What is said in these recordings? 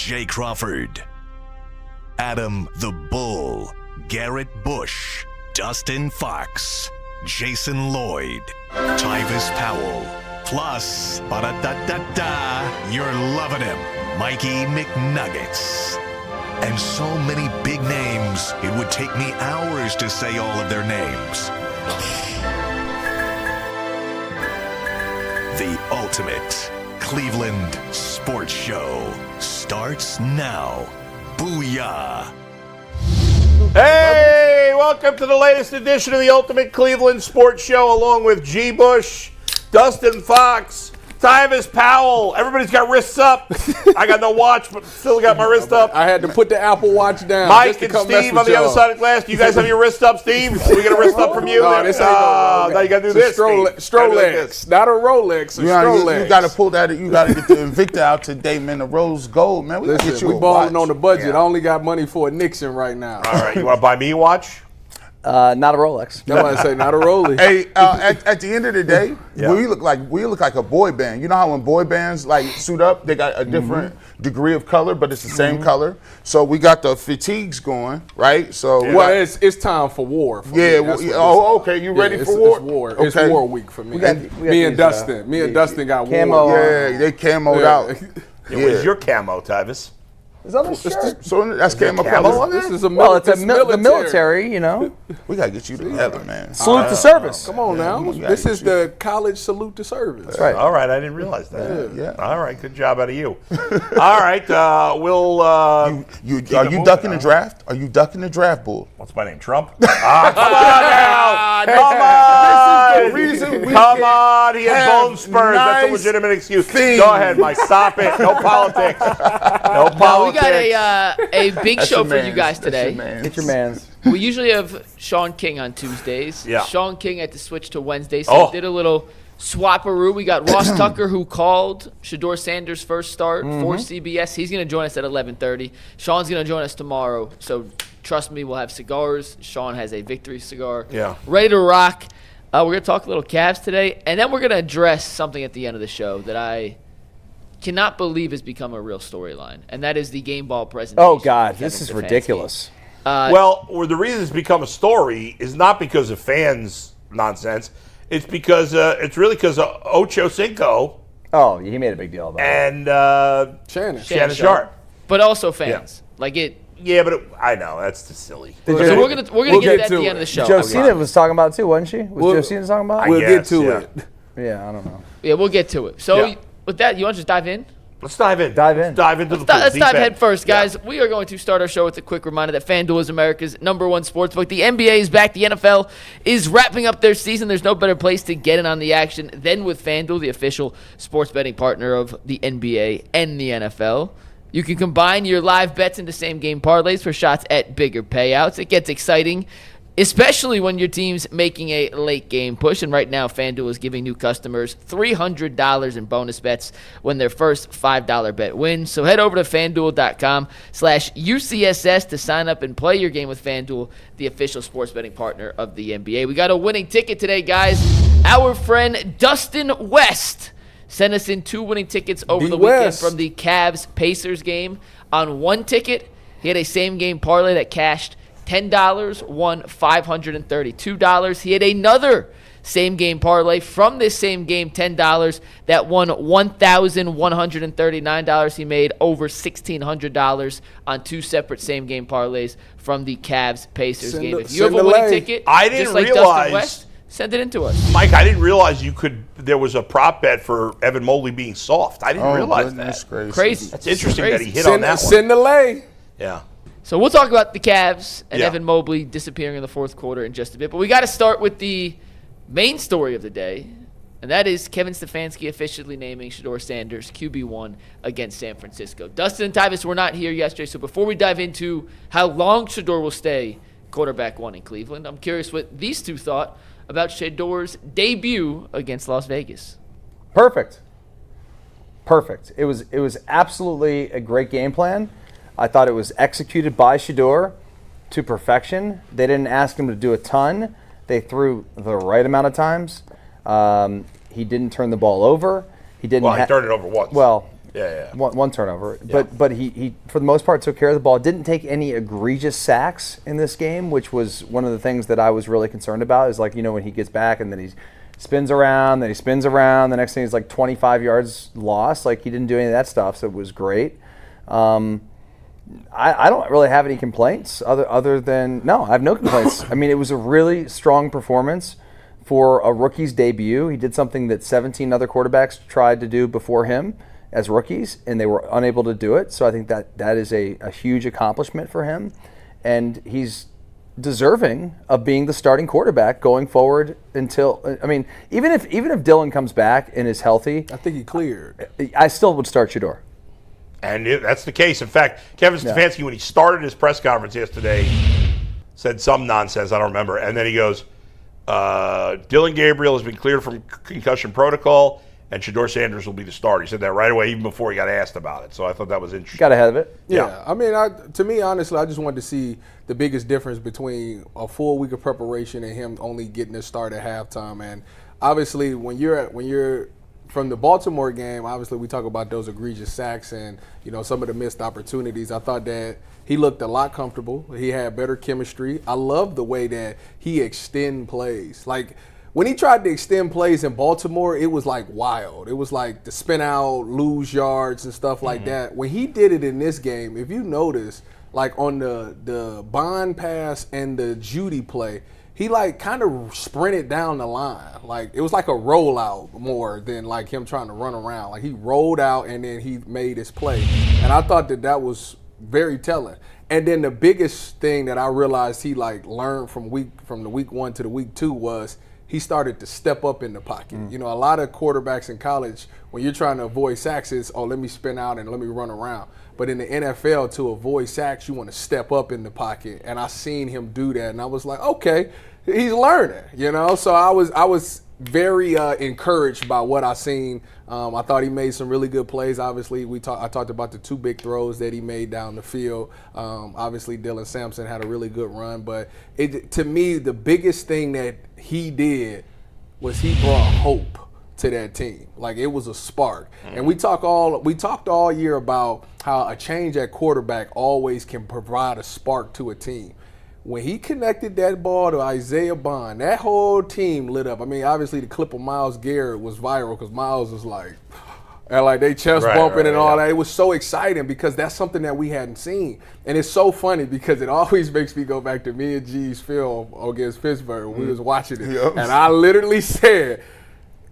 Jay Crawford, Adam the Bull, Garrett Bush, Dustin Fox, Jason Lloyd, Tyvis Powell, plus, ba-da-da-da-da, you're loving him, Mikey McNuggets. And so many big names, it would take me hours to say all of their names. The ultimate Cleveland sports show starts now. Booyah! Hey, welcome to the latest edition of the Ultimate Cleveland Sports Show, along with G. Bush, Dustin Fox, Tyvis Powell. Everybody's got wrists up. I got no watch, but still got my wrist up. I had to put the Apple Watch down. Mike and Steve on the other side of the glass. Do you guys have your wrist up, Steve? We get a wrist up from you? No, this ain't no now you got to do this, Strolex, not a Rolex, a Strolex. You got to pull that. You got to get the Invicta out today, man. The rose gold, man. Listen, we balling on the budget. I only got money for a Nixon right now. All right, you want to buy me a watch? Not a Rolex. Nobody say not a Rolex. Hey, at the end of the day, we look like a boy band. You know how when boy bands like suit up, they got a different degree of color, but it's the same color. So we got the fatigues going, right? So it's time for war. For me. Okay. You ready for war? It's war. Okay. It's war week for me. Me and Dustin. Me and Dustin got camo. war. Yeah, they camoed out. What is your camo, Tyvis? Is on the shirt. So that's camo color. This is a the military, you know. We gotta get you together, man. Salute to service. Come on now. This is the college salute to service. That's right. All right, I didn't realize that. Yeah. All right, good job out of you. All right, we'll. Are you ducking the draft? Are you ducking the draft, Bull? What's my name? Trump? Come on now. Come on. This is the reason we Come on. He has bone spurs. That's a nice legitimate excuse. things. Go ahead, Mike. Stop it. No politics. No politics. No, we got a big show for you guys today. Get your mans. We usually have Sean King on Tuesdays. Yeah. Sean King had to switch to Wednesday, so we did a little swapperoo. We got Ross Tucker, who called Shedeur Sanders' first start for CBS. He's going to join us at 11:30. Sean's going to join us tomorrow, so trust me, we'll have cigars. Sean has a victory cigar. Yeah. Ready to rock. We're going to talk a little Cavs today, and then we're going to address something at the end of the show that I cannot believe has become a real storyline, and that is the game ball presentation. Oh, God, this is ridiculous. The reason it's become a story is not because of fans' nonsense. It's because it's really because of Ocho Cinco. Oh, he made a big deal about it. And Shannon Sharp. But also fans. Like it. Yeah, but I know that's just silly. So we're gonna get that at the end of the show. Josina was talking about it too, wasn't she? Josina talking about it? We'll get to it. Yeah, I don't know. Yeah, we'll get to it. So with that, you want to just dive in? Let's dive in. Let's dive into the pool. Let's dive head first, guys. We are going to start our show with a quick reminder that Fanduel is America's #1 sportsbook. The NBA is back. The NFL is wrapping up their season. There's no better place to get in on the action than with Fanduel, the official sports betting partner of the NBA and the NFL. You can combine your live bets into same-game parlays for shots at bigger payouts. It gets exciting, especially when your team's making a late-game push. And right now, FanDuel is giving new customers $300 in bonus bets when their first $5 bet wins. So head over to FanDuel.com/UCSS to sign up and play your game with FanDuel, the official sports betting partner of the NBA. We got a winning ticket today, guys. Our friend Dustin West sent us in 2 winning tickets over the weekend from the Cavs-Pacers game. On one ticket, he had a same-game parlay that cashed $10, won $532. He had another same-game parlay from this same game, $10, that won $1,139. He made over $1,600 on 2 separate same-game parlays from the Cavs-Pacers game. If you have a winning ticket, I didn't just like realize, Dustin West, send it in to us. Mike, I didn't realize there was a prop bet for Evan Mobley being soft. I didn't realize that. Crazy. That's interesting that he hit on that one. Send the lay. Yeah. So we'll talk about the Cavs and Evan Mobley disappearing in the fourth quarter in just a bit. But we got to start with the main story of the day, and that is Kevin Stefanski officially naming Shedeur Sanders QB1 against San Francisco. Dustin and Tyvis were not here yesterday, so before we dive into how long Shedeur will stay quarterback 1 in Cleveland, I'm curious what these two thought about Shedeur's debut against Las Vegas. Perfect. It was absolutely a great game plan. I thought it was executed by Shedeur to perfection. They didn't ask him to do a ton. They threw the right amount of times. He didn't turn the ball over. He didn't. Well, he turned it over once. Well, Yeah. One turnover. But he, for the most part, took care of the ball. Didn't take any egregious sacks in this game, which was one of the things that I was really concerned about, is like, when he gets back and then he spins around, then he spins around. The next thing is like 25 yards lost. Like, he didn't do any of that stuff, so it was great. I don't really have any complaints other than, no, I have no complaints. I mean, it was a really strong performance for a rookie's debut. He did something that 17 other quarterbacks tried to do before him as rookies, and they were unable to do it. So I think that is a huge accomplishment for him. And he's deserving of being the starting quarterback going forward until, I mean, even if Dylan comes back and is healthy, I think he cleared. I still would start Shedeur. And that's the case. In fact, Kevin Stefanski, when he started his press conference yesterday, said some nonsense, I don't remember, and then he goes, Dylan Gabriel has been cleared from concussion protocol, and Shedeur Sanders will be the starter. He said that right away, even before he got asked about it. So I thought that was interesting. Got ahead of it. Yeah. I mean, to me, honestly, I just wanted to see the biggest difference between a full week of preparation and him only getting a start at halftime. And obviously, when you're from the Baltimore game, obviously we talk about those egregious sacks and some of the missed opportunities. I thought that he looked a lot comfortable. He had better chemistry. I love the way that he extend plays. Like, when he tried to extend plays in Baltimore, it was like wild. It was like the spin out, lose yards and stuff like that. When he did it in this game, if you notice, like on the Bond pass and the Judy play, he like kind of sprinted down the line. Like, it was like a rollout more than like him trying to run around. Like, he rolled out and then he made his play. And I thought that was very telling. And then the biggest thing that I realized he like learned from the week 1 to the week 2 was he started to step up in the pocket. A lot of quarterbacks in college, when you're trying to avoid sacks, it's, let me spin out and let me run around. But in the NFL, to avoid sacks, you want to step up in the pocket. And I seen him do that, and I was like, okay, he's learning, So I was very encouraged by what I seen. I thought he made some really good plays. Obviously, I talked about the 2 big throws that he made down the field. Obviously, Dylan Sampson had a really good run. But to me, the biggest thing that he did was he brought hope to that team. Like, it was a spark. And we talked all year about how a change at quarterback always can provide a spark to a team. When he connected that ball to Isaiah Bond, that whole team lit up. I mean, obviously the clip of Myles Garrett was viral because Myles was like, and like they chest bumping and all that. It was so exciting because that's something that we hadn't seen. And it's so funny because it always makes me go back to me and G's film against Pittsburgh when we was watching it. Yep. And I literally said,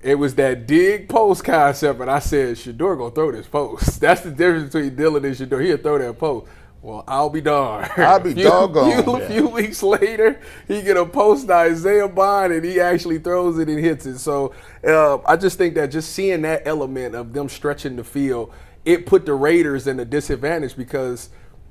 it was that dig post concept, and I said, Shedeur gonna throw this post. That's the difference between Dylan and Shedeur. He'll throw that post. Well, I'll be darned. I'll be doggone. A few weeks later, he get a post to Isaiah Bond, and he actually throws it and hits it. So I just think that just seeing that element of them stretching the field, it put the Raiders in a disadvantage because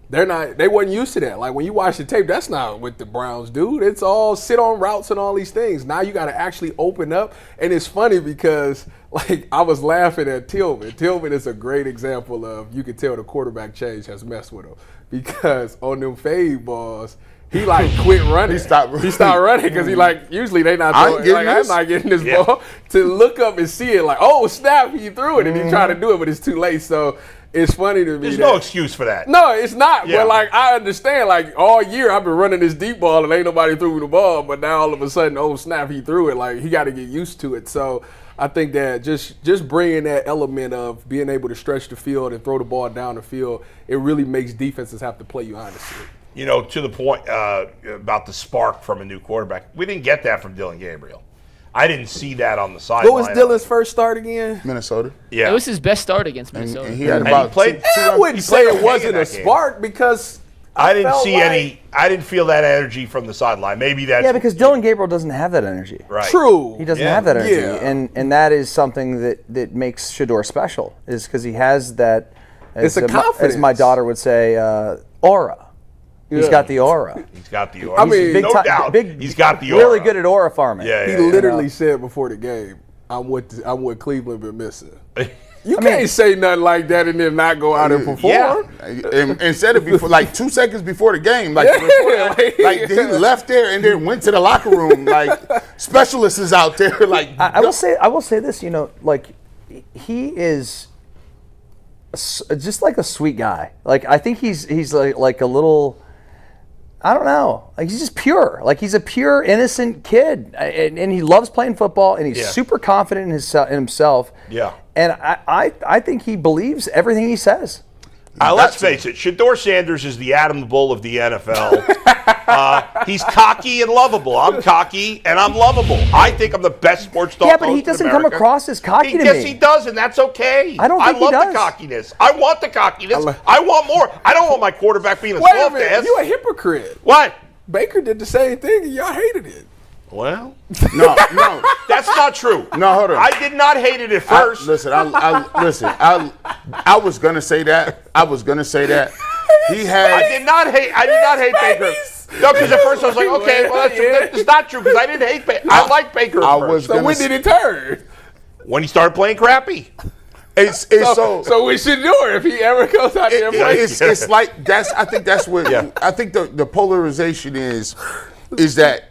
they wasn't used to that. Like, when you watch the tape, that's not what the Browns do. It's all sit on routes and all these things. Now you got to actually open up. And it's funny because, like, I was laughing at Tillman. Tillman is a great example of, you can tell the quarterback change has messed with him. Because on them fade balls, he like quit running. He stopped running because he like, usually they not throwing. I'm not getting this ball. To look up and see it like, oh snap, he threw it, and he tried to do it, but it's too late. So it's funny to me. There's no excuse for that. No, it's not. Yeah. But like, I understand. Like, all year I've been running this deep ball and ain't nobody threw me the ball. But now all of a sudden, oh snap, he threw it. Like, he got to get used to it. So I think that just bringing that element of being able to stretch the field and throw the ball down the field, it really makes defenses have to play you honestly. To the point about the spark from a new quarterback, we didn't get that from Dylan Gabriel. I didn't see that on the sideline. What was Dylan's first start again? Minnesota. Yeah. It was his best start against Minnesota. And he had about I wouldn't say it wasn't a spark because I didn't see any. I didn't feel that energy from the sideline. Maybe that's because Dylan Gabriel doesn't have that energy. Right. True. He doesn't have that energy, and that is something that makes Shedeur special. Is because he has that. It's a confidence, as my daughter would say, aura. He's got the aura. He's got the aura. I mean, no doubt. He's got the aura. Really good at aura farming. Yeah, he literally said before the game, "I'm what Cleveland been missing." You can't say nothing like that and then not go out and perform. Yeah. And said it before, like 2 seconds before the game. Like, like he left there and then went to the locker room. Like, specialists is out there. Like, I will say this. Like, he is just like a sweet guy. Like I think he's like a little. I don't know. Like he's just pure. Like he's a pure, innocent kid, and he loves playing football, and he's super confident in himself. Yeah. And I think he believes everything he says. Let's face it, Shedeur Sanders is the Adam the Bull of the NFL. He's cocky and lovable. I'm cocky and I'm lovable. I think I'm the best sports talk Yeah, but he host in doesn't come America. across as cocky to me. Yes, he does, and that's okay. I don't think he love does. the cockiness. I want the cockiness. I want more. I don't want my quarterback being a Wait a soft minute, ass. you a hypocrite. What? Baker did the same thing, and y'all hated it. Well, No, that's not true. No, hold on. I did not hate it at first. I was gonna say that. He had. I did not hate Baker. No, because at first I was like, okay, well, that's not true because I didn't hate Baker. I like Baker at first. So when did it turn? When he started playing crappy. So we should do it if he ever goes out there and plays. it's like that's. I think that's what. I think the polarization is that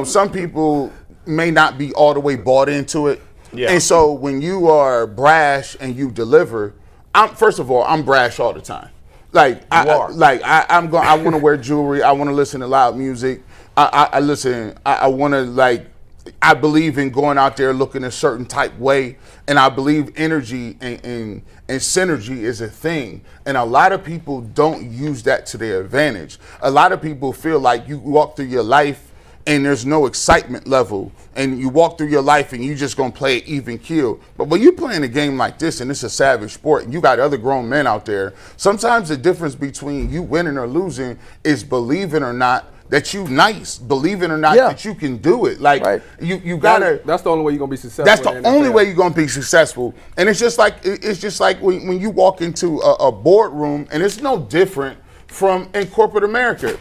some people may not be all the way bought into it, and so when you are brash and you deliver, first of all, I'm brash all the time. Like I want to wear jewelry. I want to listen to loud music. I listen. I want to I believe in going out there looking a certain type way, and I believe energy and synergy is a thing. And a lot of people don't use that to their advantage. A lot of people feel like you walk through your life and there's no excitement level, and you walk through your life and you just gonna play it even keel. But when you're playing a game like this and it's a savage sport and you got other grown men out there, sometimes the difference between you winning or losing is believing or not that you nice, believing or not that you can do it. You gotta. That's the only way you're gonna be successful. That's the only way you're gonna be successful. And it's just like when you walk into a boardroom, and it's no different from in corporate America.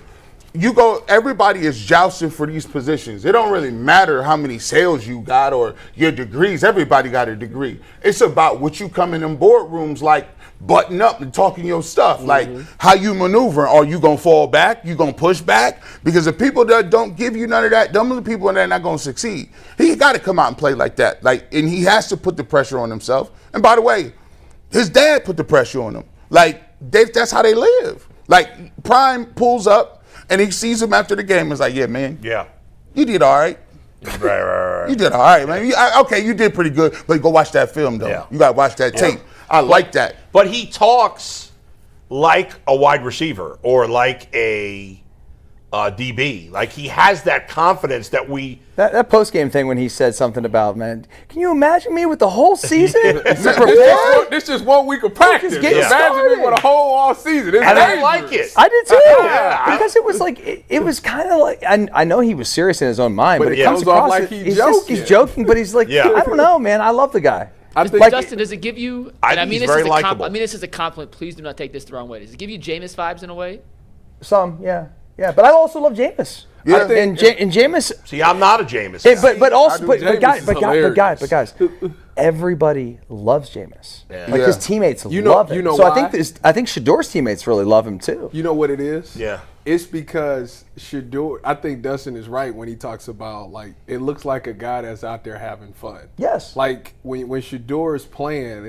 You go, everybody is jousting for these positions. It don't really matter how many sales you got or your degrees. Everybody got a degree. It's about what you come in them boardrooms like, button up and talking your stuff, like how you maneuver. Are you gonna fall back? You gonna push back? Because the people that don't give you none of that, them are the people that are not gonna succeed. He got to come out and play like that, and he has to put the pressure on himself. And by the way, his dad put the pressure on him. That's how they live. Prime pulls up and he sees him after the game and is like, "Yeah, man, you did all right." Right. You did all right, man. You did pretty good, but go watch that film, though. Yeah. You got to watch that tape. I like that. But he talks like a wide receiver or like a DB. Like he has that confidence that we. That post game thing when he said something about, man, can you imagine me with the whole season? This is 1 week of practice. Imagine me with a whole all season. And I like it. I did too. Because it was it was kind of like, I know he was serious in his own mind, but it comes across like he's joking, but he's like, I don't know, man, I love the guy. Dustin, does it give you? And I mean, he's very likable. I mean this is a compliment. Please do not take this the wrong way. Does it give you Jameis vibes in a way? Some, yeah. But I also love Jameis. Yeah. And Jameis. See, I'm not a Jameis. But guys, everybody loves Jameis. His teammates love him. So why? I think Shedeur's teammates really love him too. You know what it is? Yeah. It's because Shedeur, I think Dustin is right when he talks about, it looks like a guy that's out there having fun. Yes. When Shedeur is playing,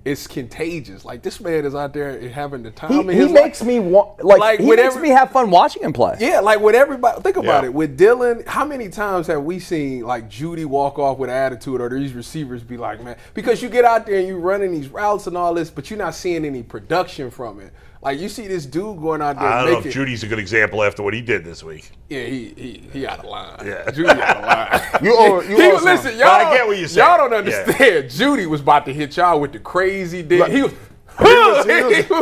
it's contagious. This man is out there having the time of his He makes me makes me have fun watching him play. Yeah, with everybody. Think about it. With Dylan, how many times have we seen Judy walk off with attitude, or these receivers be like, man, because you get out there and you running these routes and all this, but you're not seeing any production from it. You see this dude going out there. I don't know if Judy's a good example after what he did this week. Yeah, he out of line. Yeah. Judy out of line. Listen, y'all. I get what you're saying. Y'all don't understand. Yeah. Judy was about to hit y'all with the crazy dick. He was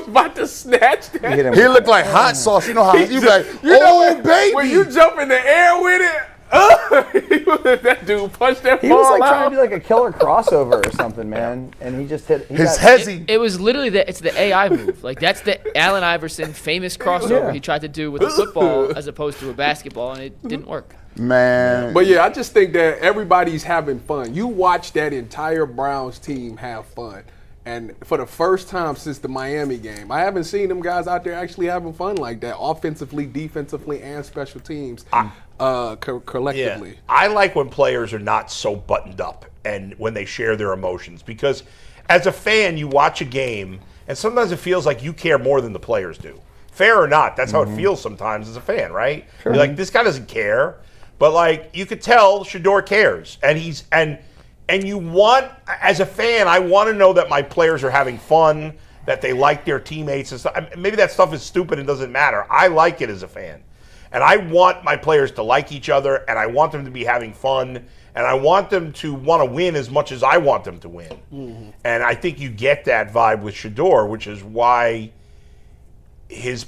about to snatch that. He looked like hot sauce. You know how he like, baby. When you jump in the air with it. That dude punched that ball out. He was trying to do a killer crossover or something, man, and he just hit his hezzy. It was literally it's the AI move. That's the Allen Iverson famous crossover he tried to do with a football as opposed to a basketball, and it didn't work. Man. But I just think that everybody's having fun. You watch that entire Browns team have fun. And for the first time since the Miami game, I haven't seen them guys out there actually having fun like that, offensively, defensively, and special teams collectively. Yeah. I like when players are not so buttoned up and when they share their emotions, because as a fan, you watch a game and sometimes it feels like you care more than the players do. Fair or not, that's how it feels sometimes as a fan, right? Sure. You're like, this guy doesn't care, but like you could tell Shedeur cares, and you want, as a fan, I want to know that my players are having fun, that they like their teammates and stuff. Maybe that stuff is stupid and doesn't matter. I like it as a fan. And I want my players to like each other, and I want them to be having fun, and I want them to want to win as much as I want them to win. Mm-hmm. And I think you get that vibe with Shedeur, which is why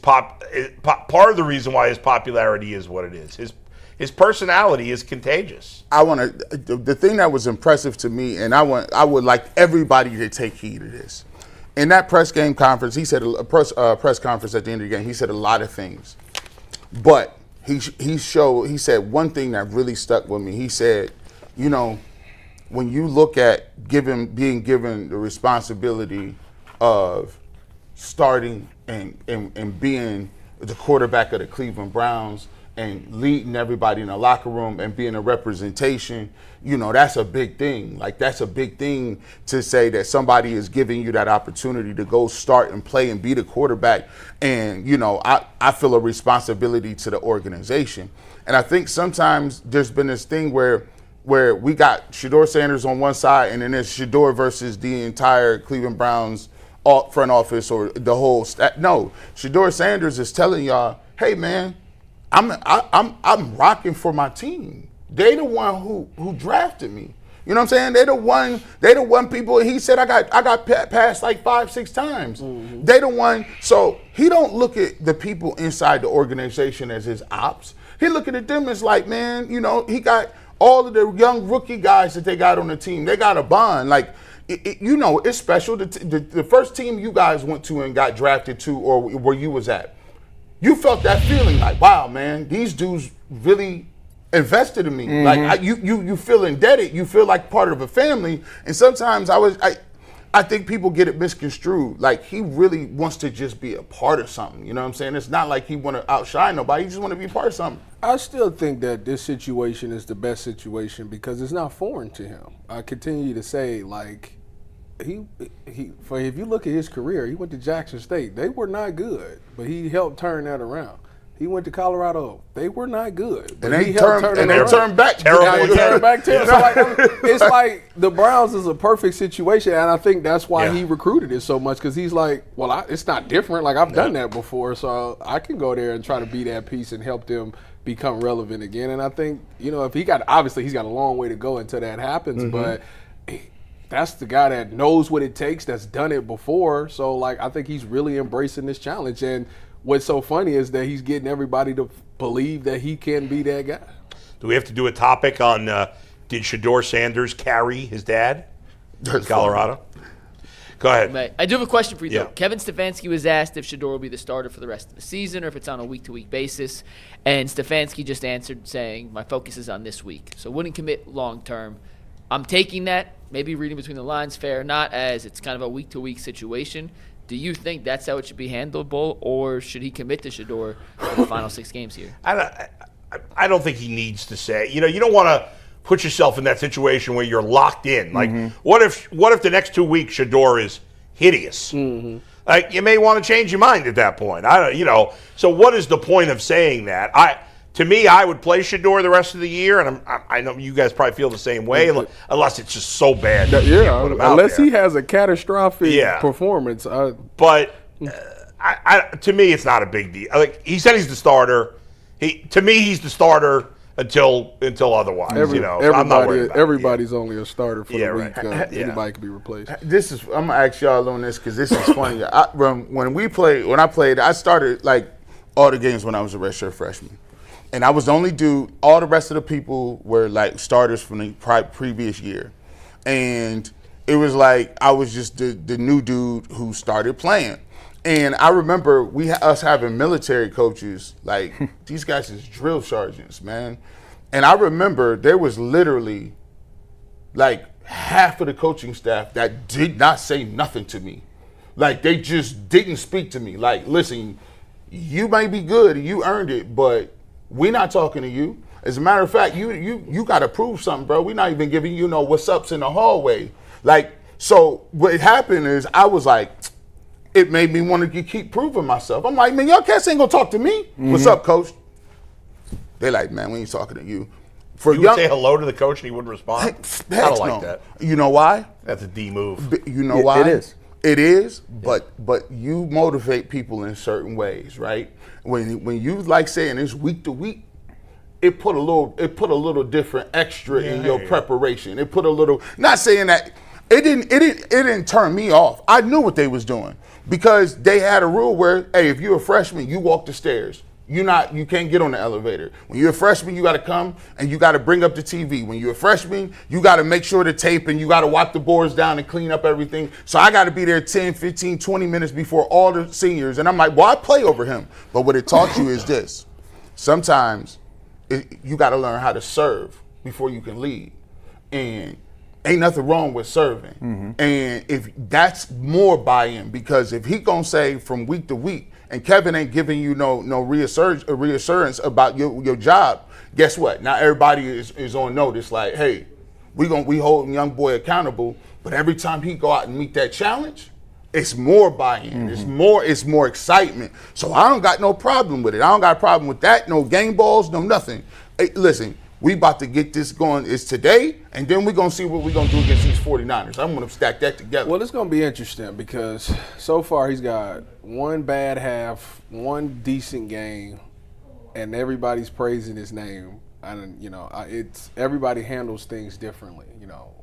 part of the reason why his popularity is what it is. His personality is contagious. The thing that was impressive to me, and I would like everybody to take heed of this. In that press game conference, he said a press conference at the end of the game. He said a lot of things, but he said one thing that really stuck with me. He said, when you look at being given the responsibility of starting and being the quarterback of the Cleveland Browns and leading everybody in the locker room and being a representation, that's a big thing. Like, that's a big thing to say that somebody is giving you that opportunity to go start and play and be the quarterback. And, I feel a responsibility to the organization. And I think sometimes there's been this thing where we got Shedeur Sanders on one side, and then there's Shedeur versus the entire Cleveland Browns front office or the whole staff. No, Shedeur Sanders is telling y'all, hey, man, I'm rocking for my team. They the one who drafted me. You know what I'm saying? They the one people. He said I got passed like 5-6 times. Mm-hmm. They the one. So he don't look at the people inside the organization as his ops. He looking at them as like, man, he got all of the young rookie guys that they got on the team. They got a bond. Like, it's special. The first team you guys went to and got drafted to, or where you was at, you felt that feeling like, wow, man, these dudes really invested in me. Mm-hmm. Like you feel indebted. You feel like part of a family. And sometimes I think people get it misconstrued. Like, he really wants to just be a part of something. You know what I'm saying? It's not like he want to outshine nobody. He just want to be a part of something. I still think that this situation is the best situation because it's not foreign to him. I continue to say, like, if you look at his career, he went to Jackson State. They were not good, but he helped turn that around. He went to Colorado. They were not good, but he helped turn it around. Turned back terrible. Turned back terrible. So it's like the Browns is a perfect situation, and I think that's why he recruited it so much because he's like, well, it's not different. Like, I've done that before, so I can go there and try to be that piece and help them become relevant again. And I think, if he's got a long way to go until that happens, but that's the guy that knows what it takes, that's done it before. So, like, I think he's really embracing this challenge. And what's so funny is that he's getting everybody to believe that he can be that guy. Do we have to do a topic on did Shedeur Sanders carry his dad in Colorado? Go ahead. I do have a question for you, though. Kevin Stefanski was asked if Shedeur will be the starter for the rest of the season or if it's on a week-to-week basis. And Stefanski just answered saying, my focus is on this week. So wouldn't commit long-term. I'm taking that, maybe reading between the lines, fair or not, as it's kind of a week-to-week situation. Do you think that's how it should be handled, Bull, or should he commit to Shedeur for the final 6 games here? I don't think he needs to say. You don't want to put yourself in that situation where you're locked in. Like, what if the next 2 weeks Shedeur is hideous? Mm-hmm. Like, you may want to change your mind at that point. So what is the point of saying that? To me, I would play Shedeur the rest of the year, and I know you guys probably feel the same way, unless it's just so bad. Unless he has a catastrophic performance. But to me, it's not a big deal. Like, he said he's the starter. To me, he's the starter until otherwise. I'm not worried about everybody's only a starter for the week. Anybody can be replaced. I'm gonna ask y'all on this because this is funny. When I played, I started like all the games when I was a redshirt freshman. And I was the only dude. All the rest of the people were like starters from the previous year. And it was like I was just the new dude who started playing. And I remember us having military coaches, like these guys is drill sergeants, man. And I remember there was literally like half of the coaching staff that did not say nothing to me. Like, they just didn't speak to me. Like, listen, you may be good, you earned it, but we're not talking to you. As a matter of fact, you got to prove something, bro. We're not even giving what's ups in the hallway. Like, so what happened is I was like, it made me want to keep proving myself. I'm like, man, y'all cats ain't gonna talk to me. What's up, coach? They like, man, we ain't talking to you. For You would say hello to the coach and he wouldn't respond? I don't like that. You know why? That's a D move. You know why? It is. It is, but you motivate people in certain ways, right? When you like saying it's week to week, it put a little different extra in your preparation. It put a little, not saying that it didn't turn me off. I knew what they was doing because they had a rule where, hey, if you're a freshman, you walk the stairs. You can't get on the elevator. When you're a freshman, you got to come and you got to bring up the TV. When you're a freshman, you got to make sure the tape and you got to wipe the boards down and clean up everything. So I got to be there 10, 15, 20 minutes before all the seniors. And I'm like, well, I play over him. But what it taught you is this. Sometimes you got to learn how to serve before you can lead. And ain't nothing wrong with serving. And if that's more buy-in, because if he going to say from week to week, and Kevin ain't giving you no reassurance about your job, guess what? Now everybody is on notice like, hey, we holding young boy accountable, but every time he go out and meet that challenge, it's more buy-in, it's more excitement. So I don't got no problem with it. I don't got a problem with that, no game balls, no nothing. Hey, listen, we about to get this going. It's today, and then we're going to see what we're going to do against these 49ers. I'm going to stack that together. Well, it's going to be interesting because so far he's got one bad half, one decent game, and everybody's praising his name. And it's everybody handles things differently.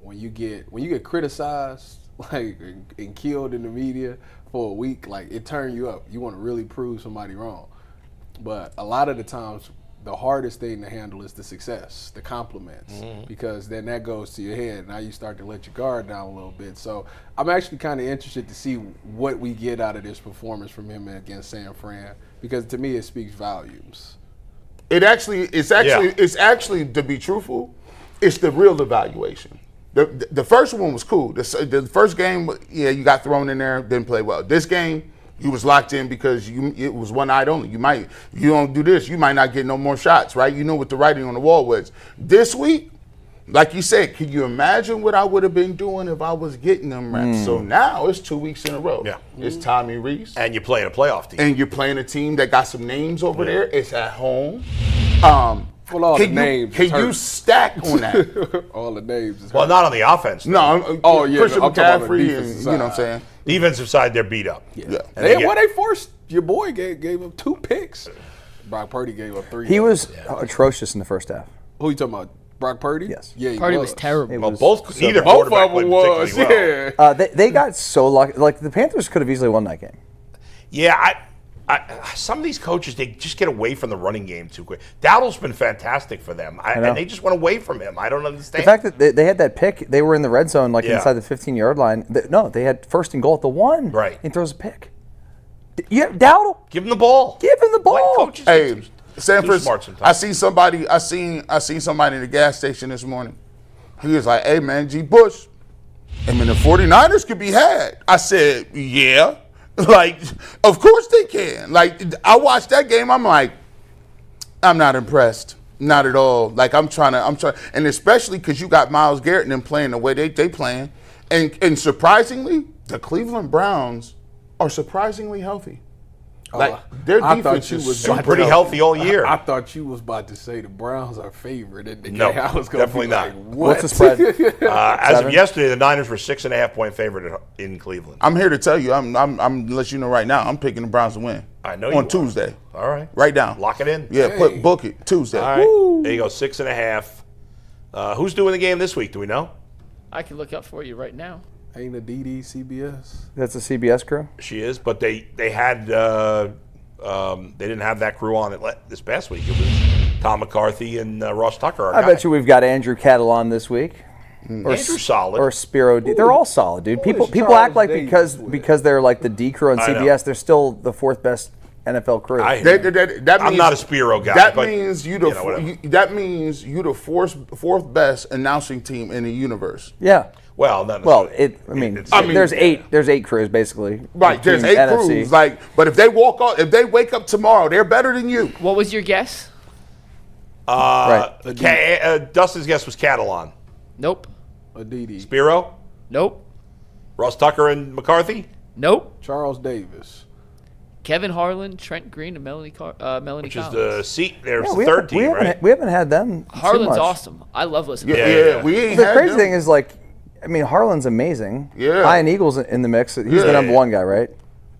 When you get criticized like and killed in the media for a week, like it turns you up. You want to really prove somebody wrong. But a lot of the times, the hardest thing to handle is the success, the compliments, because then that goes to your head. Now you start to let your guard down a little bit. So I'm actually kind of interested to see what we get out of this performance from him against San Fran, because to me it speaks volumes. It's actually to be truthful, it's the real evaluation. The first one was cool. The first game, you got thrown in there, didn't play well. This game, you was locked in because it was one night only. You don't do this, you might not get no more shots, right? You know what the writing on the wall was. This week, like you said, can you imagine what I would have been doing if I was getting them reps? So now it's 2 weeks in a row. Yeah. It's Tommy Reese. And you're playing a playoff team. And you're playing a team that got some names over there. It's at home. Well, all the names. Can you stack on that? All the names. Well, not on the offense. No. I'm Christian talking about the McCaffrey, defensive and side. you know what I'm saying? Defensive side, they're beat up. Yeah. They forced your boy gave up 2 picks. Brock Purdy gave up 3. He was atrocious in the first half. Who you talking about? Brock Purdy? Yes. Yeah, he Purdy was terrible. Well, neither Both quarterback of them played was. particularly well. They got so lucky. Like the Panthers could have easily won that game. Yeah, some of these coaches, they just get away from the running game too quick. Dowdle's been fantastic for them, and they just went away from him. I don't understand. The fact that they had that pick, they were in the red zone, inside the 15-yard line. They had first and goal at the 1. Right. And throws a pick. Yeah, Dowdle. Give him the ball. Give him the ball. White coaches Hey, Sanford, smart sometimes. I seen somebody in the gas station this morning. He was like, hey, man, G. Bush, I mean, the 49ers could be had. I said, yeah. Like, of course they can. Like, I watched that game. I'm like, I'm not impressed. Not at all. Like, I'm trying. And especially because you got Myles Garrett and them playing the way they playing. And surprisingly, the Cleveland Browns are surprisingly healthy. Like, their I defense thought you is was super pretty healthy all year. I thought you was about to say the Browns are favored in the No, game. I was gonna definitely be not. like, what? What's the spread? As of 7? yesterday, the Niners were 6.5-point favorite in Cleveland. I'm here to tell you, I'm let you know right now, I'm picking the Browns to win. I know you on are. Tuesday. All right. Right down. Lock it in. Yeah, book it. Tuesday. All right. There you go, 6.5. Who's doing the game this week? Do we know? I can look up for you right now. Ain't a DD CBS? That's a CBS crew. She is, but they had they didn't have that crew on it this past week. It was Tom McCarthy and Ross Tucker. I bet you we've got Andrew Kettle on this week. Or Andrew's solid. Or Spiro D. They're all solid, dude. People Charles act like Davis because they're like the D crew on I know. CBS, they're still the 4th best NFL crew. I hear you. That I'm means, not a Spiro guy. That but, means whatever. that means you the fourth best announcing team in the universe. Yeah. Well, not Well, necessarily. there's eight crews basically. Right, there's between 8 NFC. crews. Like, but if they wake up tomorrow, they're better than you. What was your guess? Right. Dustin's guess was Catalan. Nope. A DD. Spiro? Nope. Ross Tucker and McCarthy? Nope. Charles Davis. Kevin Harlan, Trent Green, and Melanie Which is Collins. the seat. There's Yeah, the third team, right? We haven't had them. too Harlan's much. awesome. I love listening to Yeah, him. Yeah. we ain't The had crazy them. thing is, like, I mean, Harlan's amazing. Yeah. Ian Eagle's in the mix. He's Yeah. the number one guy, right?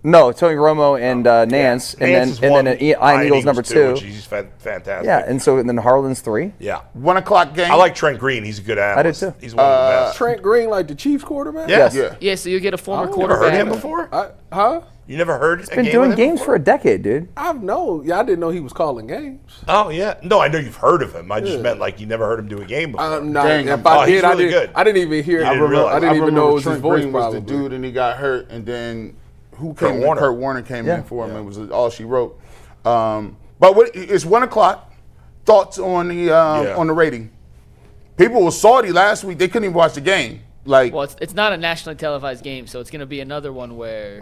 No, Tony Romo and Nance, Nance is and one, then Ian Eagle's number two. Which he's fantastic. Yeah, and then Harlan's 3. Yeah. 1 o'clock game. I like Trent Green. He's a good analyst. too. He's one of the best. Trent Green, like the Chiefs quarterback? Yes. Yeah. Yeah, so you get a former Never quarterback. heard him before? Huh? You never heard? Been doing games for a decade, dude. I didn't know he was calling games. Oh yeah. No, I know you've heard of him. I just meant like you never heard him do a game before. No, Dang, if oh, I he's did, I really didn't. good. I didn't even hear. You didn't realize. I didn't even know it was his Trent voice. Green was Probably. the dude, and he got hurt, and then who Kurt came in? Warner. Kurt Warner came Yeah. in for him. It was all she wrote. But it's 1 o'clock. Thoughts on the rating? People were salty last week. They couldn't even watch the game. Like, Well, it's not a nationally televised game, so it's going to be another one where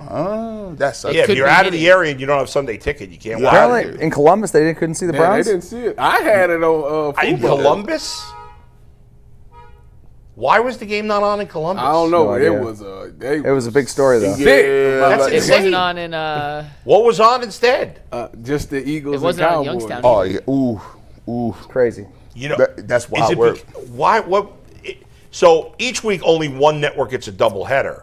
that sucks. Yeah, if could you're be out of the hitting. area and you don't have Sunday ticket, you can't watch Apparently, it. in Columbus, they couldn't see the Man, they Browns. didn't see it. I had it on. In Fubo. Columbus? Why was the game not on in Columbus? I don't know. No but idea. it it was a big story, though. Yeah. That's it insane. wasn't on in What was on instead? just the Eagles It wasn't and on Cowboys. Youngstown. Oh yeah. Ooh. Crazy. You know, That's is wild it work. why? What? So each week, only one network gets a doubleheader.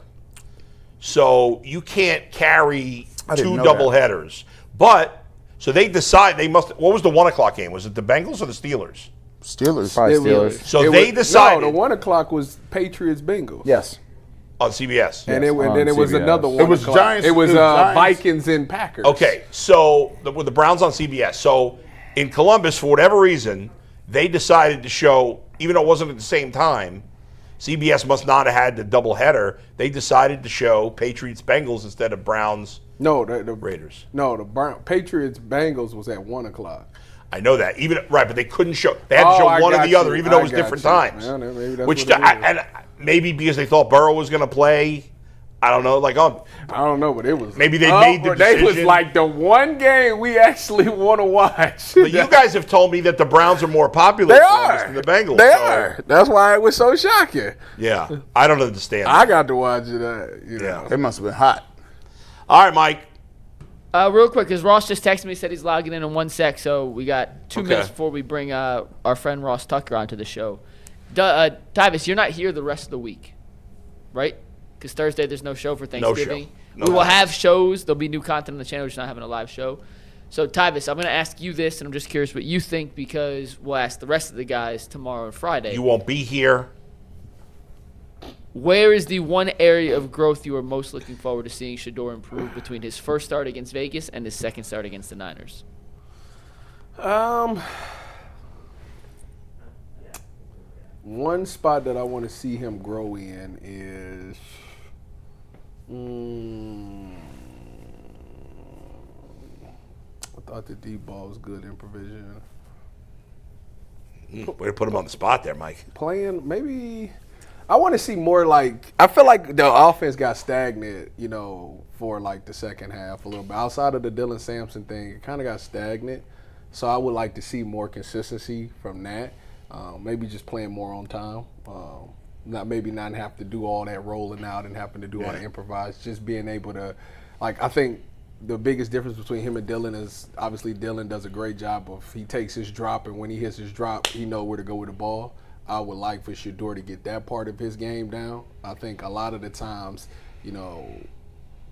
So you can't carry I didn't two know that. doubleheaders. But so they decide they must. What was the 1 o'clock game? Was it the Bengals or the Steelers? Steelers. Probably It was- Steelers. So it they was- decided- No, the 1 o'clock was Patriots Bengals. Yes. On CBS. And, Yes, then it was CBS. another 1 It was o'clock. Giants- It was it was Giants. Vikings and Packers. Okay, so with the Browns on CBS. So in Columbus, for whatever reason, they decided to show, even though it wasn't at the same time, CBS must not have had the doubleheader. They decided to show Patriots Bengals instead of Browns No, the Raiders. No, the Patriots Bengals was at 1 o'clock. I know that, but they couldn't show. They had to show I one or got the other, you. even though I it was got different you. times. Yeah, maybe that's Which what it is. and maybe because they thought Burrow was going to play. I don't know. Like, I don't know, but it was. Maybe they made the They was decision. like the one game we actually want to watch. but you guys have told me that the Browns are more popular They in Columbus are. than the Bengals. They so, are. That's why it was so shocking. Yeah, I don't understand. I got to watch it. You know. Yeah. It must have been hot. All right, Mike. real quick, because Ross just texted me, said he's logging in 1 sec, so we got 2 Okay. minutes before we bring our friend Ross Tucker onto the show. Tyvis, you're not here the rest of the week, right? Because Thursday there's no show for Thanksgiving. No we will show. have shows. There'll be new content on the channel. We're just not having a live show. So, Tyvis, I'm going to ask you this, and I'm just curious what you think, because we'll ask the rest of the guys tomorrow and Friday. You won't be here. Where is the one area of growth you are most looking forward to seeing Shedeur improve between his first start against Vegas and his second start against the Niners? One spot that I want to see him grow in is. I thought the deep ball was good in provision. Way to put him on the spot there, Mike. Playing, maybe. I want to see more like. I feel like the offense got stagnant, for like the second half a little bit. Outside of the Dylan Sampson thing, it kind of got stagnant. So I would like to see more consistency from that. Maybe just playing more on time. Not have to do all that rolling out and having to do all the improvise. Just being able to, I think the biggest difference between him and Dylan is obviously Dylan does a great job of he takes his drop, and when he hits his drop, he know where to go with the ball. I would like for Shedeur to get that part of his game down. I think a lot of the times,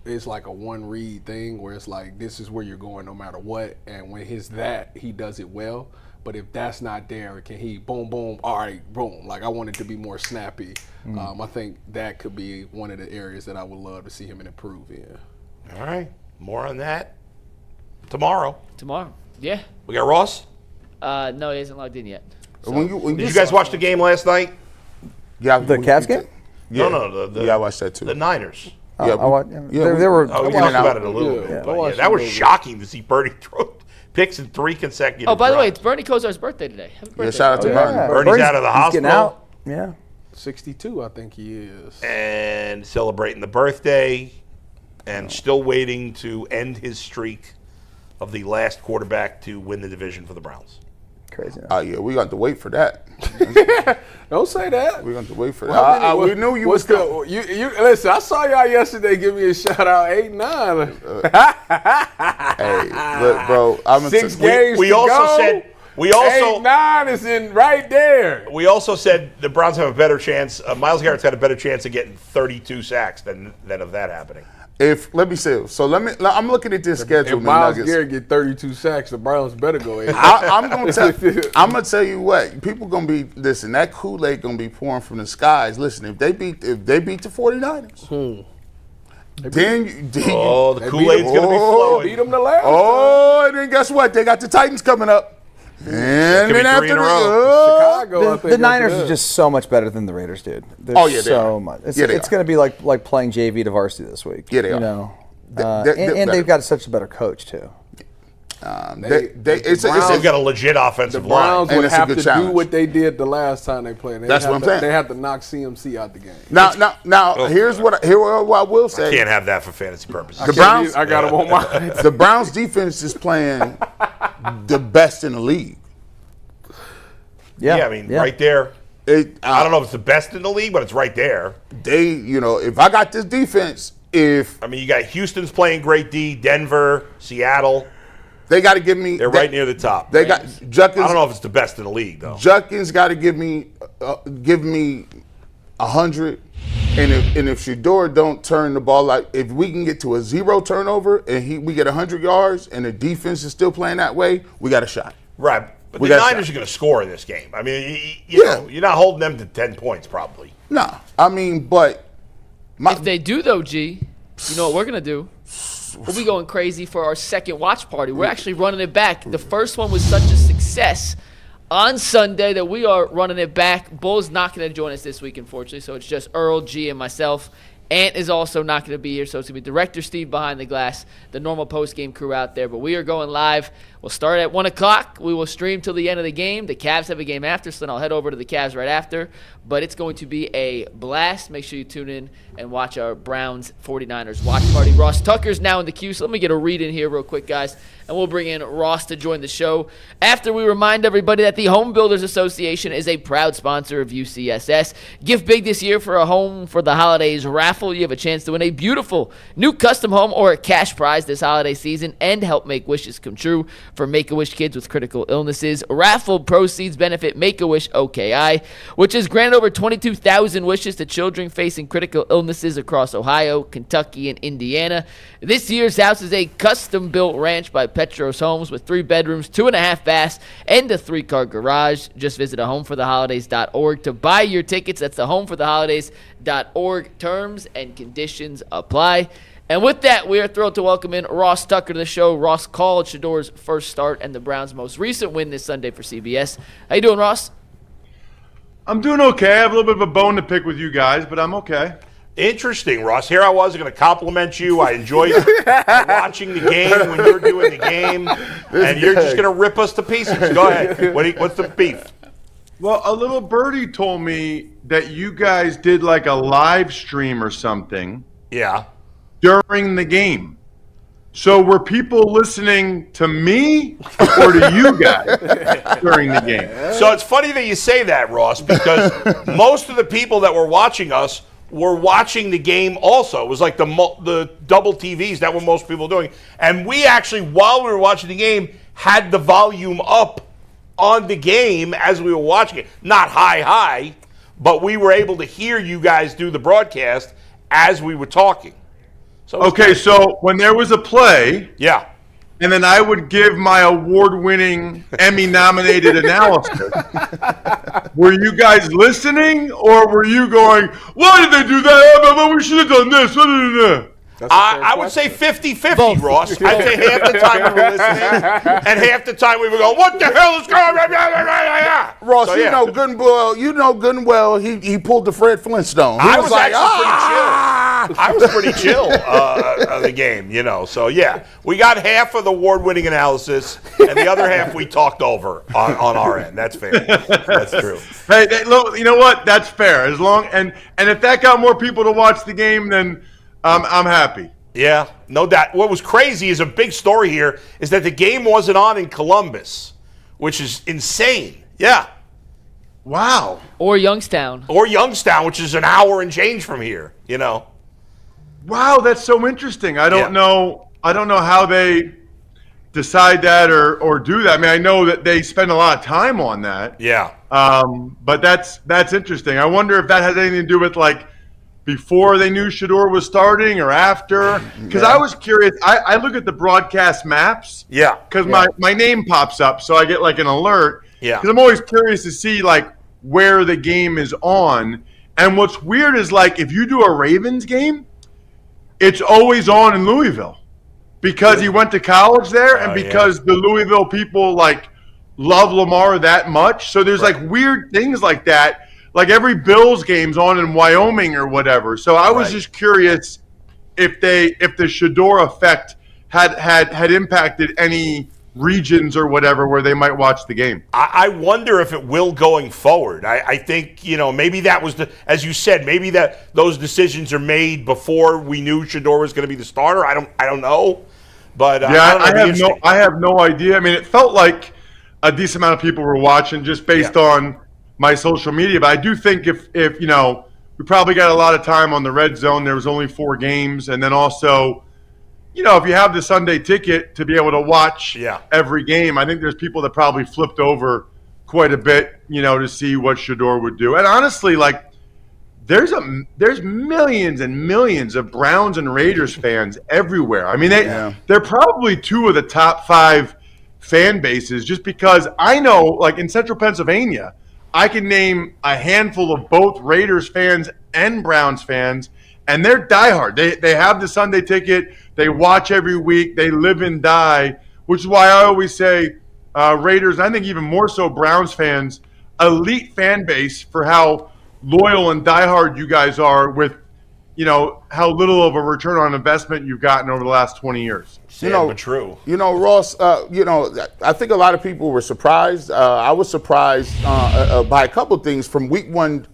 it's like a one read thing where it's like this is where you're going no matter what, and when he does it well. But if that's not there, can he boom, boom, all right, boom. I want it to be more snappy. I think that could be one of the areas that I would love to see him improve in. All right. More on that tomorrow. Tomorrow. Yeah. We got Ross. No, he hasn't logged in yet. When Did you guys watch the game last night? Yeah, The Cavs game? Yeah. No. Yeah, I watched that too. The Niners. Oh, Yeah, I wa- yeah, there were. Oh, we in talked and out. about it a little Yeah, bit. I But watched that it was a little shocking to see Bernie throw picks in 3 consecutive Oh, by the way, drives. it's Bernie Kosar's birthday today. Happy birthday. shout out to Bernie. Bernie's out of the He's getting hospital. out. Yeah. 62, I think he is. And celebrating the birthday and still waiting to end his streak of the last quarterback to win the division for the Browns. craziness. Oh, yeah, we got to wait for that. Don't say that. We're going to wait for that. We knew you was coming. Listen, I saw y'all yesterday give me a shout out 8-9. Hey, look, bro. I'm 6 games we to also go. said we also 8-9 is in right there. we also said the Browns have a better chance. Myles Garrett's got a better chance of getting 32 sacks than of that happening. Let me say. So I'm looking at this schedule. If Myles McNuggets. Garrett get 32 sacks, the Browns better go 8. I'm gonna tell you what. People gonna be listen. That Kool-Aid gonna be pouring from the skies. Listen, if they beat the 49ers, then The Kool-Aid's going to be Beat flowing. them the last. and then guess what? They got the Titans coming up. And could be then 3 in a after row. Chicago, I think The Niners after are that. just so much better than the Raiders, dude. They're Oh, yeah, they so are. much. Yeah, they It's are. going to be like playing JV to varsity this week. Yeah, they you are. know. They're And better. they've got such a better coach too. They've They've got a legit The offensive Browns line. would it's a have good to challenge. do what they did the last time they played. That's what I'm saying. They have to knock CMC out the game. Now, here's what I will say. Can't have that for fantasy purposes. The Browns, I got him on mine. the Browns defense is playing the best in the league. Yeah, I mean, right there. I don't know if it's the best in the league, but it's right there. If I got this defense, I mean, you got Houston's playing great D, Denver, Seattle. they got to give me. They're right near the top. They got Junkins. I don't know if it's the best in the league, though. Junkins got to give me 100, and if Shedeur don't turn the ball, like if we can get to a 0 turnover and we get 100 yards and the defense is still playing that way, we got a shot. Right. But We the got Niners shot. are going to score in this game. I mean, you know, you're not holding them to 10 points, probably. Nah, I mean, but If they do, though, G, you know what we're going to do? We'll be going crazy for our second watch party. We're actually running it back. The first one was such a success on Sunday that we are running it back. Bull's not going to join us this week, unfortunately, so it's just Earl, G, and myself. Ant is also not going to be here, so it's going to be Director Steve behind the glass, the normal post-game crew out there. But we are going live. We'll start at 1 o'clock. We will stream till the end of the game. The Cavs have a game after, so then I'll head over to the Cavs right after. But it's going to be a blast. Make sure you tune in and watch our Browns 49ers watch party. Ross Tucker's now in the queue, so let me get a read in here real quick, guys. And we'll bring in Ross to join the show. After we remind everybody that the Home Builders Association is a proud sponsor of UCSS. Give big this year for a Home for the Holidays raffle. You have a chance to win a beautiful new custom home or a cash prize this holiday season and help make wishes come true for Make-A-Wish kids with critical illnesses. Raffle proceeds benefit Make-A-Wish OKI, which has granted over 22,000 wishes to children facing critical illnesses across Ohio, Kentucky, and Indiana. This year's house is a custom-built ranch by Petros Homes with 3 bedrooms, 2.5 baths, and a 3-car garage. Just visit homefortheholidays.org to buy your tickets. That's the homefortheholidays.org. Terms and conditions apply. And with that, we are thrilled to welcome in Ross Tucker to the show. Ross called Shedeur's first start and the Browns' most recent win this Sunday for CBS. How you doing, Ross? I'm doing okay. I have a little bit of a bone to pick with you guys, but I'm okay. Interesting, Ross. Here I was going to compliment you. I enjoyed watching the game when you were doing the game, and you're just going to rip us to pieces. Go ahead. What's the beef? Well, a little birdie told me that you guys did like a live stream or something Yeah. during the game. So were people listening to me or to you guys during the game? So it's funny that you say that, Ross, because most of the people that were watching us were watching the game also. It was like the double TVs that were most people doing. And we actually, while we were watching the game, had the volume up on the game as we were watching it. Not high, but we were able to hear you guys do the broadcast as we were talking. So Okay, so when there was a play, yeah. and then I would give my award-winning, Emmy-nominated analysis. Were you guys listening, or were you going, why did they do that? We should have done this. I would say 50-50, Ross. I'd say half the time we were listening, and half the time we were going, what the hell is going on? Ross, So, you yeah. know good and well, he pulled the Fred Flintstone. He I was like, actually pretty chill. I was pretty chill of the game, you know. So, yeah, we got half of the award-winning analysis, and the other half we talked over on our end. That's fair. That's true. Hey, look, you know what? That's fair. As long and if that got more people to watch the game, then I'm happy. Yeah, no doubt. What was crazy is a big story here is that the game wasn't on in Columbus, which is insane. Yeah. Wow. Or Youngstown. Or Youngstown, which is an hour and change from here, you know. Wow, that's so interesting. I don't know how they decide that or do that. I mean, I know that they spend a lot of time on that. Yeah. But that's interesting. I wonder if that has anything to do with like before they knew Shedeur was starting or after. Because I was curious. I look at the broadcast maps. Yeah. Because my name pops up, so I get like an alert. Yeah. Because I'm always curious to see like where the game is on. And what's weird is like if you do a Ravens game, it's always on in Louisville because he went to college there and because the Louisville people like love Lamar that much. So there's like weird things like that. Like every Bills game's on in Wyoming or whatever. So I was just curious if the Shedeur effect had impacted any regions or whatever where they might watch the game. I wonder if it will going forward. I think, maybe that was as you said, maybe that those decisions are made before we knew Shedeur was going to be the starter. I don't know. But I have no idea. I mean, it felt like a decent amount of people were watching just based on my social media. But I do think if we probably got a lot of time on the red zone. There was only 4 games. And then also, if you have the Sunday ticket to be able to watch every game, I think there's people that probably flipped over quite a bit, to see what Shedeur would do. And honestly, like, there's millions and millions of Browns and Raiders fans everywhere. I mean, they're probably 2 of the top 5 fan bases just because I know, like, in central Pennsylvania, I can name a handful of both Raiders fans and Browns fans, and they're diehard. They have the Sunday ticket. They watch every week. They live and die, which is why I always say Raiders, I think even more so Browns fans, elite fan base for how loyal and diehard you guys are with, how little of a return on investment you've gotten over the last 20 years. But true. Ross, I think a lot of people were surprised. I was surprised by a couple of things from week 1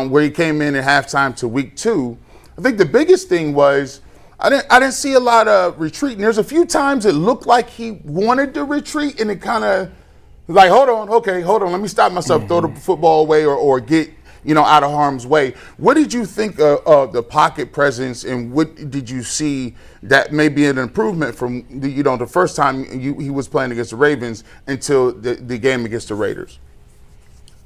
where he came in at halftime to week 2. I think the biggest thing was I didn't see a lot of retreating. There's a few times it looked like he wanted to retreat, and it kind of like, hold on, let me stop myself, throw the football away or get out of harm's way. What did you think of the pocket presence, and what did you see that may be an improvement from the first time he was playing against the Ravens until the game against the Raiders?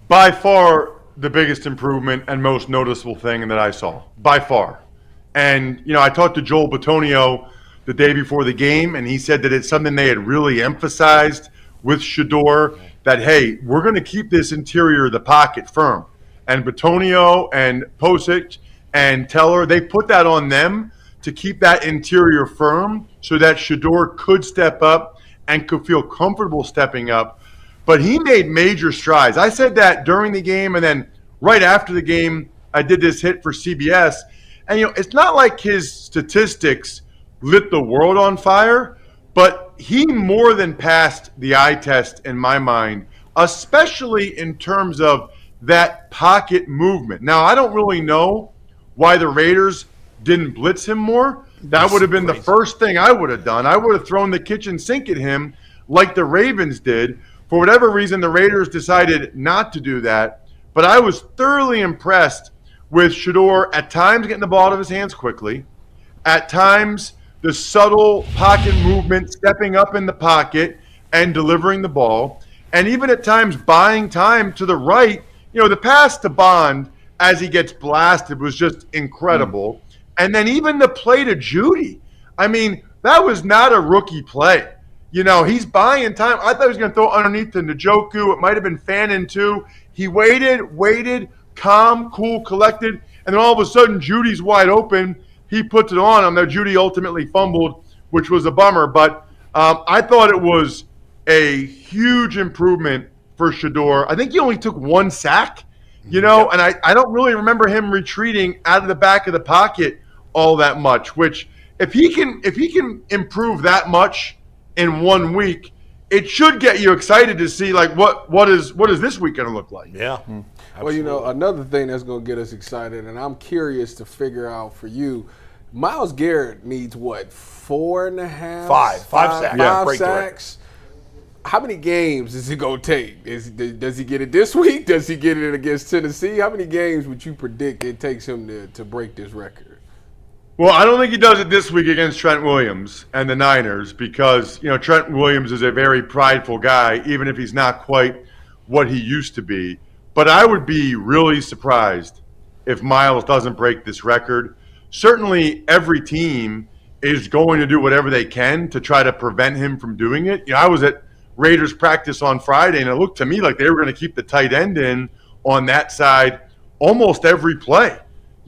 By far the biggest improvement and most noticeable thing that I saw, by far. And, I talked to Joel Bitonio the day before the game, and he said that it's something they had really emphasized with Shedeur, that, hey, we're going to keep this interior of the pocket firm. And Bitonio and Posick and Teller, they put that on them to keep that interior firm so that Shedeur could step up and could feel comfortable stepping up. But he made major strides. I said that during the game, and then right after the game, I did this hit for CBS. And, it's not like his statistics lit the world on fire, but he more than passed the eye test in my mind, especially in terms of that pocket movement. Now, I don't really know why the Raiders didn't blitz him more. That would have been the first thing I would have done. I would have thrown the kitchen sink at him like the Ravens did. For whatever reason, the Raiders decided not to do that. But I was thoroughly impressed with Shedeur at times getting the ball out of his hands quickly, at times the subtle pocket movement, stepping up in the pocket and delivering the ball, and even at times buying time to the right. The pass to Bond as he gets blasted was just incredible. And then even the play to Judy. I mean, that was not a rookie play. He's buying time. I thought he was going to throw underneath to Njoku. It might have been Fannin too. He waited, calm, cool, collected, and then all of a sudden Judy's wide open. He puts it on him. Now Judy ultimately fumbled, which was a bummer. But I thought it was a huge improvement for Shedeur. I think he only took 1 sack, and I don't really remember him retreating out of the back of the pocket all that much, which if he can improve that much in 1 week, it should get you excited to see like what is this week going to look like. Yeah. Well, another thing that's going to get us excited, and I'm curious to figure out for you, Myles Garrett needs what, 4.5? Five sacks. Five sacks. How many games is it going to take? Does he get it this week? Does he get it against Tennessee? How many games would you predict it takes him to break this record? Well, I don't think he does it this week against Trent Williams and the Niners because, Trent Williams is a very prideful guy, even if he's not quite what he used to be. But I would be really surprised if Myles doesn't break this record. Certainly every team is going to do whatever they can to try to prevent him from doing it. I was at Raiders practice on Friday, and it looked to me like they were going to keep the tight end in on that side almost every play,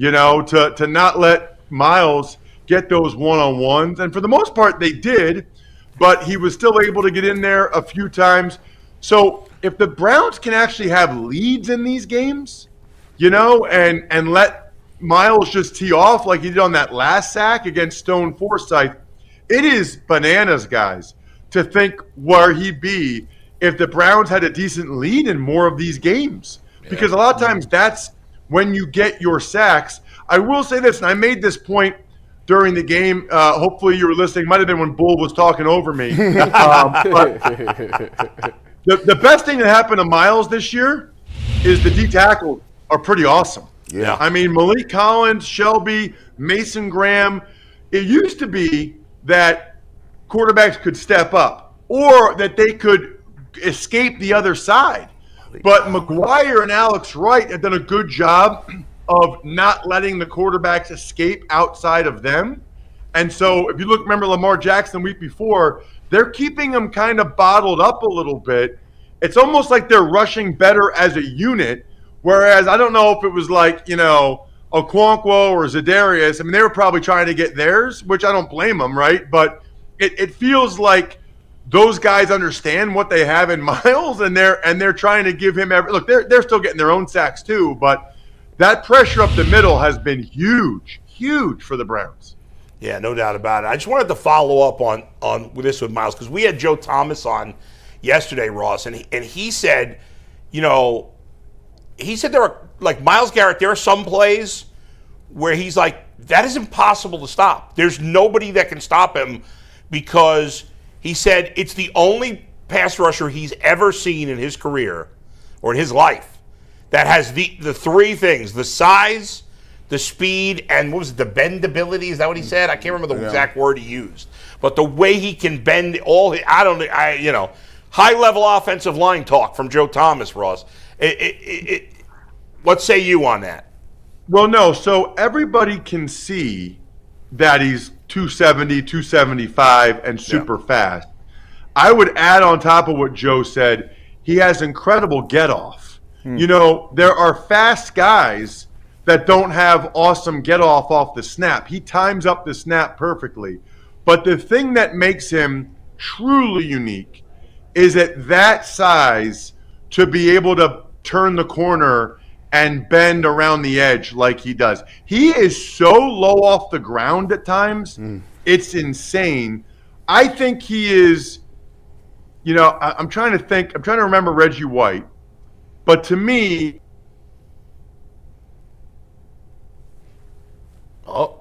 to not let Myles get those one-on-ones. And for the most part, they did, but he was still able to get in there a few times. So if the Browns can actually have leads in these games, and let Myles just tee off like he did on that last sack against Stone Forsythe, it is bananas, guys, to think where he'd be if the Browns had a decent lead in more of these games. Because a lot of times that's when you get your sacks. I will say this, and I made this point during the game. Hopefully you were listening. Might have been when Bull was talking over me. But the best thing that happened to Myles this year is the D tackles are pretty awesome. Yeah. I mean, Malik Collins, Shelby, Mason Graham. It used to be that quarterbacks could step up or that they could escape the other side. But McGuire and Alex Wright have done a good job of not letting the quarterbacks escape outside of them. And so if you remember Lamar Jackson the week before, they're keeping them kind of bottled up a little bit. It's almost like they're rushing better as a unit. Whereas I don't know if it was like, Okonkwo or Zadarius. I mean, they were probably trying to get theirs, which I don't blame them, right? But it feels like those guys understand what they have in Myles, and they're trying to give him look. They're still getting their own sacks too, but that pressure up the middle has been huge for the Browns. Yeah, no doubt about it. I just wanted to follow up on this with Myles because we had Joe Thomas on yesterday, Ross, and he said, he said there are, like Myles Garrett, there are some plays where he's like, that is impossible to stop. There's nobody that can stop him because he said it's the only pass rusher he's ever seen in his career or in his life that has the three things: the size, the speed, and what was it, the bendability? Is that what he said? I can't remember the exact word he used. But the way he can bend high-level offensive line talk from Joe Thomas, Ross. What say you on that? Well, no. So everybody can see that he's 270, 275, and super fast. I would add on top of what Joe said, he has incredible get-off. There are fast guys that don't have awesome get-off off the snap. He times up the snap perfectly. But the thing that makes him truly unique is at that size to be able to turn the corner and bend around the edge like he does. He is so low off the ground at times. It's insane. I think he is, I'm trying to remember Reggie White. But to me, no.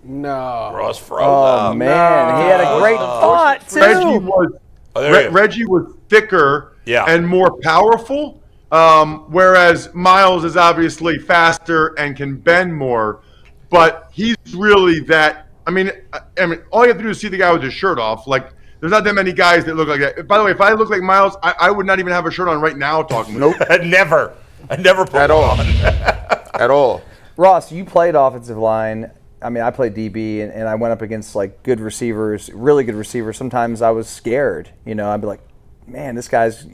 Ross froze Oh, up. man. He had a great thought, too. Reggie was thicker Yeah. and more powerful, whereas Myles is obviously faster and can bend more. But he's really that. I mean, all you have to do is see the guy with his shirt off. Like, there's not that many guys that look like that. By the way, if I look like Myles, I would not even have a shirt on right now talking with you. Never. I never put At it all. on. At all. Ross, you played offensive line. I mean, I played DB, and I went up against, like, good receivers, really good receivers. Sometimes I was scared. I'd be like, man, this guy's,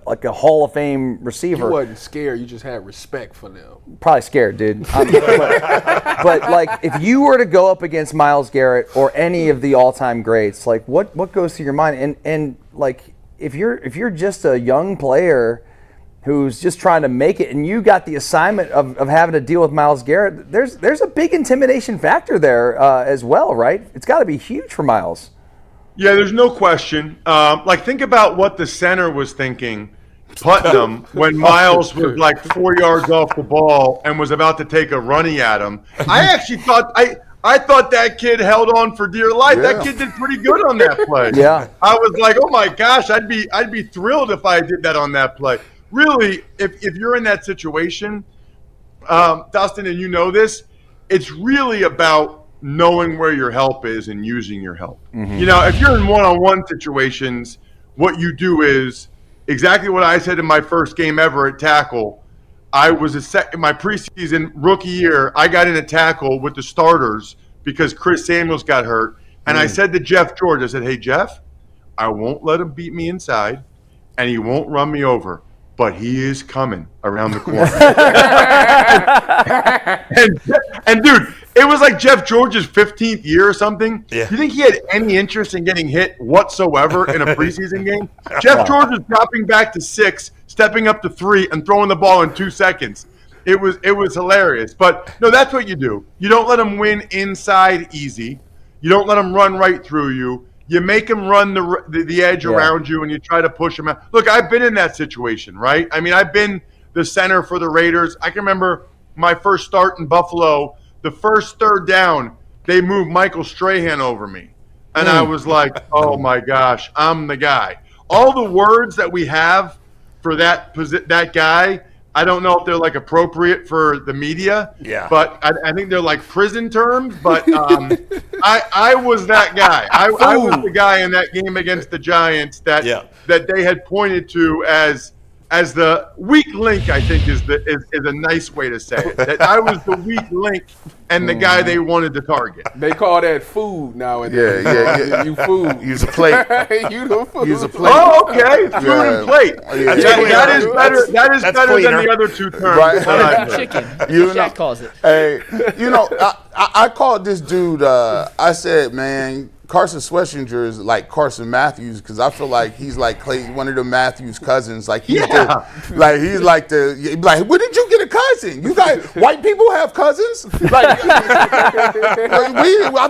like a Hall of Fame receiver. You wasn't scared. You just had respect for them. Probably scared, dude. But like, if you were to go up against Myles Garrett or any of the all-time greats, like, what goes through your mind? And like, if you're just a young player who's just trying to make it, and you got the assignment of having to deal with Myles Garrett, there's a big intimidation factor there as well, right? It's got to be huge for Myles. Yeah, there's no question. Think about what the center was thinking, Putnam, when Myles was like 4 yards off the ball and was about to take a running at him. I actually thought I thought that kid held on for dear life. Yeah. That kid did pretty good on that play. Yeah. I was like, oh my gosh, I'd be thrilled if I did that on that play. Really, if you're in that situation, Dustin, and you know this, it's really about knowing where your help is and using your help. You know, if you're in one-on-one situations, what you do is exactly what I said in my first game ever at tackle. I was in my preseason rookie year. I got in a tackle with the starters because Chris Samuels got hurt, and I said to Jeff George, I said, "Hey Jeff, I won't let him beat me inside, and he won't run me over, but he is coming around the corner." and dude, it was like Jeff George's 15th year or something. Yeah. You think he had any interest in getting hit whatsoever in a preseason game? Jeff George was dropping back to 6, stepping up to 3, and throwing the ball in 2 seconds. It was hilarious. But no, that's what you do. You don't let them win inside easy. You don't let them run right through you. You make them run the edge around you, and you try to push them out. Look, I've been in that situation, right? I mean, I've been the center for the Raiders. I can remember my first start in Buffalo. The first third down, they moved Michael Strahan over me. And I was like, oh my gosh, I'm the guy. All the words that we have for that guy, I don't know if they're like appropriate for the media. Yeah. But I think they're like prison terms. But I was that guy. I was the guy in that game against the Giants that they had pointed to as the weak link, I think is a nice way to say it. That I was the weak link and the guy they wanted to target. They call that food nowadays. Yeah. You food. Use a plate. You the food. Use a plate. Oh, okay. Food and plate. Yeah. That is better. That is better than the other two terms. Right. Chicken. Shaq calls it. Hey, I called this dude. I said, man, Carson Schlesinger is like Carson Matthews because I feel like he's like one of the Matthews cousins. Like he's where did you get a cousin? You guys, white people have cousins? Like, I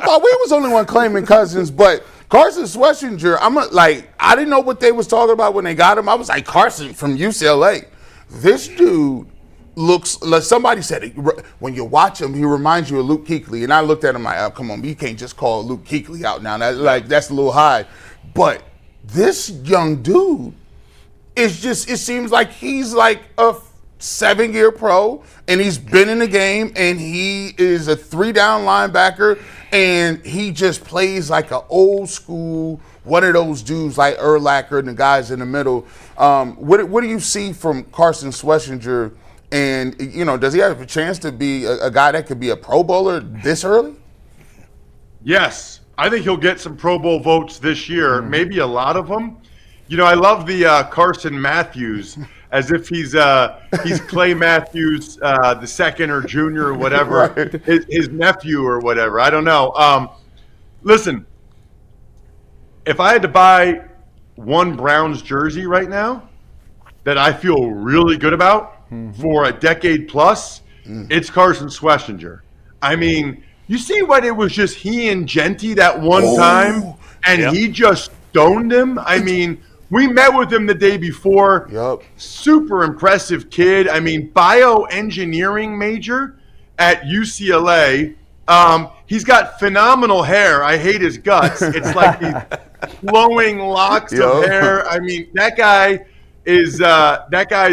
thought we was the only one claiming cousins, but Carson Schlesinger, I didn't know what they was talking about when they got him. I was like, Carson from UCLA. This dude looks like somebody said it, when you watch him, he reminds you of Luke Kuechly. And I looked at him like, oh, come on, you can't just call Luke Kuechly out now. That's a little high. But this young dude is just, it seems like he's like a 7-year pro and he's been in the game and he is a 3-down linebacker and he just plays like an old school, one of those dudes like Urlacher and the guys in the middle. What do you see from Carson Schlesinger? And, does he have a chance to be a guy that could be a Pro Bowler this early? Yes. I think he'll get some Pro Bowl votes this year, maybe a lot of them. I love the Carson Matthews as if he's Clay Matthews the second or junior or whatever, right. his nephew or whatever. I don't know. Listen, if I had to buy one Browns jersey right now that I feel really good about, for a decade plus, it's Carson Schlesinger. I mean, you see what it was just he and Genty that one time, and he just stoned him? I mean, we met with him the day before. Yep. Super impressive kid. I mean, bioengineering major at UCLA. He's got phenomenal hair. I hate his guts. It's like these flowing locks of hair. I mean, that guy's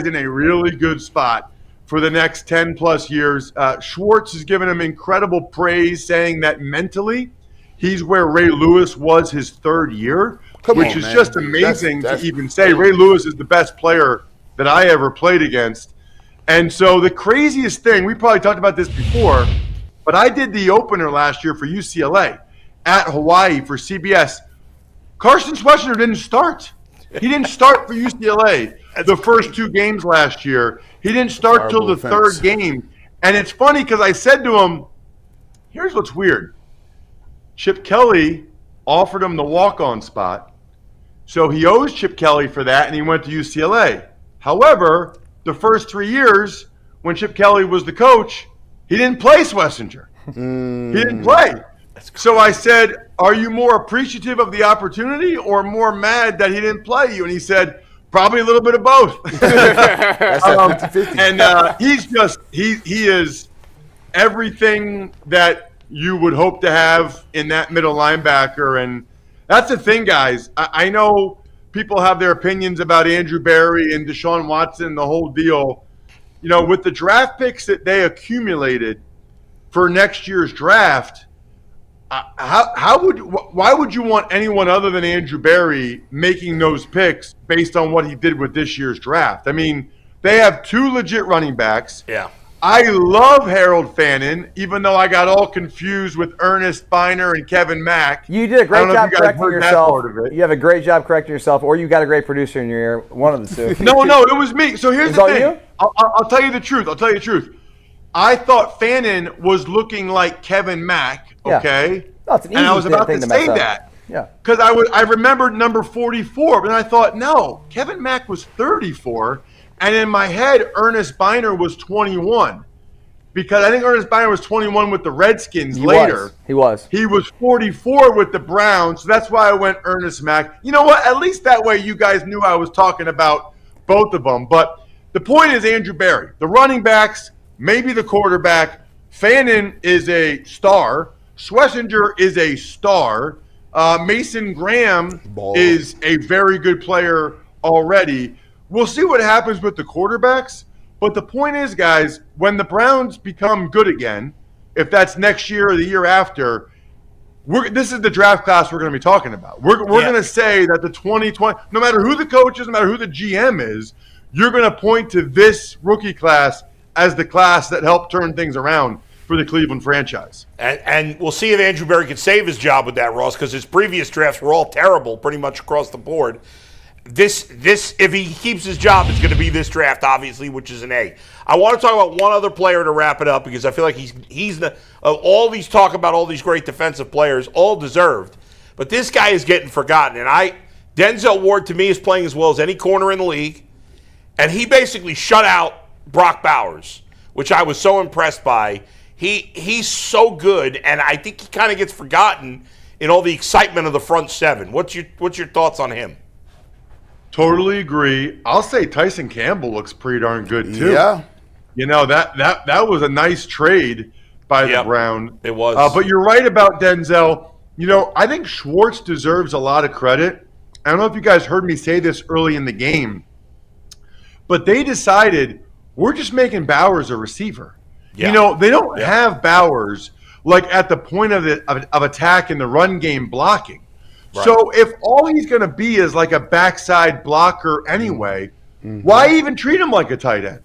in a really good spot for the next 10 plus years. Schwartz has given him incredible praise, saying that mentally he's where Ray Lewis was his third year, which is just amazing to even say. Ray Lewis is the best player that I ever played against. And so the craziest thing, we probably talked about this before, but I did the opener last year for UCLA at Hawaii for CBS. Carson Schlesinger didn't start. He didn't start for UCLA the first 2 games last year. He didn't start till the third game. And it's funny because I said to him, here's what's weird. Chip Kelly offered him the walk-on spot. So he owes Chip Kelly for that, and he went to UCLA. However, the first 3 years when Chip Kelly was the coach, he didn't play Schlesinger. He didn't play. So I said, are you more appreciative of the opportunity or more mad that he didn't play you? And he said, probably a little bit of both. That's 50-50. And he is everything that you would hope to have in that middle linebacker. And that's the thing, guys. I know people have their opinions about Andrew Berry and Deshaun Watson, the whole deal. You know, with the draft picks that they accumulated for next year's draft, why would you want anyone other than Andrew Berry making those picks based on what he did with this year's draft? I mean, they have 2 legit running backs. Yeah. I love Harold Fannin, even though I got all confused with Ernest Biner and Kevin Mack. You did a great job correcting yourself. It. You have a great job correcting yourself, or you got a great producer in your ear. One of the two. No, it was me. So here's the thing. You? I'll tell you the truth. I thought Fannin was looking like Kevin Mack, okay? No, it's an easy and I was about to say up. that. Yeah. Because I remembered number 44, but then I thought, no, Kevin Mack was 34, and in my head, Ernest Biner was 21. Because I think Ernest Biner was 21 with the Redskins later. He was. He was 44 with the Browns, so that's why I went Ernest Mack. You know what? At least that way you guys knew I was talking about both of them. But the point is Andrew Berry. The running backs, maybe the quarterback. Fannin is a star. Schlesinger is a star. Mason Graham is a very good player already. We'll see what happens with the quarterbacks. But the point is, guys, when the Browns become good again, if that's next year or the year after, this is the draft class we're going to be talking about. We're going to say that the 2020, no matter who the coach is, no matter who the GM is, you're going to point to this rookie class as the class that helped turn things around for the Cleveland franchise. And we'll see if Andrew Berry can save his job with that, Ross, because his previous drafts were all terrible pretty much across the board. This, if he keeps his job, it's going to be this draft, obviously, which is an A. I want to talk about one other player to wrap it up because I feel like he's all these talk about all these great defensive players, all deserved, but this guy is getting forgotten. And Denzel Ward to me is playing as well as any corner in the league, and he basically shut out Brock Bowers, which I was so impressed by. He's so good, and I think he kind of gets forgotten in all the excitement of the front seven. What's your thoughts on him? Totally agree. I'll say Tyson Campbell looks pretty darn good too. Yeah. You know, that was a nice trade by the Browns. It was. But you're right about Denzel. You know, I think Schwartz deserves a lot of credit. I don't know if you guys heard me say this early in the game, but they decided we're just making Bowers a receiver. Yeah. You know, they don't have Bowers like at the point of attack in the run game blocking. Right. So if all he's going to be is like a backside blocker anyway, why even treat him like a tight end?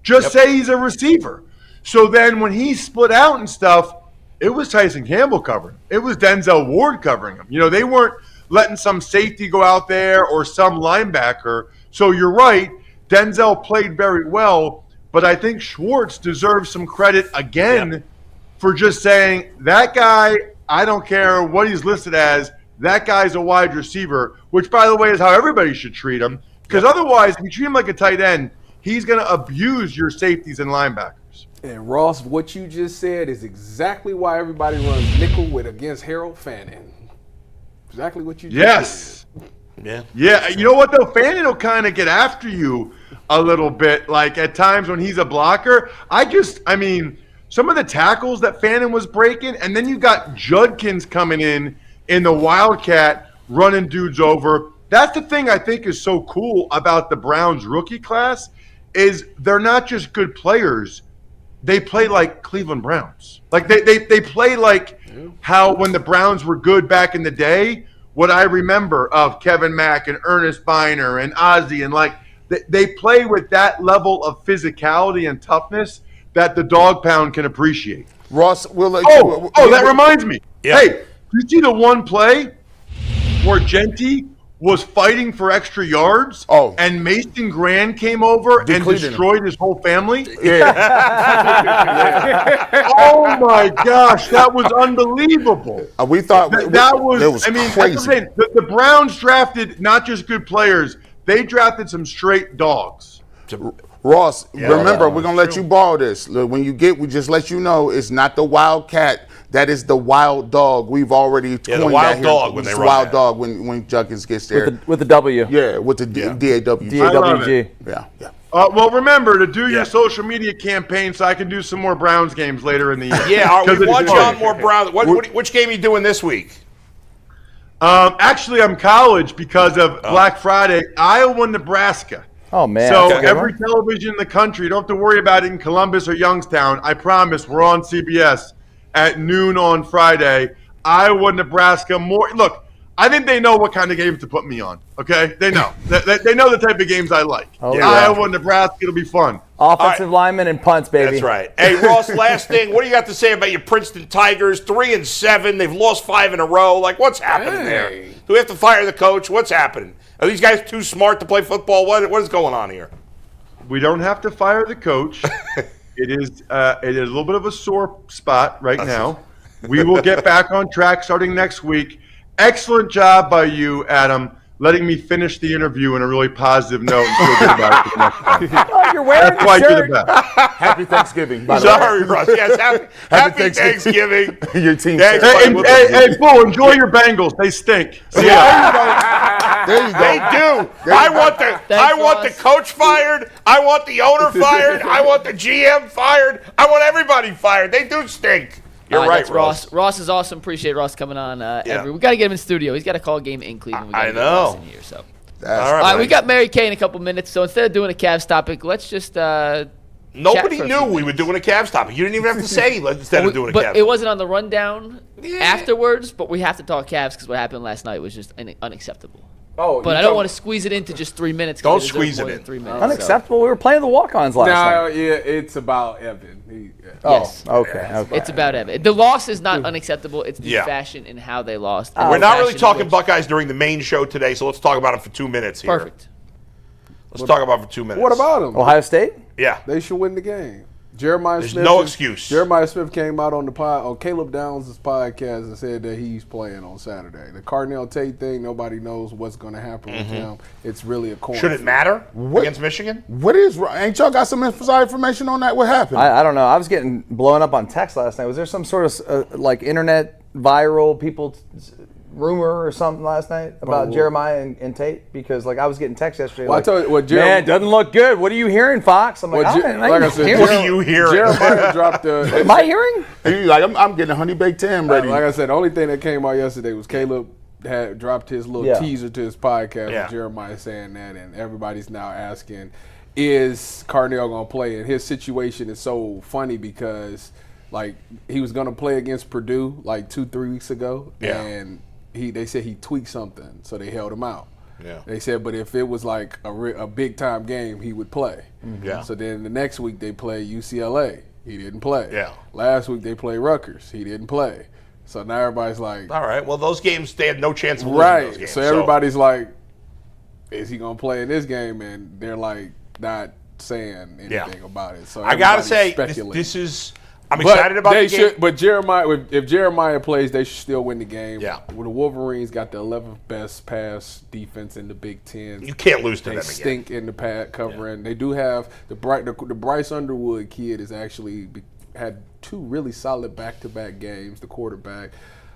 Just say he's a receiver. So then when he split out and stuff, it was Tyson Campbell covering him. It was Denzel Ward covering him. You know, they weren't letting some safety go out there or some linebacker. So you're right, Denzel played very well, but I think Schwartz deserves some credit again for just saying, that guy, I don't care what he's listed as, that guy's a wide receiver, which, by the way, is how everybody should treat him. Because otherwise, if you treat him like a tight end, he's going to abuse your safeties and linebackers. And, Ross, what you just said is exactly why everybody runs nickel against Harold Fannin. Exactly what you just said. Yeah. You know what, though? Fannin will kind of get after you a little bit, like at times when he's a blocker. I mean, some of the tackles that Fannin was breaking, and then you got Judkins coming in the Wildcat running dudes over. That's the thing I think is so cool about the Browns rookie class is they're not just good players. They play like Cleveland Browns. Like they play like how when the Browns were good back in the day, what I remember of Kevin Mack and Ernest Biner and Ozzie, and like they play with that level of physicality and toughness that the dog pound can appreciate. Ross, that reminds me. Yeah. Hey, you see the one play where Genty was fighting for extra yards and Mason Grand came over and destroyed his whole family? Yeah. Oh, my gosh. That was unbelievable. We thought that was crazy. That's what I'm saying. The Browns drafted not just good players. They drafted some straight dogs. Ross, remember, we're going to let you borrow this. When you we just let you know it's not the Wildcat. That is the wild dog. We've already coined the wild dog when they run wild that. Dog when Judkins gets there. With the W. Yeah, with the D-A-W-G. D-A-W-G. Yeah. Well, remember to do Yeah. your social media campaign so I can do some more Browns games later in the year. Yeah, we want you on more Browns. Browns. Which game are you doing this week? Actually, I'm college because of Black Friday, Iowa, Nebraska. Oh, man. So That's a good every one. television in the country, you don't have to worry about it in Columbus or Youngstown. I promise we're on CBS at noon on Friday. Iowa, Nebraska. Look, I think they know what kind of games to put me on. Okay, they know. They know the type of games I like. Oh, yeah. Iowa, Nebraska. It'll be fun. Offensive linemen and punts, baby. That's right. Hey, Ross, last thing. What do you got to say about your Princeton Tigers? 3-7. They've lost 5 in a row. Like, what's happening there? Do we have to fire the coach? What's happening? Are these guys too smart to play football? What is going on here? We don't have to fire the coach. It is a little bit of a sore spot right now. We will get back on track starting next week. Excellent job by you, Adam, letting me finish the interview in a really positive note and feel good about it for the next time. Oh, you're wearing That's why the you're shirt. the best. Happy Thanksgiving, by the way. Sorry, Russ. Yes, happy Thanksgiving. Your team. Thanks, Hey, buddy. hey, Boo, enjoy your Bengals. They stink. See ya. There you go. They do. I want the coach fired. I want the owner fired. I want the GM fired. I want everybody fired. They do stink. You're right, that's Ross. Ross is awesome. Appreciate Ross coming on. We got to get him in studio. He's got a call game in Cleveland. We gotta I get know. Ross in here, so. All All right, right, we got Mary Kay in a couple minutes. So instead of doing a Cavs topic, let's just chat Nobody for a knew few we were minutes. doing a Cavs topic. You didn't even have to say instead of doing a But Cavs. it wasn't on the rundown afterwards. But we have to talk Cavs because what happened last night was just unacceptable. Oh, But I don't want to squeeze it into just 3 minutes. 'cause Don't they deserve squeeze more it than in. 3 minutes. Unacceptable. We were playing the walk-ons last No, night. yeah, it's about Evan. Yes. Oh, okay. It's about Evan. The loss is not unacceptable. It's the Yeah. fashion in how they lost. We're not really Fashion in talking which- Buckeyes during the main show today, so let's talk about it for 2 minutes here. Perfect. Let's talk about it for 2 minutes. What about him? Ohio State? Yeah. They should win the game. Jeremiah There's Smith. no excuse. Jeremiah Smith came out on Caleb Downs' podcast and said that he's playing on Saturday. The Cardinal Tate thing, nobody knows what's going to happen with him. It's really a corner. Should it matter against Michigan? What is wrong? Ain't y'all got some inside information on that? What happened? I don't know. I was getting blown up on text last night. Was there some sort of internet viral rumor or something last night about Jeremiah and Tate? Because I was getting text yesterday. Well, I told you, man, it doesn't look good. What are you hearing, Fox? I'm like, Well, like I said, hearing. What are you hearing? Jeremiah dropped the. Am I hearing? He's like, I'm getting a honey baked ham ready. Like I said, the only thing that came out yesterday was Caleb had dropped his little teaser to his podcast with Jeremiah saying that, and everybody's now asking, is Cardinal going to play? And his situation is so funny because, he was going to play against Purdue 2-3 weeks ago, and they said he tweaked something, so they held him out. Yeah. They said, but if it was a big time game, he would play. Yeah. So then the next week they played UCLA. He didn't play. Yeah. Last week they played Rutgers. He didn't play. So now everybody's like, All right. Well, those games, they had no chance of losing those games. So everybody's like, is he going to play in this game? And they're not saying anything about it. So I got to everybody's say, speculating. this is – I'm excited about the game. But Jeremiah, if Jeremiah plays, they should still win the game. Yeah. Well, the Wolverines got the 11th best pass defense in the Big Ten. You can't lose to They them again. stink in the pad covering. They do have the Bryce Underwood kid is actually had 2 really solid back-to-back games. The quarterback,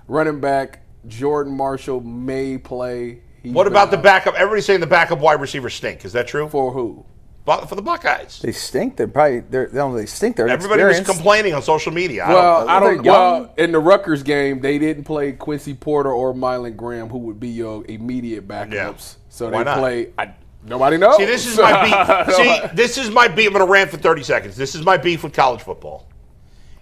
running back Jordan Marshall may play. What about the backup? Everybody's saying the backup wide receivers stink. Is that true? For who? For the Buckeyes. They stink. They stink. They're Everybody was inexperienced. complaining on social media. In the Rutgers game, they didn't play Quincy Porter or Mylan Graham, who would be your immediate backups. Yeah. So Why they not? play. Nobody knows. See, this is my beef. This is my beef. I'm going to rant for 30 seconds. This is my beef with college football.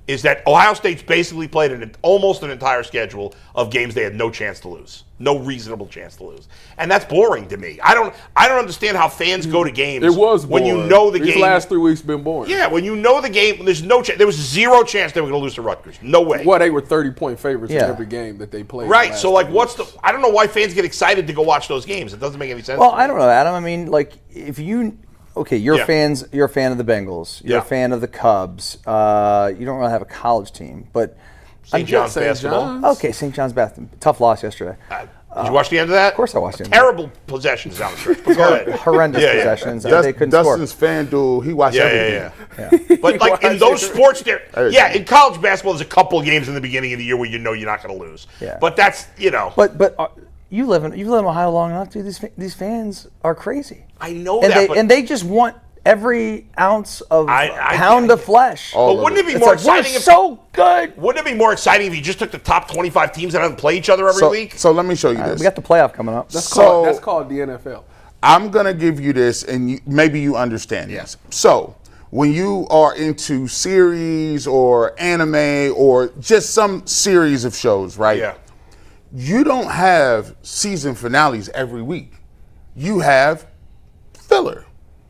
Is that Ohio State's basically played almost an entire schedule of games they had no chance to lose, no reasonable chance to lose, and that's boring to me. I don't understand how fans go to games. It was boring. when you know the These game. last 3 weeks been boring. Yeah, when you know the game, there's no chance. There was zero chance they were going to lose to Rutgers. No way. Well, they were 30-point favorites in Yeah. every game that they played. Right. the So, last 3 what's weeks. the? I don't know why fans get excited to go watch those games. It doesn't make any sense. Well, to me. I don't know, Adam. I mean, if you. Okay, you're Yeah. You're a fan of the Bengals. You're Yeah. a fan of the Cubs. You don't really have a college team, but St. John's St. basketball. John's. okay, St. John's basketball. Tough loss yesterday. Did you watch the end of that? Of course I watched the end. Terrible possessions down the stretch. But go ahead. Horrendous Yeah, yeah. possessions. They couldn't Dustin's score. Fanduel, he watched everything. Yeah. But in those sports, in college basketball, there's a couple of games in the beginning of the year where you know you're not going to lose. Yeah. But that's But you've lived in Ohio long enough, dude. These fans are crazy. I know And that. they just want every ounce of pound of flesh. But wouldn't it be It's more like, we're exciting if so good. Wouldn't it be more exciting if you just took the top 25 teams that don't play each other every week? So let me show you this. We got the playoff coming up. That's called the NFL. I'm going to give you this, and maybe you understand this. So when you are into series or anime or just some series of shows, right? Yeah. You don't have season finales every week. You have filler.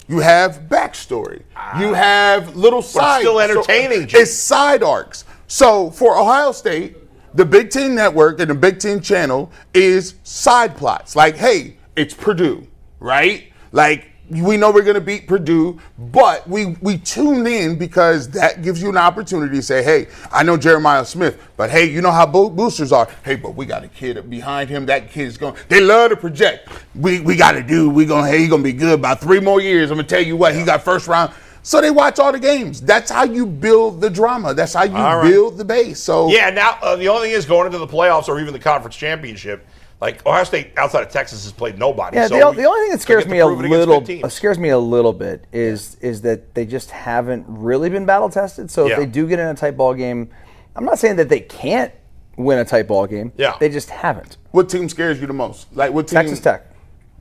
You have backstory. You have little side. still entertaining. It's side arcs. So for Ohio State, the Big Ten Network and the Big Ten Channel is side plots. Like, hey, it's Purdue, right? Like, we know we're going to beat Purdue, but we tune in because that gives you an opportunity to say, hey, I know Jeremiah Smith, but hey, you know how boosters are. Hey, but we got a kid behind him. That kid is going. They love to project. We got to do. He's going to be good about 3 more years. I'm going to tell you what. He got first round. So they watch all the games. That's how you build the drama. That's how you build the base. So now the only thing is going into the playoffs or even the conference championship. Like Ohio State outside of Texas has played nobody. Yeah, so the only thing that scares me a little bit Yeah. is that they just haven't really been battle tested. So if they do get in a tight ball game, I'm not saying that they can't win a tight ball game. Yeah. They just haven't. what team scares you the most? Like what team? Texas Tech.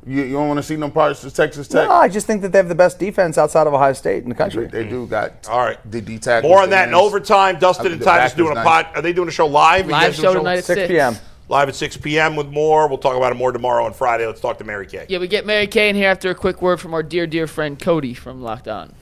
You don't want to see no parts of Texas Tech? No, I just think that they have the best defense outside of Ohio State in the country. They do got All right. the D tackles. More on that in overtime. Dustin and the Tyvis back doing is a nice. pod. Are they doing a show live? You Live guys doing show a tonight at 6 p.m. Live at 6 p.m. with more. We'll talk about it more tomorrow and Friday. Let's talk to Mary Kay. Yeah, we get Mary Kay in here after a quick word from our dear friend Cody from Locked On.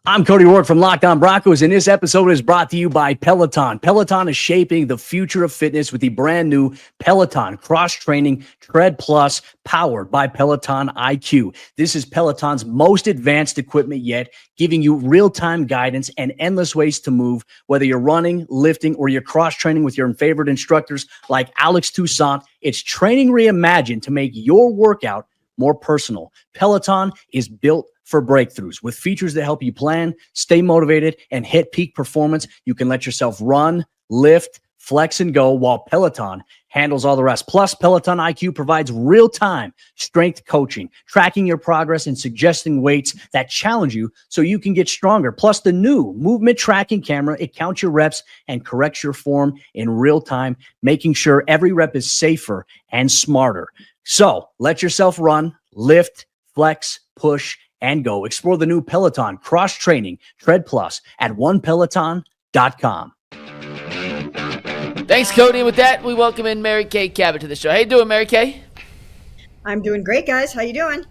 I'm Cody Rourke from Locked On Broncos, and this episode is brought to you by Peloton. Peloton is shaping the future of fitness with the brand new Peloton Cross-Training Tread Plus, powered by Peloton IQ. This is Peloton's most advanced equipment yet, giving you real-time guidance and endless ways to move, whether you're running, lifting, or you're cross-training with your favorite instructors like Alex Toussaint. It's training reimagined to make your workout more personal. Peloton is built for breakthroughs with features that help you plan, stay motivated, and hit peak performance. You can let yourself run, lift, flex, and go while Peloton handles all the rest. Plus, Peloton IQ provides real-time strength coaching, tracking your progress and suggesting weights that challenge you so you can get stronger. Plus, the new movement tracking camera, it counts your reps and corrects your form in real time, making sure every rep is safer and smarter. So, let yourself run, lift, flex, push, and go. Explore the new Peloton Cross-Training Tread Plus at onepeloton.com. Thanks, Cody. And with that, we welcome in Mary Kay Cabot to the show. How you doing, Mary Kay? I'm doing great, guys. How you doing?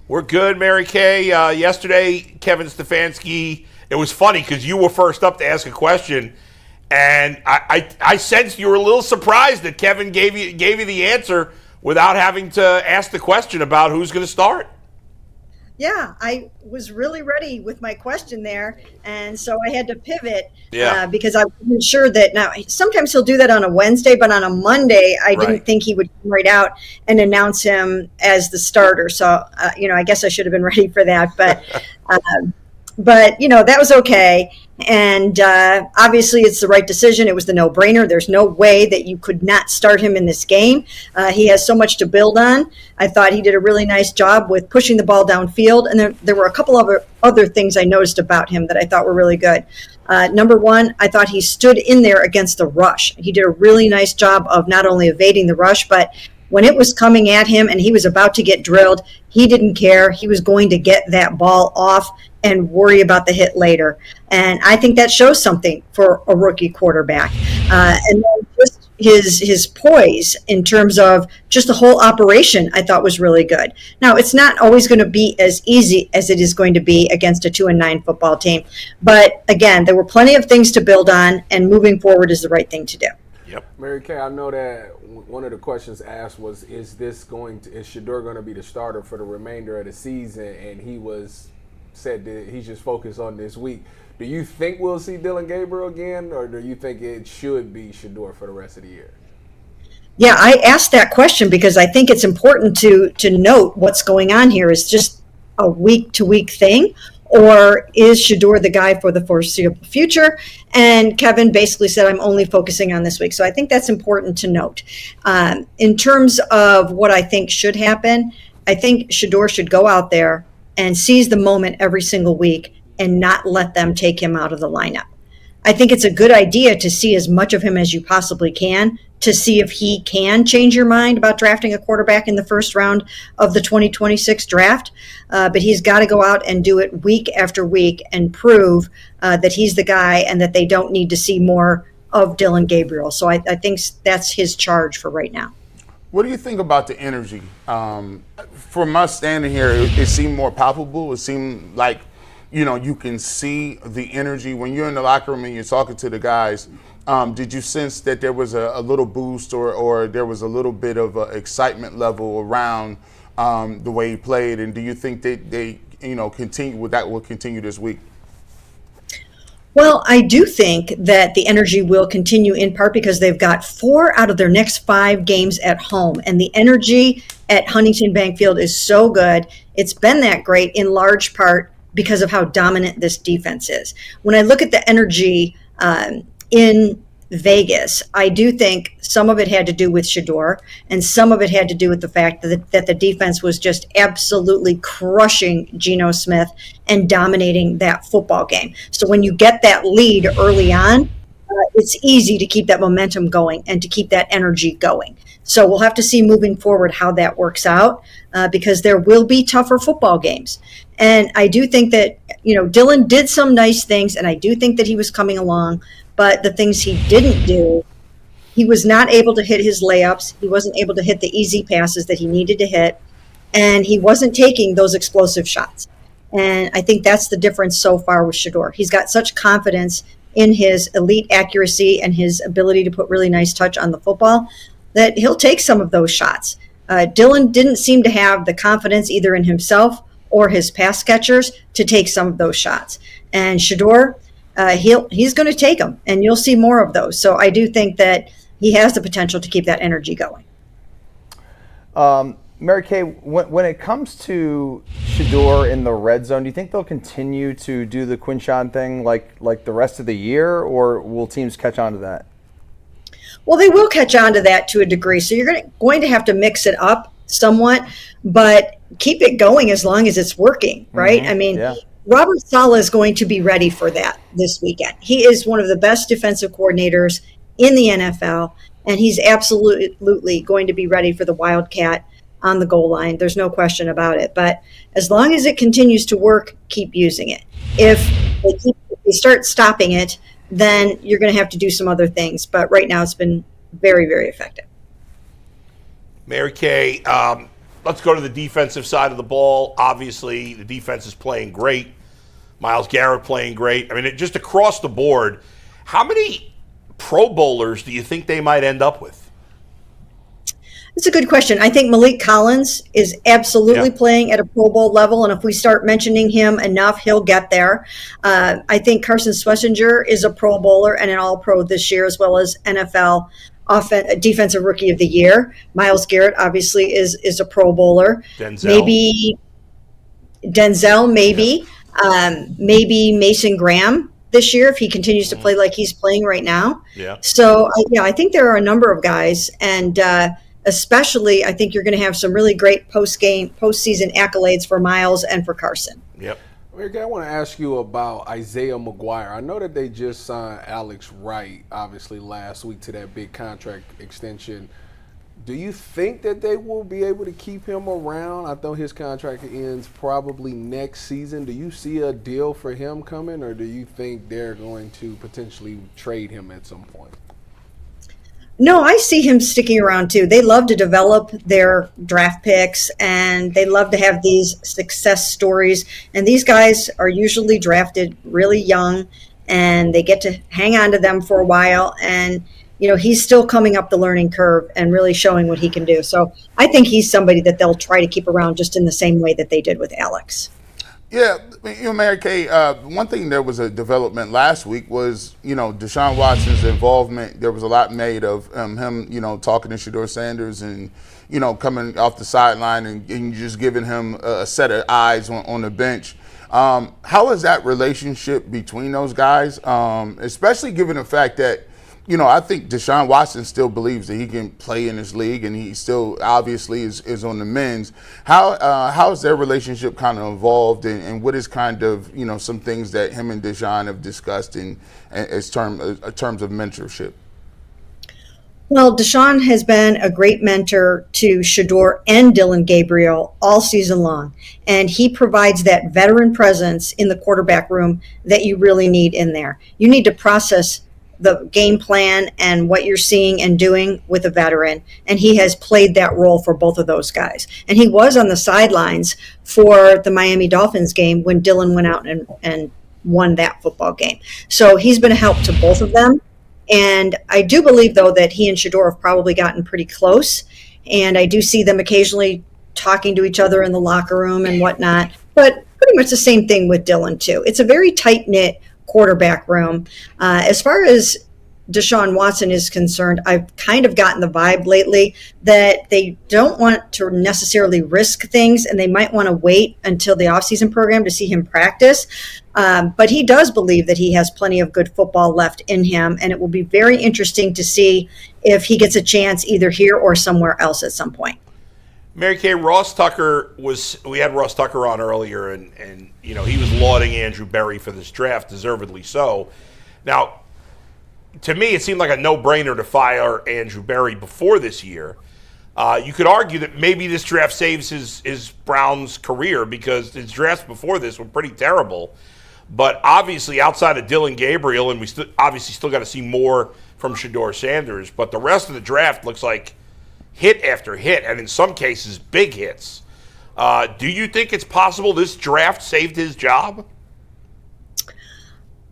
We're good, Mary Kay. Yesterday, Kevin Stefanski, it was funny because you were first up to ask a question, and I sensed you were a little surprised that Kevin gave you the answer without having to ask the question about who's going to start. Yeah, I was really ready with my question there, and so I had to pivot because I wasn't sure that. Now, sometimes he'll do that on a Wednesday, but on a Monday, I didn't think he would come right out and announce him as the starter. So, I guess I should have been ready for that, but that was okay. And obviously, it's the right decision. It was the no-brainer. There's no way that you could not start him in this game. He has so much to build on. I thought he did a really nice job with pushing the ball downfield. And there were a couple of other things I noticed about him that I thought were really good. Number one, I thought he stood in there against the rush. He did a really nice job of not only evading the rush, but when it was coming at him and he was about to get drilled, he didn't care. He was going to get that ball off and worry about the hit later. And I think that shows something for a rookie quarterback. And then just his poise in terms of just the whole operation, I thought was really good. Now, it's not always going to be as easy as it is going to be against a 2-9 football team. But again, there were plenty of things to build on, and moving forward is the right thing to do. Yep. Mary Kay, I know that one of the questions asked was, is Shedeur going to be the starter for the remainder of the season? And he said that he's just focused on this week. Do you think we'll see Dylan Gabriel again, or do you think it should be Shedeur for the rest of the year? Yeah, I asked that question because I think it's important to note what's going on here. Is just a week-to-week thing, or is Shedeur the guy for the foreseeable future? And Kevin basically said, I'm only focusing on this week. So I think that's important to note. In terms of what I think should happen, I think Shedeur should go out there and seize the moment every single week and not let them take him out of the lineup. I think it's a good idea to see as much of him as you possibly can, to see if he can change your mind about drafting a quarterback in the first round of the 2026 draft. But he's got to go out and do it week after week and prove that he's the guy and that they don't need to see more of Dillon Gabriel. So I think that's his charge for right now. What do you think about the energy? From us standing here, it seemed more palpable. It seemed like, you can see the energy when you're in the locker room and you're talking to the guys. Did you sense that there was a little boost or there was a little bit of excitement level around the way he played? And do you think that they continue that will continue this week? Well, I do think that the energy will continue in part because they've got 4 out of their next 5 games at home. And the energy at Huntington Bank Field is so good. It's been that great in large part because of how dominant this defense is. When I look at the energy in Vegas, I do think some of it had to do with Shedeur, and some of it had to do with the fact that the defense was just absolutely crushing Geno Smith and dominating that football game. So when you get that lead early on, it's easy to keep that momentum going and to keep that energy going. So we'll have to see moving forward how that works out because there will be tougher football games. And I do think that, Dillon did some nice things, and I do think that he was coming along. But the things he didn't do, he was not able to hit his layups. He wasn't able to hit the easy passes that he needed to hit. And he wasn't taking those explosive shots. And I think that's the difference so far with Shedeur. He's got such confidence in his elite accuracy and his ability to put really nice touch on the football that he'll take some of those shots. Dillon didn't seem to have the confidence either in himself or his pass catchers to take some of those shots. And Shedeur, he's going to take them, and you'll see more of those. So I do think that he has the potential to keep that energy going. Mary Kay, when it comes to Shedeur in the red zone, do you think they'll continue to do the Quinshawn thing like the rest of the year, or will teams catch on to that? Well, they will catch on to that to a degree. So you're going to have to mix it up somewhat, but keep it going as long as it's working, right? I mean, Robert Saleh is going to be ready for that this weekend. He is one of the best defensive coordinators in the NFL, and he's absolutely going to be ready for the Wildcat on the goal line. There's no question about it. But as long as it continues to work, keep using it. If they start stopping it, then you're going to have to do some other things. But right now it's been very, very effective. Mary Kay, let's go to the defensive side of the ball. Obviously, the defense is playing great. Myles Garrett playing great. I mean, just across the board, how many Pro Bowlers do you think they might end up with? That's a good question. I think Malik Collins is absolutely playing at a Pro Bowl level, and if we start mentioning him enough, he'll get there. I think Carson Schlesinger is a Pro Bowler and an All-Pro this year, as well as NFL Defensive Rookie of the Year. Myles Garrett obviously is a Pro Bowler. Maybe Denzel, maybe Mason Graham this year if he continues to play like he's playing right now. So I think there are a number of guys, and especially I think you're going to have some really great postseason accolades for Myles and for Carson. Rick, I want to ask you about Isaiah McGuire. I know that they just signed Alex Wright, obviously, last week to that big contract extension. Do you think that they will be able to keep him around? I know his contract ends probably next season. Do you see a deal for him coming, or do you think they're going to potentially trade him at some point? No, I see him sticking around too. They love to develop their draft picks, and they love to have these success stories. And these guys are usually drafted really young, and they get to hang on to them for a while. And, he's still coming up the learning curve and really showing what he can do. So I think he's somebody that they'll try to keep around just in the same way that they did with Alex. Yeah, Mary Kay, one thing that was a development last week was, Deshaun Watson's involvement. There was a lot made of him, talking to Shedeur Sanders and, coming off the sideline and just giving him a set of eyes on the bench. How is that relationship between those guys, especially given the fact that, I think Deshaun Watson still believes that he can play in this league, and he still obviously is on the men's. How has their relationship kind of evolved, and what is kind of some things that him and Deshaun have discussed in terms of mentorship? Well, Deshaun has been a great mentor to Shedeur and Dillon Gabriel all season long, and he provides that veteran presence in the quarterback room that you really need in there. You need to process the game plan and what you're seeing and doing with a veteran, and he has played that role for both of those guys. And he was on the sidelines for the Miami Dolphins game when Dillon went out and won that football game. So he's been a help to both of them. And I do believe, though, that he and Shedeur have probably gotten pretty close. And I do see them occasionally talking to each other in the locker room and whatnot. But pretty much the same thing with Dillon, too. It's a very tight-knit quarterback room. As far as Deshaun Watson is concerned, I've kind of gotten the vibe lately that they don't want to necessarily risk things, and they might want to wait until the offseason program to see him practice. But he does believe that he has plenty of good football left in him, and it will be very interesting to see if he gets a chance either here or somewhere else at some point. Mary Kay, we had Ross Tucker on earlier, and he was lauding Andrew Berry for this draft, deservedly so. Now, to me, it seemed like a no-brainer to fire Andrew Berry before this year. You could argue that maybe this draft saves his Browns career because his drafts before this were pretty terrible. But obviously, outside of Dillon Gabriel, and we obviously still got to see more from Shedeur Sanders, but the rest of the draft looks like hit after hit, and in some cases, big hits. Do you think it's possible this draft saved his job?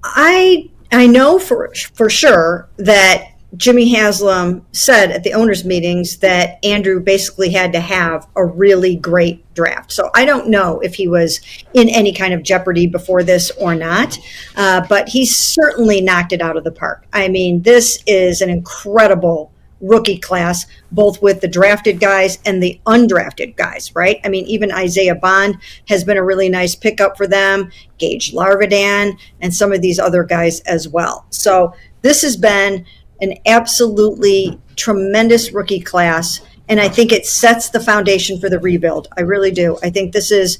I know for sure that Jimmy Haslam said at the owners' meetings that Andrew basically had to have a really great draft. So I don't know if he was in any kind of jeopardy before this or not, but he certainly knocked it out of the park. I mean, this is an incredible rookie class, both with the drafted guys and the undrafted guys, right? I mean, even Isaiah Bond has been a really nice pickup for them, Gage Larvidan, and some of these other guys as well. So this has been an absolutely tremendous rookie class, and I think it sets the foundation for the rebuild. I really do. I think this is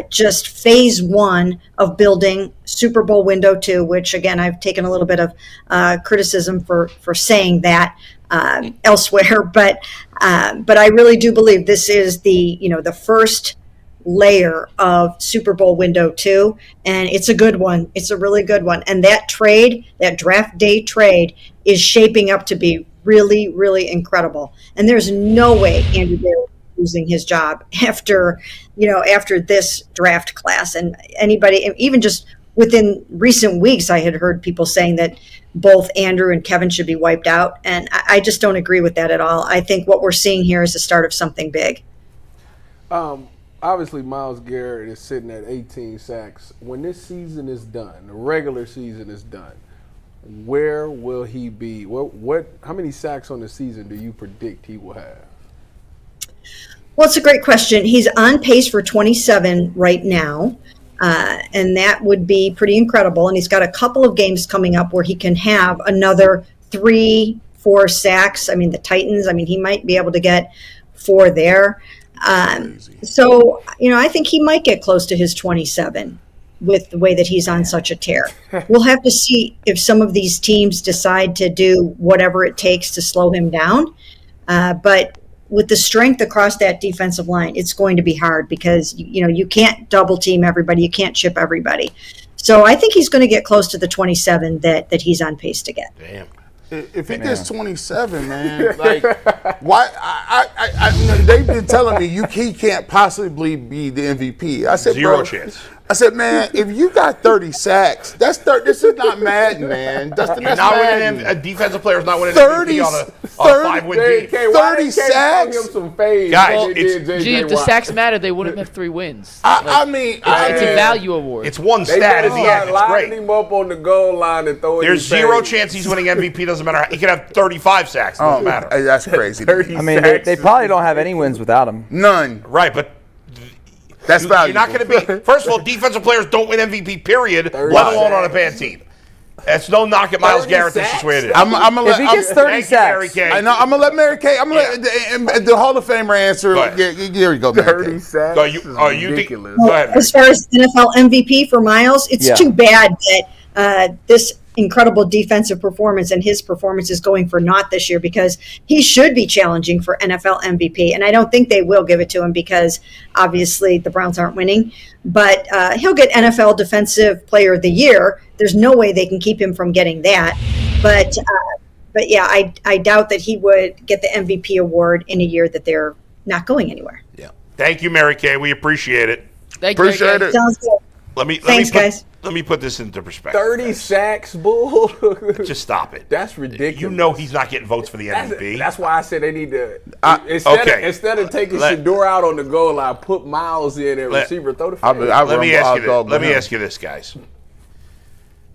just phase one of building Super Bowl window 2, which, again, I've taken a little bit of criticism for saying that elsewhere, but I really do believe this is the first layer of Super Bowl window 2, and it's a good one. It's a really good one. And that draft day trade is shaping up to be really, really incredible. And there's no way Andrew Berry is losing his job after this draft class. And anybody, even just within recent weeks, I had heard people saying that both Andrew and Kevin should be wiped out. And I just don't agree with that at all. I think what we're seeing here is the start of something big. Obviously, Myles Garrett is sitting at 18 sacks. When this season is done, the regular season is done, where will he be? How many sacks on the season do you predict he will have? Well, it's a great question. He's on pace for 27 right now, and that would be pretty incredible. And he's got a couple of games coming up where he can have another 3-4 sacks. I mean, the Titans, he might be able to get 4 there. So, I think he might get close to his 27 with the way that he's on such a tear. We'll have to see if some of these teams decide to do whatever it takes to slow him down. But with the strength across that defensive line, it's going to be hard because, you can't double team everybody. You can't chip everybody. So I think he's going to get close to the 27 that he's on pace to get. Damn. If he gets 27, man, like, why? They've been telling me he can't possibly be the MVP. I said, Zero chance. I said, man, if you got 30 sacks, this is not Madden, man. Dustin, You're that's not Madden. winning. A defensive player is not winning MVP on a 5-win team. 30 sacks. Him some fades. Guys, If the sacks matter, they wouldn't have 3 wins. It's a value award. It's one stat at the end. It's Line great. him up on the goal line and throw it. There's zero chance he's winning MVP. Doesn't matter. He could have 35 sacks. Doesn't matter. That's crazy. They probably don't have any wins without him. None. Right, but that's valuable. You're not going to be. First of all, defensive players don't win MVP. Period. Let alone on a bad team. That's no knock at Myles 30 Garrett. This is sacks? where it is. I'm gonna If he gets 30 Thank you, Mary sacks, Kay. I know. I'm gonna let Mary Kay. I'm gonna let the Hall of Famer answer. Go ahead. Here you go, Mary Kay. sacks. Go, you think? ridiculous. Go ahead. Mary. As far as NFL MVP for Myles, it's Yeah. too bad that this incredible defensive performance and his performance is going for naught this year, because he should be challenging for NFL MVP. And I don't think they will give it to him because obviously the Browns aren't winning. But he'll get NFL Defensive Player of the Year. There's no way they can keep him from getting that. But yeah, I doubt that he would get the MVP award in a year that they're not going anywhere. Yeah. Thank you, Mary Kay. We appreciate it. Thank you, Mary Appreciate Kay. it. Sounds good. Thanks, Thanks, guys. Let me put this into perspective. 30 guys. sacks, bull. Just stop it. That's ridiculous. You know he's not getting votes for the MVP. That's why I said they need to okay. instead of taking Let- Shedeur out on the goal line, put Myles in at Let- receiver. Throw the I'll fade. be- I'll Let me I'll ask you this. dog Let me him. ask you this, guys.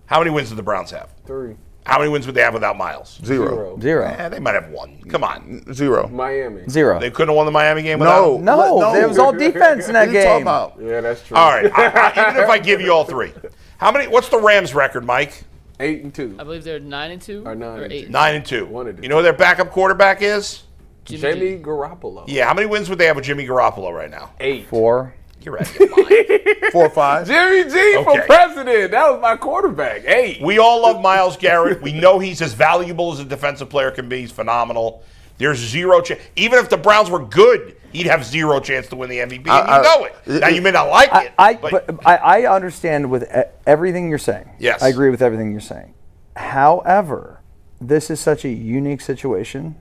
How many wins do the Browns have? 3. How many wins would they have without Myles? Zero. They might have one. Come on. Zero. Miami. Zero. They couldn't have won the Miami game without him? No, it was all defense in that What are you talking game. about? Yeah, that's true. All right. Even if I give you all three. What's the Rams record, Mike? 8-2. I believe they're 9-2 Or 9 and 8. 2. 9-2. One of the You know who their backup quarterback is? Jimmy Garoppolo. Yeah, how many wins would they have with Jimmy Garoppolo right now? 8. 4. You're out of your mind. 4 or 5. Jimmy G for Okay. president. That was my quarterback. 8. We all love Myles Garrett. We know he's as valuable as a defensive player can be. He's phenomenal. There's zero chance. Even if the Browns were good, he'd have zero chance to win the MVP. And you know it. Now, you may not like it. I understand with everything you're saying. Yes. I agree with everything you're saying. However, this is such a unique situation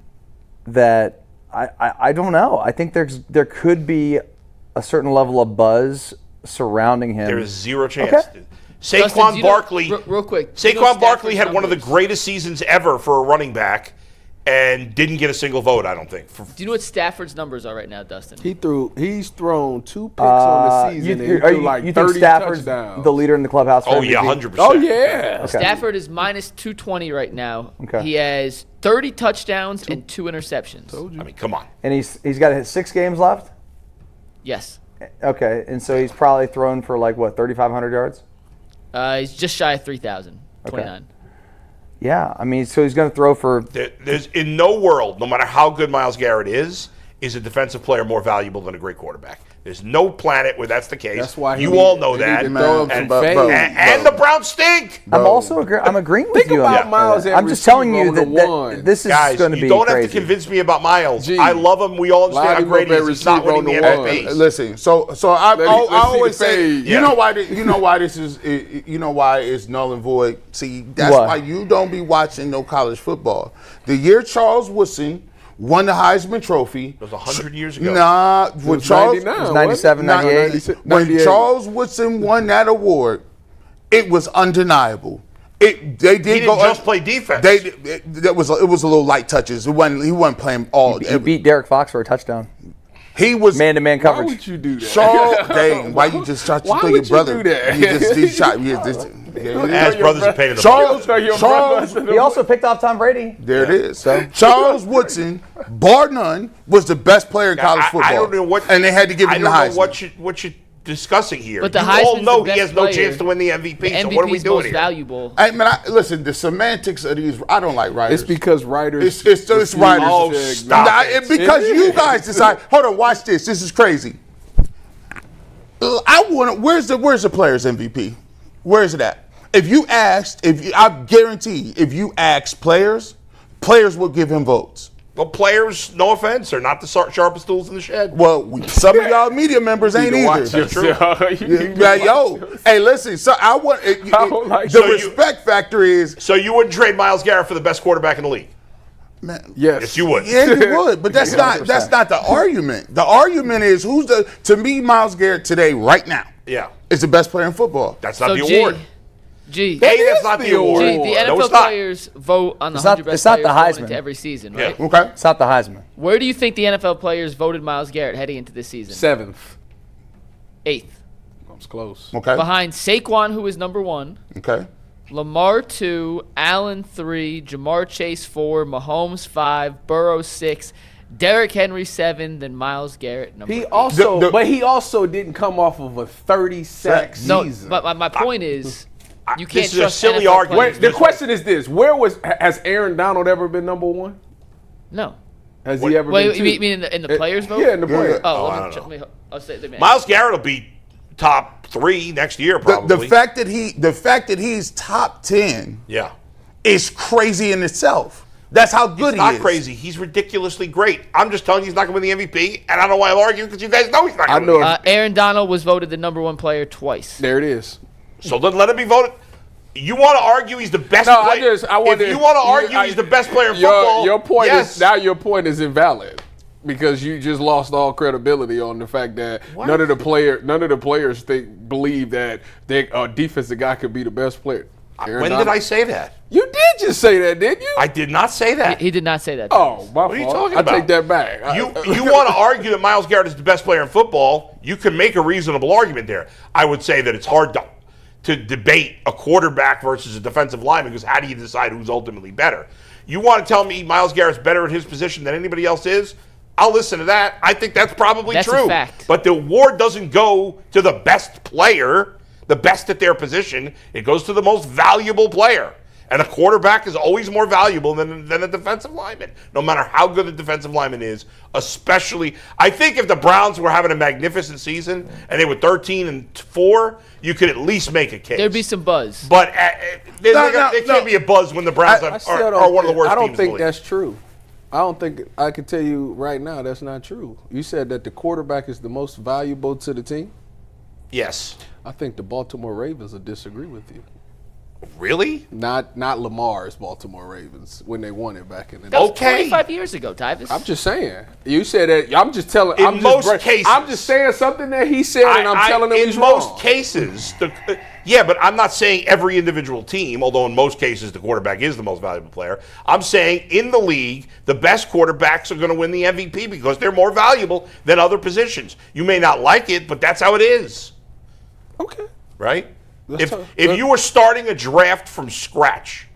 that I don't know. I think there could be a certain level of buzz surrounding him. There is zero chance. Okay. Dustin, Saquon do you know- Barkley. real quick. do you know Saquon Barkley Stafford's had one of the numbers? greatest seasons ever for a running back and didn't get a single vote, I don't think. Do you know what Stafford's numbers are right now, Dustin? He's thrown 2 picks on the season. and he threw like you 30 think Stafford's touchdowns. the leader in the clubhouse? For Oh, MVP? yeah, 100%. Oh yeah. Okay. Stafford is minus 220 right now. Okay. He has 30 touchdowns and 2 interceptions. I mean, come on. And he's got 6 games left. Yes. Okay, and so he's probably thrown for like what 3,500 yards. He's just shy of 3,000. 29. Yeah, I mean, so he's going to throw for. There's in no world, no matter how good Myles Garrett is a defensive player more valuable than a great quarterback. There's no planet where that's the case. That's why you all know that. throw him And, some fade. and the Browns stink. I'm also I'm agreeing with Think you. on about that. Myles at I'm just telling you receiver on that, the one. this is Guys, going to be you don't crazy. have to convince me about Myles. Gee. I love him. We all understand Line how him great up he at is. He's not receiver winning on the the MVP. one. Listen, so I Let's see always the say, fade. you know why this is, you know why it's null and void. See, that's What? why you don't be watching no college football. The year Charles Woodson won the Heisman Trophy. It was 100 years ago. Nah, when Charles, 99, It was 97, wasn't 98. it? when 98. Charles Woodson won that award, it was undeniable. They did He didn't just play defense. It was a little light touches. He wasn't playing all. He beat Derek Fox for a touchdown. He was Man-to-man Why coverage. would you do that? Charles. Dang, why you just shot Why your would you brother? do that? You just shot. As brothers are paid in the Charles. Charles. He also picked off Tom Brady. There it is. Charles Woodson, bar none, was the best player in college football. I don't know what, and they had to give him the I don't know Heisman. what you're discussing here. But the you all Heisman's know the he best has no player. chance to win the MVP. The So what are we MVP's doing most here? valuable. Listen, the semantics of these, I don't like writers. It's because writers. It's writers. Oh, stop Nah, it. because you guys decide. Hold on, watch this. This is crazy. Where's the players MVP? Where is it at? I guarantee, if you ask players will give him votes. Well, players, no offense, are not the sharpest tools in the shed. Well, some of y'all media members ain't need to watch either. yourself. Hey, listen. So I want don't like the so respect factor is. So you wouldn't trade Myles Garrett for the best quarterback in the league? Man, Yes, you would. Yeah, you would, but that's not the argument. The argument is to me, Myles Garrett today, right now, Yeah. is the best player in football. That's not So the G, award. G, That's not the award. the No, NFL it's not. players vote on the It's not- 100 best it's not players the going Heisman. into every season, Yeah. right? Okay. It's not the Heisman. Where do you think the NFL players voted Myles Garrett heading into this season? 7th. 8th. I was close. Okay. Behind Saquon, who is number 1, Okay. Lamar 2, Allen 3, Jamar Chase 4, Mahomes 5, Burrow 6, Derrick Henry 7, then Myles Garrett number 8. But he also didn't come off of a 30 sack No, season. but my point is, You can't This is a trust silly NFL argument. players. The question is this: has Aaron Donald ever been number one? No. Has he ever Wait, been you two? mean in the players vote? Yeah, in the players. Oh, I let don't me I'll say the man. Myles Garrett will be top 3 next year, probably. The fact that he's top 10 yeah. is crazy in itself. That's how good He's he is. not crazy. He's ridiculously great. I'm just telling you he's not going to win the MVP, and I don't know why I'm arguing because you guys know he's not going to win. Aaron Donald was voted the number 1 player twice. There it is. So then let him be voted. You want to argue he's the best No, player? If you want to argue he's the best player in football, your point yes. is now your point is invalid because you just lost all credibility on the fact that none of the players believe that a defensive guy could be the best player. When did I say that? You did just say that, didn't you? I did not say that. He did not say that. Oh, my fault. What are you talking about? I take that back. You want to argue that Myles Garrett is the best player in football? You can make a reasonable argument there. I would say that it's hard to debate a quarterback versus a defensive lineman because how do you decide who's ultimately better? You want to tell me Myles Garrett's better at his position than anybody else is? I'll listen to that. I think that's probably That's true. a fact. But the award doesn't go to the best player, the best at their position. It goes to the most valuable player. And a quarterback is always more valuable than a defensive lineman, no matter how good the defensive lineman is. Especially, I think if the Browns were having a magnificent season and they were 13-4, you could at least make a case. There'd be some buzz. But there can't be a buzz when the Browns are one of the worst teams. I don't in think the league. that's true. I don't think I can tell you right now that's not true. You said that the quarterback is the most valuable to the team. Yes. I think the Baltimore Ravens will disagree with you. Really? Not Lamar's Baltimore Ravens when they won it back in the day. That was Okay. 25 years ago, Tyvis. I'm just saying. You said that. I'm just telling. In most cases. I'm just saying something that he said, and I'm telling him he's in wrong. most cases, yeah, but I'm not saying every individual team, although in most cases the quarterback is the most valuable player. I'm saying in the league, the best quarterbacks are going to win the MVP because they're more valuable than other positions. You may not like it, but that's how it is. Okay. Right? Let's If you were starting a draft from scratch,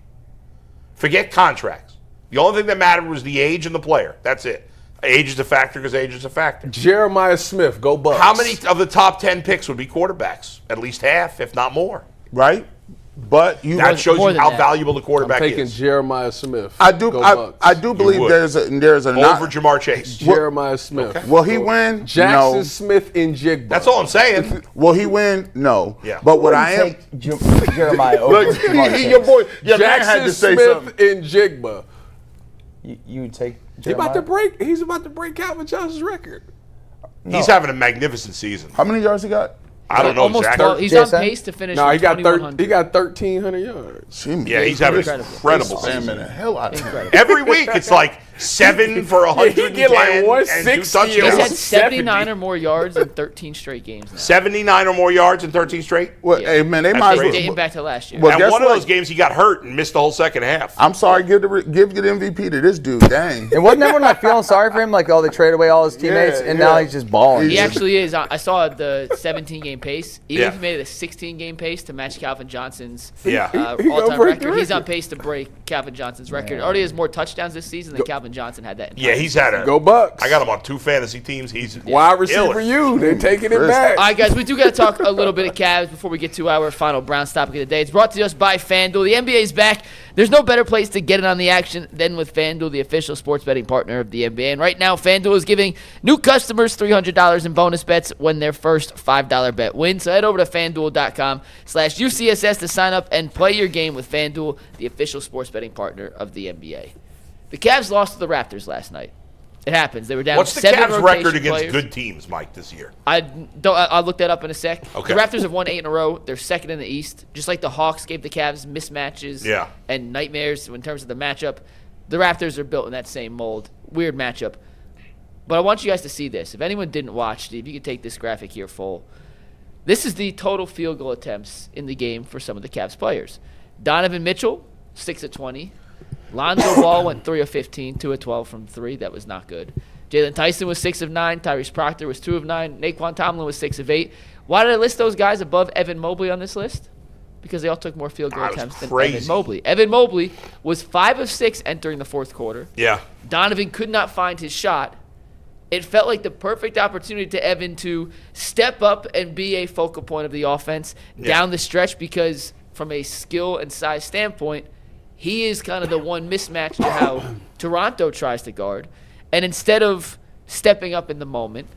forget contracts. The only thing that mattered was the age and the player. That's it. Age is a factor because age is a factor. Jeremiah Smith, go Bucks. How many of the top 10 picks would be quarterbacks? At least half, if not more. Right? But That shows more you than how that. valuable the I'm quarterback taking is. Jeremiah Smith. I do Go Bucks. I do believe would. there's a Over Jamar Chase. Jeremiah Smith. Will he win? Jackson No. Smith in Jigba. That's all I'm saying. Will he win? No. Yeah. But what I am Jeremiah over Jamar Chase. your boy man Jackson had to say Smith something. in Jigba. You would take He's Jeremiah? about to break Calvin Johnson's record. He's having a magnificent season. How many yards he got? I don't know Almost exactly. 12. He's JSN? on pace to finish. No, he got 2,100. he got 1,300 yards. Yeah, he's having an incredible Spamming season. the hell out of him. Every week it's like 7 for 110 he get like and 2 160 touchdowns. He's had 70. 79 or more yards in 13 straight games now. 79 or more yards in 13 straight. Well, Yeah. hey man, they That's might as crazy. Dating well. back to last year. Well, And guess one of what? those games he got hurt and missed the whole second half. I'm sorry, give the MVP to this dude. Dang. And wasn't everyone like feeling sorry for him? Like, oh, they traded away all his teammates, and now he's just balling. He actually is. I saw the 17-game pace. Even Yeah. if he made it a 16-game pace to match Calvin Johnson's Yeah. He gonna all-time break the record, he's on record. pace to break Calvin Johnson's record. Already has more touchdowns this season than Calvin Johnson had that. Yeah, he's had a. Go Bucks. I got him on 2 fantasy teams. He's Wide receiver killing. you. They're taking it back. All right, guys, we do got to talk a little bit of Cavs before we get to our final Browns topic of the day. It's brought to us by Fanduel. The NBA is back. There's no better place to get in on the action than with Fanduel, the official sports betting partner of the NBA. And right now, Fanduel is giving new customers $300 in bonus bets when their first $5 bet wins. So head over to FanDuel.com/UCSS to sign up and play your game with Fanduel, the official sports betting partner of the NBA. The Cavs lost to the Raptors last night. It happens. They were down What's the 7 Cavs' rotation record against players. good teams, Mike, this year? I'll look that up in a sec. Okay. The Raptors have won 8 in a row. They're second in the East. Just like the Hawks gave the Cavs mismatches and nightmares in terms of the matchup, the Raptors are built in that same mold. Weird matchup. But I want you guys to see this. If anyone didn't watch, Steve, you could take this graphic here full. This is the total field goal attempts in the game for some of the Cavs players. Donovan Mitchell, 6 of 20. Lonzo Ball went 3 of 15, 2 of 12 from 3. That was not good. Jalen Tyson was 6 of 9. Tyrese Proctor was 2 of 9. Naquan Tomlin was 6 of 8. Why did I list those guys above Evan Mobley on this list? Because they all took more field goal That was attempts than crazy. Evan Mobley. Evan Mobley was 5 of 6 entering the fourth quarter. Yeah. Donovan could not find his shot. It felt like the perfect opportunity to Evan to step up and be a focal point of the offense down the stretch because from a skill and size standpoint, he is kind of the one mismatch to how Toronto tries to guard. And instead of stepping up in the moment,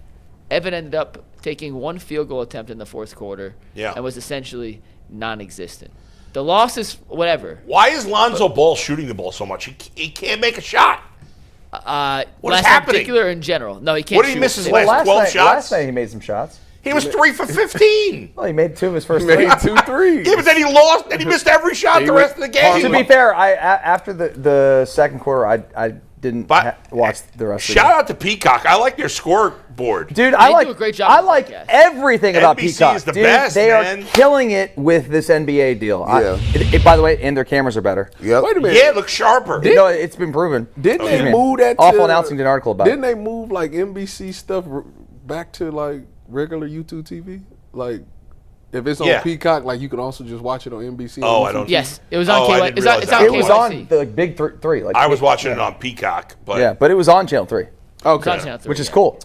Evan ended up taking one field goal attempt in the fourth quarter and was essentially non-existent. The loss is whatever. Why is Lonzo Ball shooting the ball so much? He can't make a shot. What is last happening? In particular, in general. No, he can't. What did he miss his Well, last 12 shots? Last night he made some shots. He was 3 for 15. Well, he made 2 of his first He three. made 2 threes. Yeah, but then he lost, and he missed every shot the rest of the game. To be fair, after the second quarter, I didn't watch the rest of the game. Shout out to Peacock. I like their scoreboard. Dude, They do a great job I on the like podcast. everything about NBC Peacock. is the Dude, best, they man. are killing it with this NBA deal. Yeah. By the way, and their cameras are better. Yep. Wait a minute. Yeah, it looks sharper. No, it's been proven. Didn't Excuse they me. move that? Awful to, announcing did an article about Didn't it. they move like NBC stuff back to like regular YouTube TV? Like, if it's on Yeah. Peacock, like you can also just watch it on NBC. Oh, on I don't. YouTube? Yes, it was on Oh, I KY. didn't It's on realize that. It was KYC. on the big three. Like I was watching it on Peacock, but Yeah, but it was on Channel 3, It's on Okay. Channel 3, which is cool.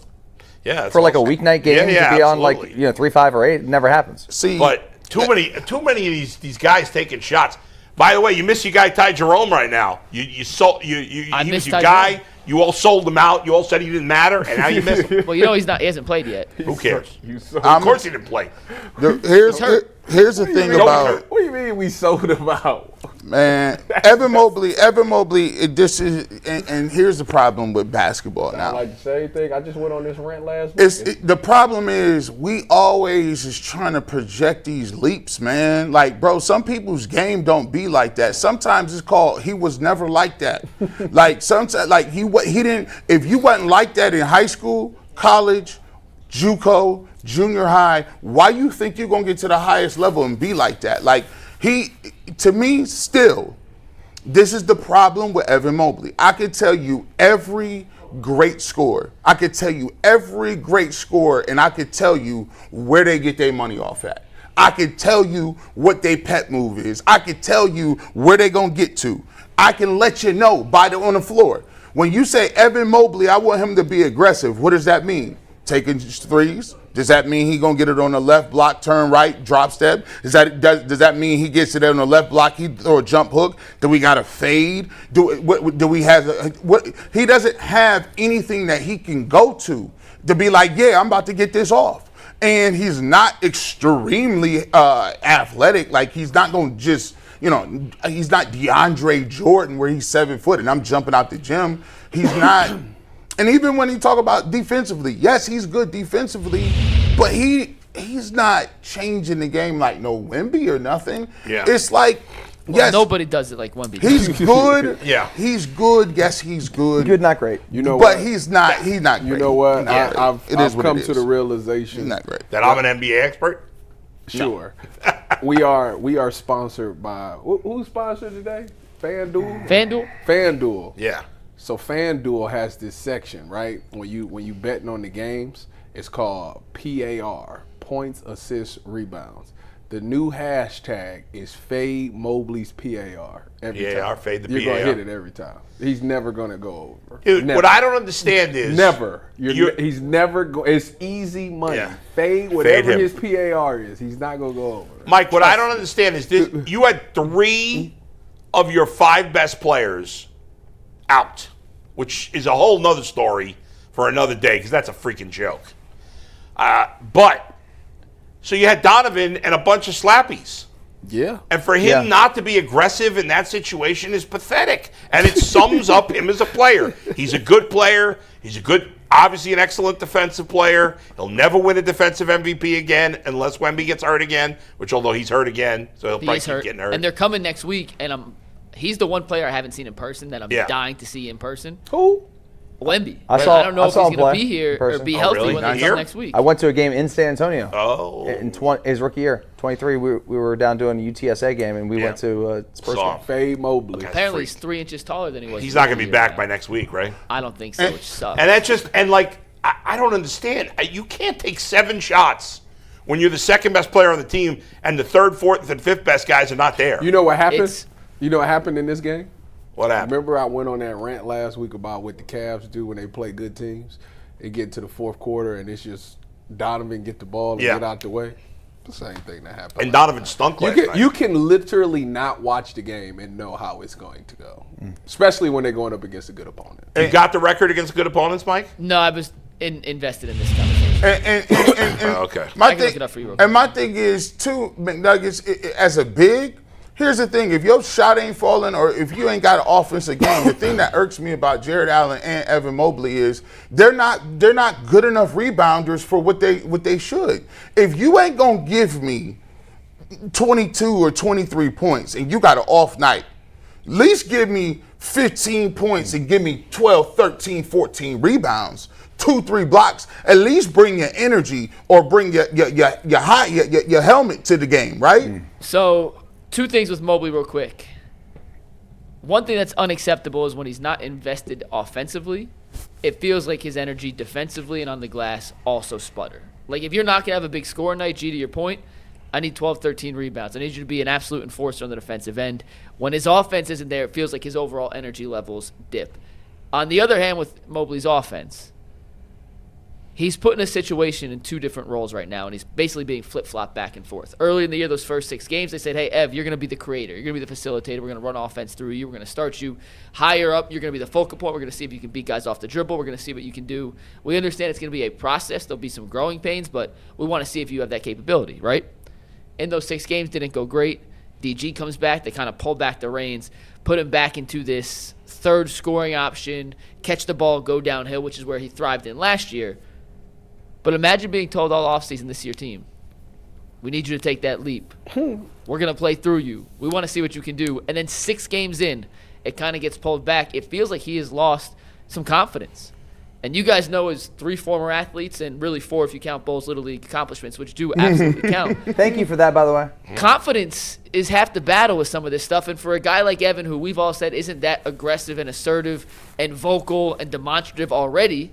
yeah, it's For like a awesome. weeknight game Yeah, to be on like absolutely. 3, 5, or 8, it never happens. See, But too many of these guys taking shots. By the way, you miss your guy Ty Jerome right now. You sold he I was miss your Ty guy. Jerome. You all sold him out. You all said he didn't matter, and now you miss him. Well, you know he hasn't played yet. Who cares? Of I'm- course he didn't play. here's the thing about What do you mean we sold him out? man Evan Mobley. And here's the problem with basketball I now. like the same thing. I just went on this rant last week. The problem is we always is trying to project these leaps, man. Like, bro, some people's game don't be like that. Sometimes it's called he was never like that. Like sometimes, like he didn't. If you wasn't like that in high school, college, JUCO, junior high, why you think you're gonna get to the highest level and be like that? Like to me, still. This is the problem with Evan Mobley. I could tell you every great scorer. I could tell you every great scorer, and I could tell you where they get their money off at. I could tell you what their pet move is. I could tell you where they're going to get to. I can let you know on the floor. When you say Evan Mobley, I want him to be aggressive, what does that mean? Taking threes? Does that mean he gonna get it on the left block, turn right, drop step? Does that mean he gets it on the left block, he throw a jump hook? Do we got a fade? Do we have what? He doesn't have anything that he can go to be like, yeah, I'm about to get this off. And he's not extremely athletic. Like he's not gonna just, he's not DeAndre Jordan where he's 7 foot and I'm jumping out the gym. He's not. And even when you talk about defensively, yes, he's good defensively, but he's not changing the game like no Wemby or nothing. Yeah. It's like, yes, Nobody does it like Wemby. he's good. Yeah. He's good. Yes, he's good. Good, not great. You know But what? he's not great. You know what? I've It is what come it to is. the realization. He's not great. That I'm an NBA expert? Sure. we are sponsored by who's sponsored today? FanDuel? FanDuel. Yeah. So FanDuel has this section, right? When you betting on the games, it's called PAR, points, assists, rebounds. The new hashtag is Fade Mobley's PAR. Every PAR, time. fade the You're PAR. gonna hit it every time. He's never gonna go over. Dude, Never. what I don't understand is Never. You're- He's never go. It's easy money. Yeah. Fade whatever him. his PAR is. He's not gonna go over. Mike, what I don't understand is this: you had 3 of your 5 best players out, which is a whole nother story for another day because that's a freaking joke. So you had Donovan and a bunch of slappies. Yeah. And for him not to be aggressive in that situation is pathetic. And it sums up him as a player. He's a good player. He's obviously an excellent defensive player. He'll never win a defensive MVP again unless Wemby gets hurt again, which although he's hurt again, so he'll probably He's keep hurt. getting hurt. And they're coming next week, and he's the one player I haven't seen in person that I'm dying to see in person. Who? Wemby. I don't know if saw he's him going to play be here in or person. be Oh, healthy really? when Not they here? come next week. I went to a game in San Antonio. Oh. In his rookie year, 23. We were down doing a UTSA game, and we went to Spurs Saw game. him. Fade Mobley. Apparently he's 3 inches taller than he was. He's not going to be year back now. by next week, right? I don't think so, which sucks. And that's just, I don't understand. You can't take 7 shots when you're the second best player on the team and the 3rd, 4th, and 5th best guys are not there. You know what happened? It's- You know what happened in this game? What happened? Remember I went on that rant last week about what the Cavs do when they play good teams? They get to the 4th quarter and it's just Donovan get the ball and get out the way. The same thing that happened. And Donovan stunk last night. You can literally not watch the game and know how it's going to go, especially when they're going up against a good opponent. You got the record against good opponents, Mike? No, I was invested in this conversation. And okay. I can look it up for you real quick. And my thing is, too, McNuggets, as a big, here's the thing. If your shot ain't falling or if you ain't got an offensive game, the thing that irks me about Jared Allen and Evan Mobley is they're not good enough rebounders for what they should. If you ain't going to give me 22 or 23 points and you got an off night, at least give me 15 points and give me 12, 13, 14 rebounds. 2-3 blocks, at least bring your energy or bring your helmet to the game, right? So, two things with Mobley real quick. One thing that's unacceptable is when he's not invested offensively, it feels like his energy defensively and on the glass also sputter. Like if you're not going to have a big score night, G, to your point, I need 12, 13 rebounds. I need you to be an absolute enforcer on the defensive end. When his offense isn't there, it feels like his overall energy levels dip. On the other hand, with Mobley's offense, he's put in a situation in two different roles right now, and he's basically being flip-flopped back and forth. Early in the year, those first 6 games, they said, hey, Ev, you're going to be the creator. You're going to be the facilitator. We're going to run offense through you. We're going to start you higher up. You're going to be the focal point. We're going to see if you can beat guys off the dribble. We're going to see what you can do. We understand it's going to be a process. There'll be some growing pains, but we want to see if you have that capability, right? And those 6 games didn't go great. DG comes back. They kind of pull back the reins, put him back into this third scoring option, catch the ball, go downhill, which is where he thrived in last year. But imagine being told all offseason, this is your team. We need you to take that leap. We're going to play through you. We want to see what you can do. And then 6 games in, it kind of gets pulled back. It feels like he has lost some confidence. And you guys know as 3 former athletes, and really 4 if you count Bulls Little League accomplishments, which do absolutely count. Thank you for that, by the way. Confidence is half the battle with some of this stuff. And for a guy like Evan, who we've all said isn't that aggressive and assertive and vocal and demonstrative already,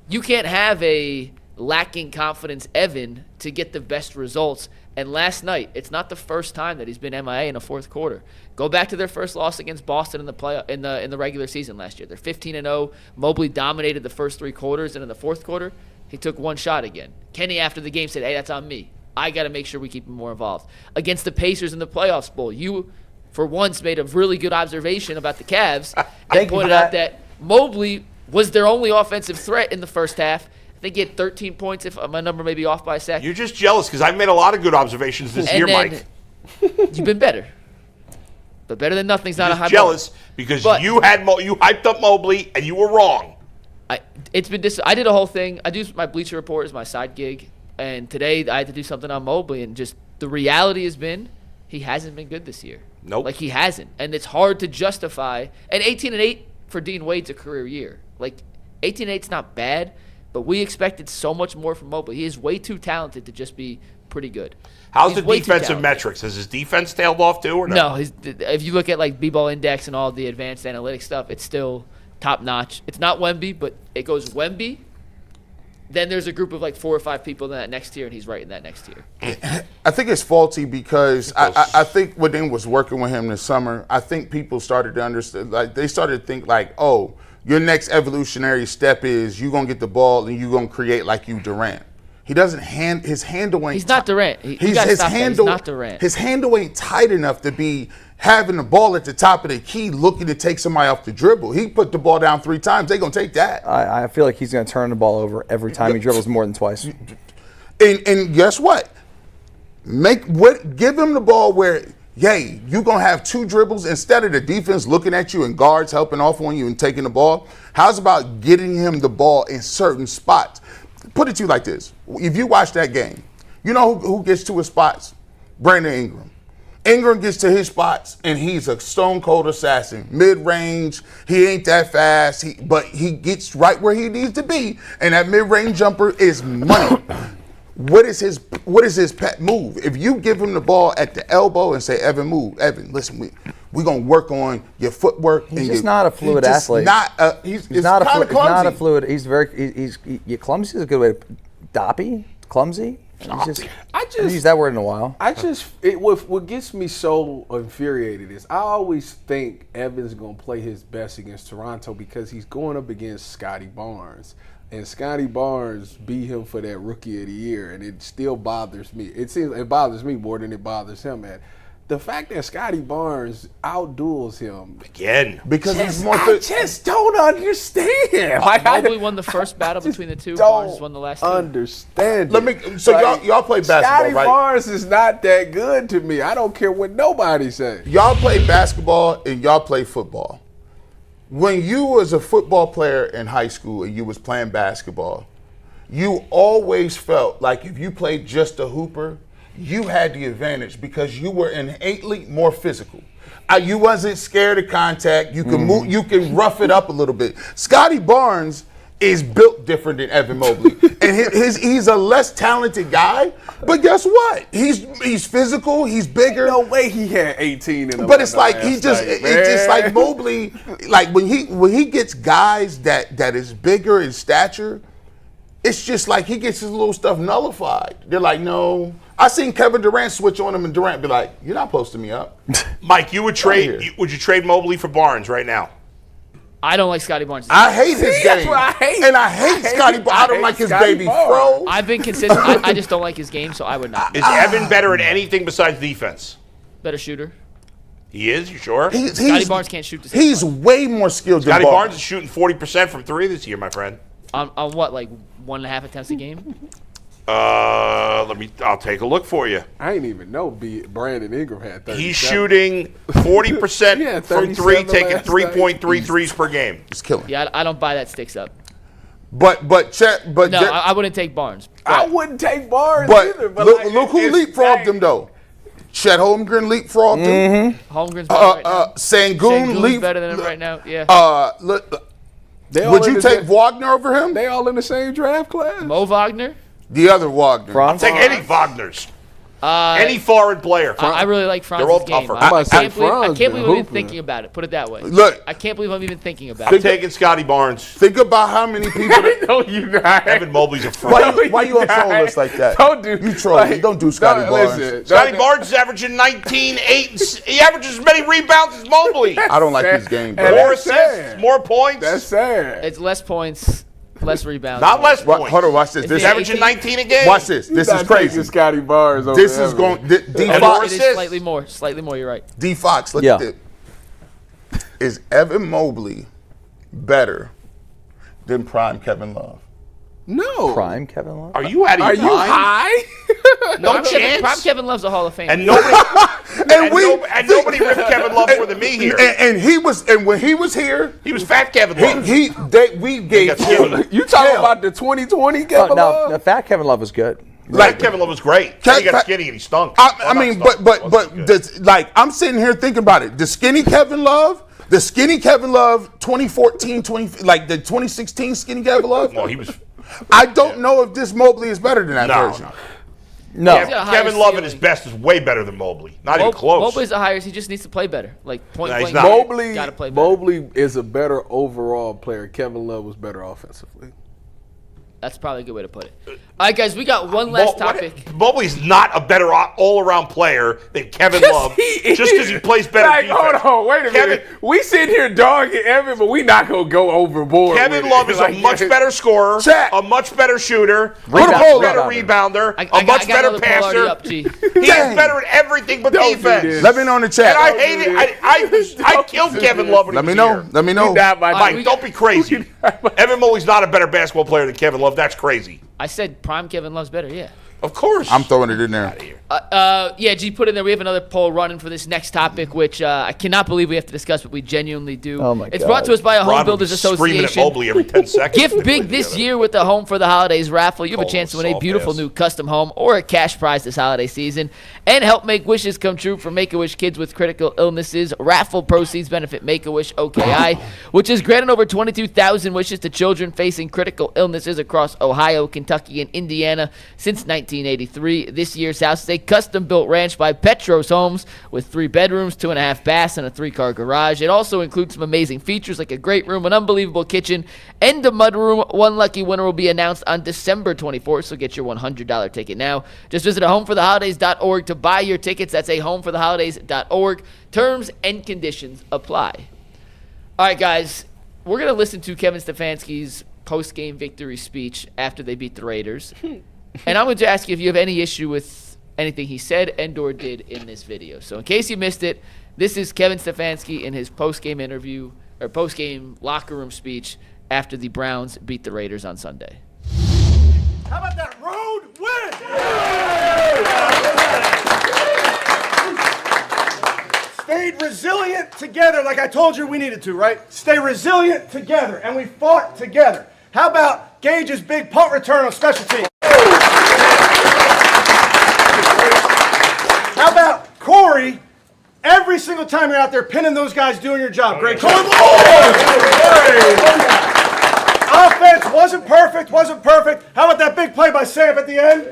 you can't have a lacking confidence Evan to get the best results. And last night, it's not the first time that he's been MIA in a fourth quarter. Go back to their first loss against Boston in the regular season last year. They're 15-0. Mobley dominated the first 3 quarters, and in the fourth quarter, he took 1 shot again. Kenny, after the game, said, hey, that's on me. I got to make sure we keep him more involved. Against the Pacers in the playoffs bowl, you, for once, made a really good observation about the Cavs and pointed out that Mobley was their only offensive threat in the first half. I think he had 13 points, if my number may be off by a second. You're just jealous because I've made a lot of good observations this year, Mike. You've been better. But better than nothing's not a high bar. Jealous because you hyped up Mobley and you were wrong. I did a whole thing. I do my Bleacher Report as my side gig. And today I had to do something on Mobley. And just the reality has been he hasn't been good this year. Nope. Like he hasn't. And it's hard to justify. And 18-8 for Dean Wade's a career year. Like 18-8's not bad. But we expected so much more from Mobley. He is way too talented to just be pretty good. How's the defensive metrics? Has his defense tailed off too or no? No. If you look at like B-Ball Index and all the advanced analytics stuff, it's still top notch. It's not Wemby, but it goes Wemby. Then there's a group of like 4 or 5 people in that next tier, and he's right in that next tier. I think it's faulty because I think when they was working with him this summer, I think people started to understand, like they started to think like, oh, your next evolutionary step is you're going to get the ball and you're going to create like you Durant. He doesn't his handle ain't. He's not Durant. He's not Durant. His handle ain't tight enough to be having the ball at the top of the key looking to take somebody off the dribble. He put the ball down 3 times. They're going to take that. I feel like he's going to turn the ball over every time he dribbles more than twice. And guess what? Give him the ball where, yay, you're going to have 2 dribbles instead of the defense looking at you and guards helping off on you and taking the ball. How's about getting him the ball in certain spots? Put it to you like this. If you watch that game, you know who gets to his spots? Brandon Ingram. Ingram gets to his spots, and he's a stone-cold assassin. Mid-range, he ain't that fast, but he gets right where he needs to be, and that mid-range jumper is money. What is his pet move? If you give him the ball at the elbow and say, Evan, move. Evan, listen, we're going to work on your footwork. He's just not a fluid athlete. He's not a fluid. He's clumsy is a good way to doppy, clumsy. I haven't used that word in a while. What gets me so infuriated is I always think Evan's going to play his best against Toronto because he's going up against Scottie Barnes. and Scottie Barnes beat him for that Rookie of the Year, and it still bothers me. It bothers me more than it bothers him, man. The fact that Scottie Barnes outduels him again because he's more. I just don't understand. Mobley won the first battle between the two. Barnes won the last two. Understand. Y'all play basketball, Scottie right? Barnes is not that good to me. I don't care what nobody says. Y'all play basketball and y'all play football. When you was a football player in high school and you was playing basketball, you always felt like if you played just a hooper, you had the advantage because you were innately more physical. You wasn't scared of contact. You can move. You can rough it up a little bit. Scottie Barnes is built different than Evan Mobley, and he's a less talented guy. But guess what? He's physical. He's bigger. No way he had 18 in him. But it's like it's just like Mobley. Like when he gets guys that is bigger in stature, it's just like he gets his little stuff nullified. They're like, no. I seen Kevin Durant switch on him, and Durant be like, "You're not posting me up." Mike, would you trade Mobley for Barnes right now? I don't like Scottie Barnes. I hate his game. That's what I hate. And I hate Scottie Barnes. I don't like his baby fro. I've been consistent. I just don't like his game, so I would not. Is Evan better at anything besides defense? Better shooter. He is? You sure? Scottie Barnes can't shoot the same. He's way more skilled than Scottie Barnes. Barnes is shooting 40% from three this year, my friend. On what, like 1.5 attempts a game? I'll take a look for you. I didn't even know Brandon Ingram had 30. He's shooting 40% from three, taking 3.3 threes per game. He's killing. Yeah, I don't buy that sticks up. But No, I wouldn't take Barnes. I wouldn't take Barnes But either. But look who leapfrogged him though. Chet Holmgren leapfrogged him. Holmgren's better right now. Sengun better than him right now. Yeah. Would you take Wagner over him? They all in the same draft class. Mo Wagner. The other Wagner. I'll take any Wagners. Any foreign player. I really like Franz's They're all game. tougher. I can't Franz believe I'm even hooping. thinking about it. Put it that way. Look. I can't believe I'm even thinking about I'm it. taking Scottie Barnes. Think about how many people. No, you not. Evan Mobley's a fraud. Why you on troll us like that? Don't do. You trolling. Don't do Scottie Barnes. Listen, Scottie Barnes is averaging 19, 8. He averages as many rebounds as Mobley. I don't like his game, And bro. More that's assists, sad. more points. That's sad. It's less points, less rebounds. Not less points. Hold on, watch this. He's averaging 19 a game. Watch this. This is crazy. Scottie Barnes. Over This is Evan. going. D And Fox. more It is assists. slightly more. You're right. D Fox. Look Yeah. at it. Is Evan Mobley better than prime Kevin Love? No. Prime Kevin Love. Are you out of Are your you mind? high? No chance. Prime Kevin Love's a Hall of Famer. And nobody, And nobody ripped Kevin Love more than me here. And when he was here, He was fat Kevin Love. we gave got skinny. You talking hell. about the 2020 Oh, Kevin no, Love? the fat Kevin Love was good. Fat Kevin Love was great. Then he got skinny and he stunk. I mean, I'm sitting here thinking about it. The skinny Kevin Love, 2014, the 2016 skinny Kevin Love. Well, he was. I don't know if this Mobley is better than that version. No. He's got a higher Kevin Love at ceiling. his best is way better than Mobley. Not even close. Mobley's the highest. He just needs to play better. Like point No, he's blank. not. Mobley, Gotta play better. Mobley is a better overall player. Kevin Love was better offensively. That's probably a good way to put it. All right, guys, we got one last topic. Mobley's not a better all-around player than Kevin Love. Just because he plays better Like, defense. hold on, wait a minute. We sit here dogging Evan, but we not gonna go overboard. Kevin with Love it. is Like, a much better scorer, Chat. a much better shooter, a Rebound- much better rebounder. rebounder, I a got much better another poll already passer. up, G. He is better at everything but Don't do defense. this. Let me know in the chat. And I hate it. I killed Kevin Love when Let he me was know. here. Let me know. Not my Mike, we don't be crazy. Evan Mobley's not a better basketball player than Kevin Love. That's crazy. I said prime Kevin Love's better, yeah. Of course. I'm throwing it in there. Yeah, G, put in there. We have another poll running for this next topic, which I cannot believe we have to discuss, but we genuinely do. Oh, my It's God. brought to us by a Home Rod would be Builders screaming at Association. Mobley every 10 seconds. Gift big this year with the Home for the Holidays raffle. You have a chance to win a soft beautiful ass. new custom home or a cash prize this holiday season and help make wishes come true for Make-A-Wish kids with critical illnesses. Raffle proceeds benefit Make-A-Wish OKI, which has granted over 22,000 wishes to children facing critical illnesses across Ohio, Kentucky, and Indiana since 1983. This year's house is a custom-built ranch by Petros Homes with 3 bedrooms, 2.5 baths, and a 3-car garage. It also includes some amazing features like a great room, an unbelievable kitchen, and a mud room. One lucky winner will be announced on December 24th, so get your $100 ticket now. Just visit homefortheholidays.org to buy your tickets. That's homefortheholidays.org. Terms and conditions apply. All right, guys, we're going to listen to Kevin Stefanski's post-game victory speech after they beat the Raiders. And I'm going to ask you if you have any issue with anything he said and or did in this video. So in case you missed it, this is Kevin Stefanski in his post-game interview or post-game locker room speech after the Browns beat the Raiders on Sunday. How about that road win? Stayed resilient together like I told you we needed to, right? Stay resilient together, and we fought together. How about Gage's big punt return on special teams? How about Corey, every single time you're out there pinning those guys doing your job? Great job. Offense wasn't perfect. How about that big play by Sam at the end?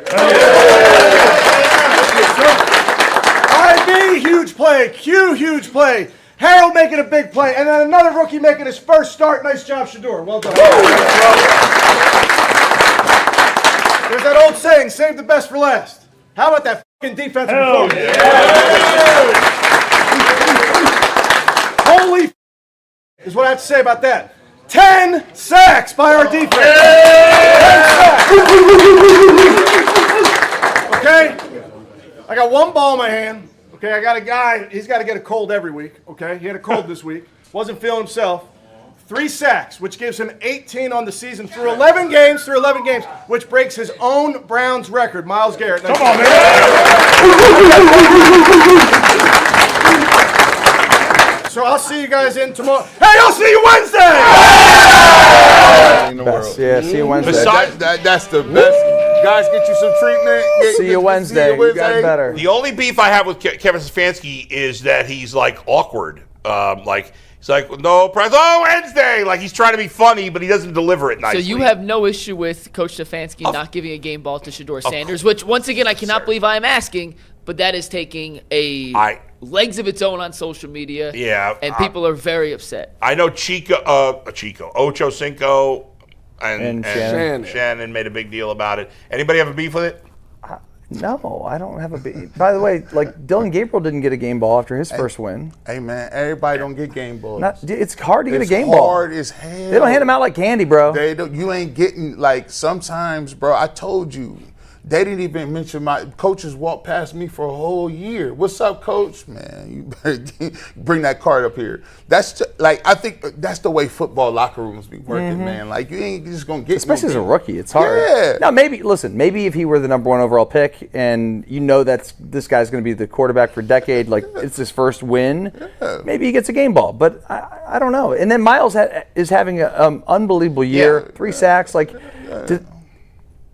IB, huge play. Q, huge play. Harold making a big play. And then another rookie making his first start. Nice job, Shedeur. Well done. There's that old saying, save the best for last. How about that fucking defensive performance? Holy is what I have to say about that. 10 sacks by our defense. 10 sacks. Okay? I got one ball in my hand. Okay, I got a guy, he's got to get a cold every week. Okay, he had a cold this week. Wasn't feeling himself. 3 sacks, which gives him 18 on the season through 11 games, which breaks his own Browns record. Myles Garrett. Come on, man. So I'll see you guys in tomorrow. Hey, I'll see you Wednesday! In the world. Yeah, see you Wednesday. Besides, That's the best. Guys, get you some treatment. See you Wednesday. You guys better. the only beef I have with Kevin Stefanski is that he's like awkward. He's like, no press. Oh, Wednesday. Like he's trying to be funny, but he doesn't deliver it nicely. So you have no issue with Coach Stefanski not giving a game ball to Shedeur Sanders, which once again I cannot believe I am asking, but that is taking legs of its own on social media. Yeah, and people are very upset. I know Ocho Cinco and Shannon made a big deal about it. Anybody have a beef with it? No, I don't have a beef. By the way, like Dylan Gabriel didn't get a game ball after his first win. Hey, man, everybody don't get game balls. It's hard to get a game It's ball. hard as hell. They don't hand them out like candy, bro. They don't. You ain't getting, like, sometimes, bro, I told you. They didn't even mention my coaches walked past me for a whole year. What's up, coach? Man, you better bring that card up here. That's just, like, I think that's the way football locker rooms be working, man. Like, you ain't just gonna get especially as a rookie. It's hard. Yeah. Now, maybe if he were the number 1 overall pick and you know this guy's going to be the quarterback for a decade, like it's his first win, maybe he gets a game ball. But I don't know. And then Myles is having an unbelievable year, 3 sacks, like.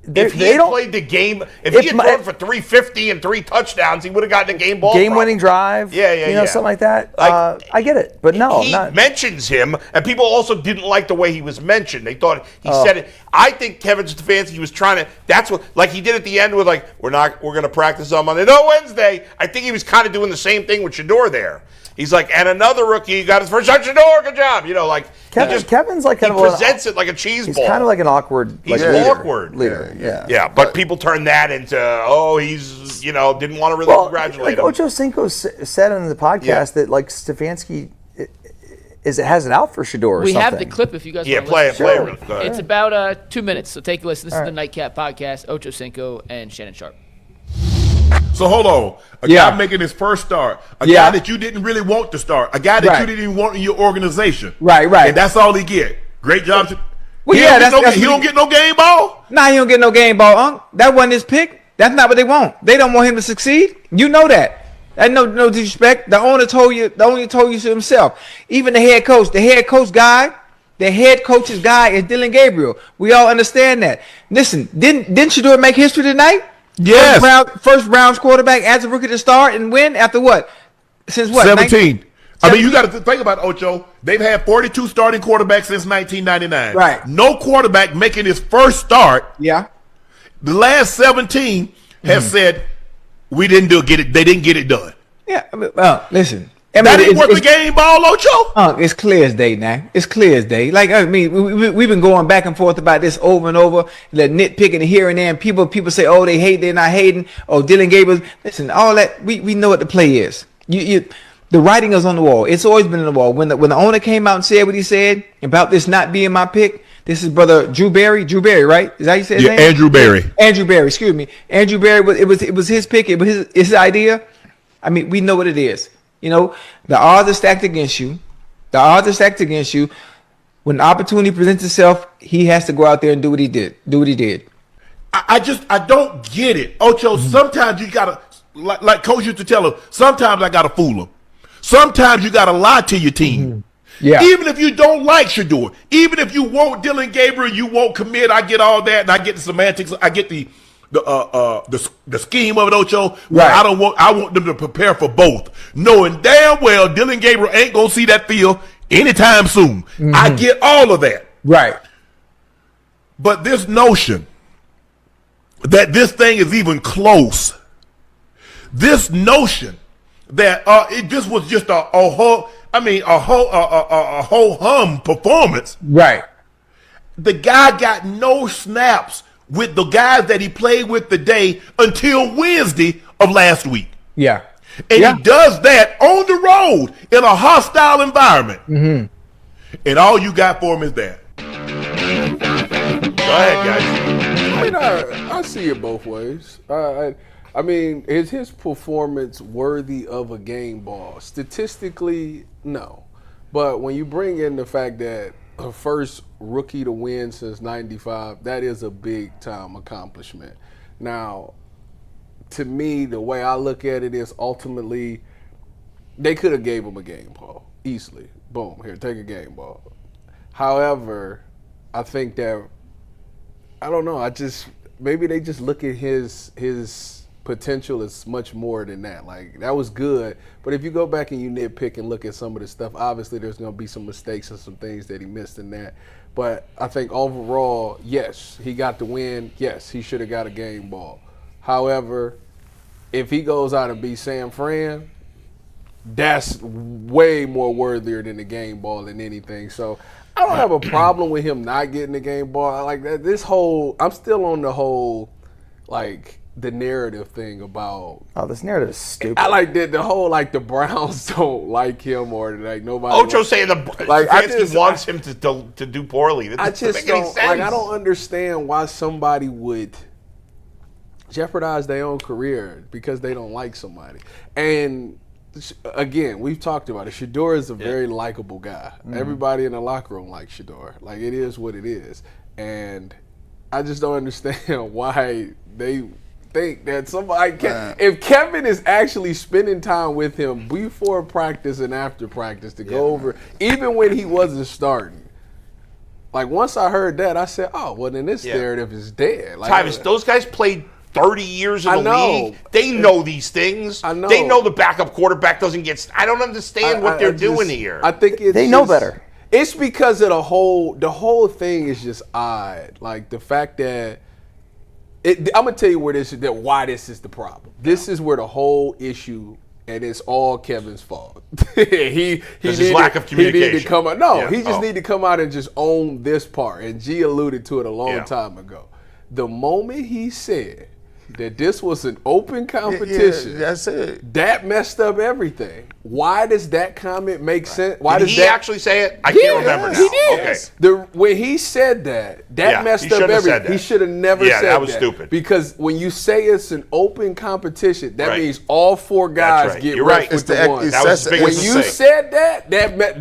If he had played the game, if he had thrown for 350 and 3 touchdowns, he would have gotten a game ball. Game-winning drive. Yeah. Something like that. I get it, but no, he mentions him, and people also didn't like the way he was mentioned. They thought he said it. I think Kevin Stefanski was trying to. That's what, like he did at the end with like, we're going to practice on Monday. No, Wednesday. I think he was kind of doing the same thing with Shedeur there. He's like, and another rookie got his first shot. Shedeur, good job. Kevin's like kind of presents it like a cheese ball. He's kind of like an awkward. He's awkward leader. Yeah. But people turn that into he's didn't want to really congratulate him. Ocho Cinco said on the podcast that like Stefanski has it out for Shedeur or we something. have the clip if you guys want to play listen. it. It's about 2 minutes, so take a listen. This is the Nightcap Podcast. Ocho Cinco and Shannon Sharp. So hold on. A guy making his first start. A guy that you didn't really want to start. A guy that you didn't even want in your organization. Right. And that's all he get. Great job. Well, he don't get no game ball? Nah, he don't get no game ball, Unc. That wasn't his pick. That's not what they want. They don't want him to succeed. You know that. That's no disrespect. The owner told you to himself. Even the head coach's guy is Dylan Gabriel. We all understand that. Listen, didn't Shedeur make history tonight? Yes. First Browns quarterback as a rookie to start and win after what? Since what? 17. I mean, you got to think about it, Ocho. They've had 42 starting quarterbacks since 1999. Right. No quarterback making his first start. Yeah. The last 17 have said we didn't get it. They didn't get it done. Yeah. Listen. That ain't worth the game ball, Ocho. It's clear as day now. It's clear as day. Like, I mean, we've been going back and forth about this over and over, nitpicking here and there. And people say, oh, they hate, they're not hating. Oh, Dylan Gabriel. Listen, all that, we know what the play is. The writing is on the wall. It's always been on the wall. When the owner came out and said what he said about this not being my pick, This is brother Drew Berry, right? Is that how you say his name? Andrew Berry. Andrew Berry, excuse me. Andrew Berry, it was his pick. It was his idea. I mean, we know what it is. You know, the odds are stacked against you. When the opportunity presents itself, he has to go out there and do what he did. I don't get it. Ocho, sometimes you gotta, like Coach used to tell him, sometimes I gotta fool him. Sometimes you gotta lie to your team. Yeah. Even if you don't like Shedeur, even if you want Dylan Gabriel, you won't commit. I get all that, and I get the semantics. I get the scheme of it, Ocho. Right. I want them to prepare for both, knowing damn well Dylan Gabriel ain't gonna see that field anytime soon. I get all of that. Right. But this notion that this thing is even close, this notion that this was just a whole hum performance. Right. The guy got no snaps with the guys that he played with today until Wednesday of last week. Yeah. And he does that on the road in a hostile environment. And all you got for him is that. Go ahead, guys. I mean, I see it both ways. I mean, is his performance worthy of a game ball? Statistically, no. But when you bring in the fact that a first rookie to win since '95, that is a big-time accomplishment. Now, to me, the way I look at it is ultimately they could have gave him a game ball easily. Boom, here, take a game ball. However, I think that, I don't know, maybe they just look at his potential as much more than that. Like, that was good, but if you go back and you nitpick and look at some of the stuff, obviously there's going to be some mistakes and some things that he missed in that. But I think overall, yes, he got the win. Yes, he should have got a game ball. However, if he goes out and beats San Fran, that's way more worthier than the game ball than anything. So I don't have a problem with him not getting the game ball. I like that. I'm still on the whole, like, the narrative thing about. Oh, this narrative is stupid. I like the whole, like, the Browns don't like him or like nobody. Ocho's saying Stefanski wants him to do poorly. That doesn't make any sense. Like, I don't understand why somebody would jeopardize their own career because they don't like somebody. And again, we've talked about it. Shedeur is a very likable guy. Everybody in the locker room likes Shedeur. Like, it is what it is. And I just don't understand why they think that somebody can. If Kevin is actually spending time with him before practice and after practice to go over, even when he wasn't starting. Like, once I heard that, I said, oh, well, then this narrative is dead. Like, Tyvis, those guys played 30 years in the league. They know these things. I know. They know the backup quarterback doesn't get. I don't understand what they're doing here. I think they know better. It's because of the whole thing is just odd. Like, the fact that I'm gonna tell you why this is the problem. This is where the whole issue, and it's all Kevin's fault. he his lack of communication. He needed to come out. He just need to come out and just own this part. And G alluded to it a long time ago. The moment he said that this was an open competition, that's it. That messed up everything. Why does that comment make sense? Why did does he actually say it? I can't remember now. He did. Okay. When he said that messed up everything. He should have never said that. That was stupid. Because when you say it's an open competition, that means all four guys get reps with the one. That was the biggest When you said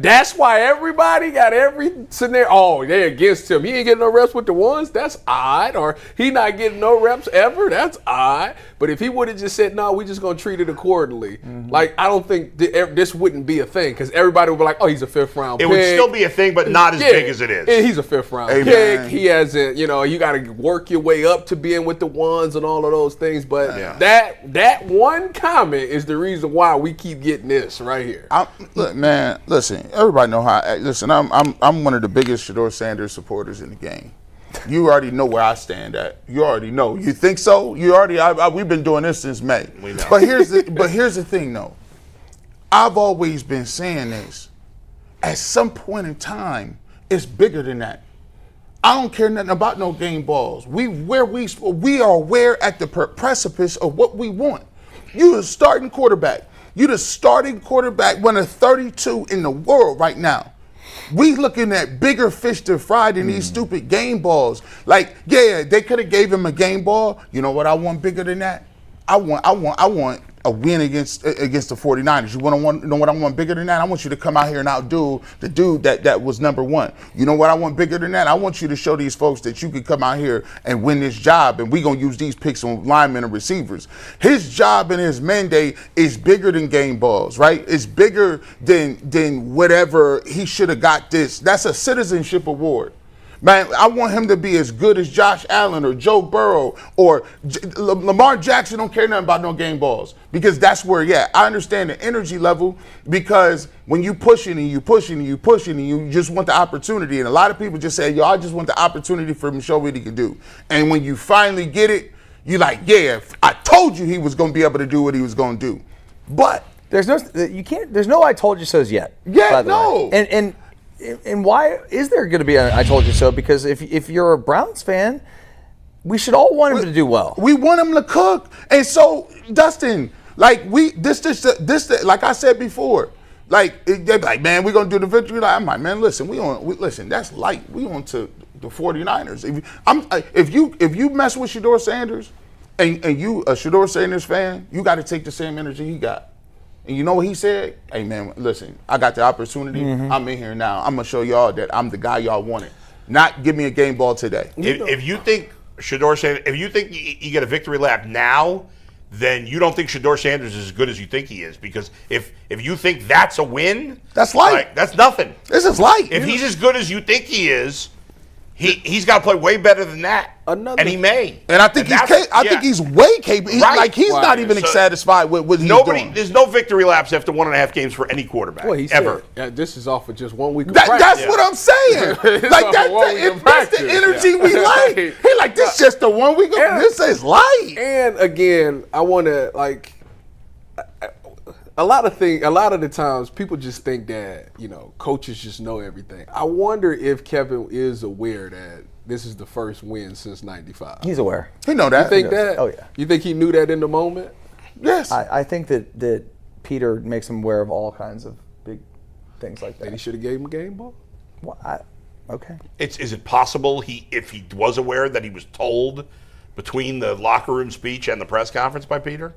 that's why everybody got every scenario. Oh, they're against him. He ain't getting no reps with the ones. That's odd. Or he not getting no reps ever. That's odd. But if he would have just said, no, we just going to treat it accordingly. Like, I don't think this wouldn't be a thing because everybody would be like, oh, he's a fifth-round pick. It would still be a thing, but not as big as it is. He's a fifth-round pick. He hasn't, you got to work your way up to being with the ones and all of those things. But that one comment is the reason why we keep getting this right here. Look, man, listen, everybody know how. Listen, I'm one of the biggest Shedeur Sanders supporters in the game. You already know where I stand at. You already know. You think so? You already. We've been doing this since May. We know. But here's the thing, though. I've always been saying this. At some point in time, it's bigger than that. I don't care nothing about no game balls. We are where at the precipice of what we want. You the starting quarterback. You the starting quarterback, one of 32 in the world right now. We looking at bigger fish to fry than these stupid game balls. Like, yeah, they could have gave him a game ball. You know what I want bigger than that? I want a win against the 49ers. You want to know what I want bigger than that? I want you to come out here and outdo the dude that was number one. You know what I want bigger than that? I want you to show these folks that you can come out here and win this job, and we're going to use these picks on linemen and receivers. His job and his mandate is bigger than game balls, right? It's bigger than whatever he should have got this. That's a citizenship award. Man, I want him to be as good as Josh Allen or Joe Burrow or Lamar Jackson. Don't care nothing about no game balls because that's where, yeah, I understand the energy level because when you pushing and you pushing and you pushing and you just want the opportunity, and a lot of people just say, yo, I just want the opportunity for him to show what he can do. And when you finally get it, you're like, yeah, I told you he was going to be able to do what he was going to do. But there's no I told you so's yet. Yeah, no. And why is there going to be a I told you so? Because if you're a Browns fan, we should all want him to do well. We want him to cook. And so, Dustin, like like I said before, like they're like, man, we're gonna do the victory lap. I'm like, man, listen, listen, that's light. We on to the 49ers. If you mess with Shedeur Sanders and you a Shedeur Sanders fan, you got to take the same energy he got. And you know what he said? Hey, man, listen, I got the opportunity. I'm in here now. I'm going to show y'all that I'm the guy y'all wanted. Not give me a game ball today. If you think Shedeur Sanders, if you think you get a victory lap now, then you don't think Shedeur Sanders is as good as you think he is. Because if you think that's a win, that's light. That's nothing. This is light. If he's as good as you think he is, he's got to play way better than that. And he may. And I think he's way capable. Right. He's not even satisfied with what he's doing. There's no victory laps after 1.5 games for any quarterback. Well, ever. This is off of just 1 week of practice. That's what I'm saying. Like that's the energy we like. He like, this just the 1 week. This is light. And again, I want to like. A lot of the times, people just think that, coaches just know everything. I wonder if Kevin is aware that this is the first win since '95. He's aware. He know that. You think that? Oh, yeah. You think he knew that in the moment? Yes. I think that Peter makes him aware of all kinds of big things like that. And he should have gave him a game ball? Well, okay. Is it possible if he was aware that he was told between the locker room speech and the press conference by Peter?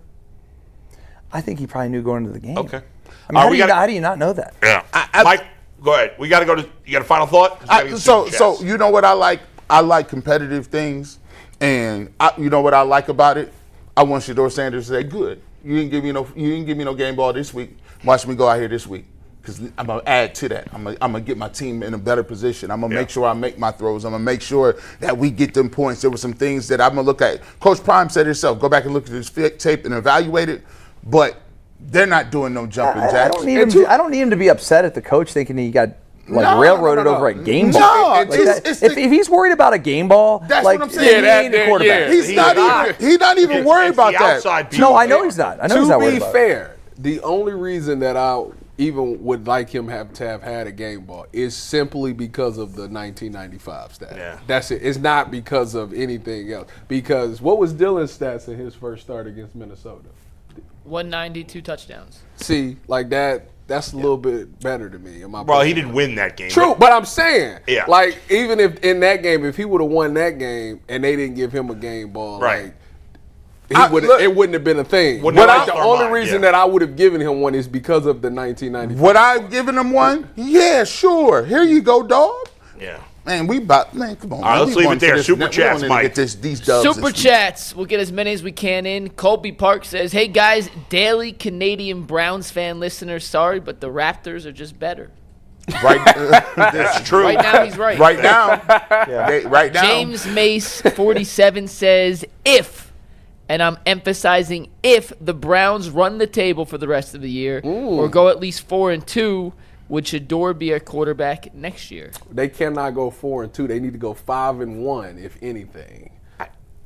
I think he probably knew going into the game. Okay. I mean, how do you not know that? Yeah. Mike, go ahead. We got to go to. You got a final thought? So you know what I like? I like competitive things, and you know what I like about it? I want Shedeur Sanders to say, "Good, you didn't give me no game ball this week. Watch me go out here this week, because I'm gonna add to that. I'm gonna get my team in a better position. I'm gonna make sure I make my throws. I'm gonna make sure that we get them points. There were some things that I'm gonna look at. Coach Prime said himself, go back and look at this tape and evaluate it, but they're not doing no jumping jacks. I don't need him to be upset at the coach thinking he got railroaded over a game ball. If he's worried about a game ball, that's what I'm saying. He ain't a quarterback. He's not even worried about that. No, I know he's not. To be fair, the only reason that I even would like him to have had a game ball is simply because of the 1995 stat. Yeah. That's it. It's not because of anything else. Because what was Dylan's stats in his first start against Minnesota? 192 touchdowns. See, like that's a little bit better to me. Well, he didn't win that game. True, but I'm saying, yeah. Like, even if in that game, if he would have won that game and they didn't give him a game ball, right. It wouldn't have been a thing. But the only reason that I would have given him one is because of the 1995. Would I have given him one? Yeah, sure. Here you go, dog. Yeah. Man, come on. All right, let's leave it there. Super chats, Mike. These dubs Super chats. We'll get as many as we can in. Colby Park says, hey, guys, daily Canadian Browns fan listeners, sorry, but the Raptors are just better. Right. That's true. Right now, he's right. Right now. Yeah. Right now. James Mace, 47, says, if, and I'm emphasizing if, the Browns run the table for the rest of the year or go at least 4-2, would Shedeur be a quarterback next year? They cannot go 4-2. They need to go 5-1, if anything.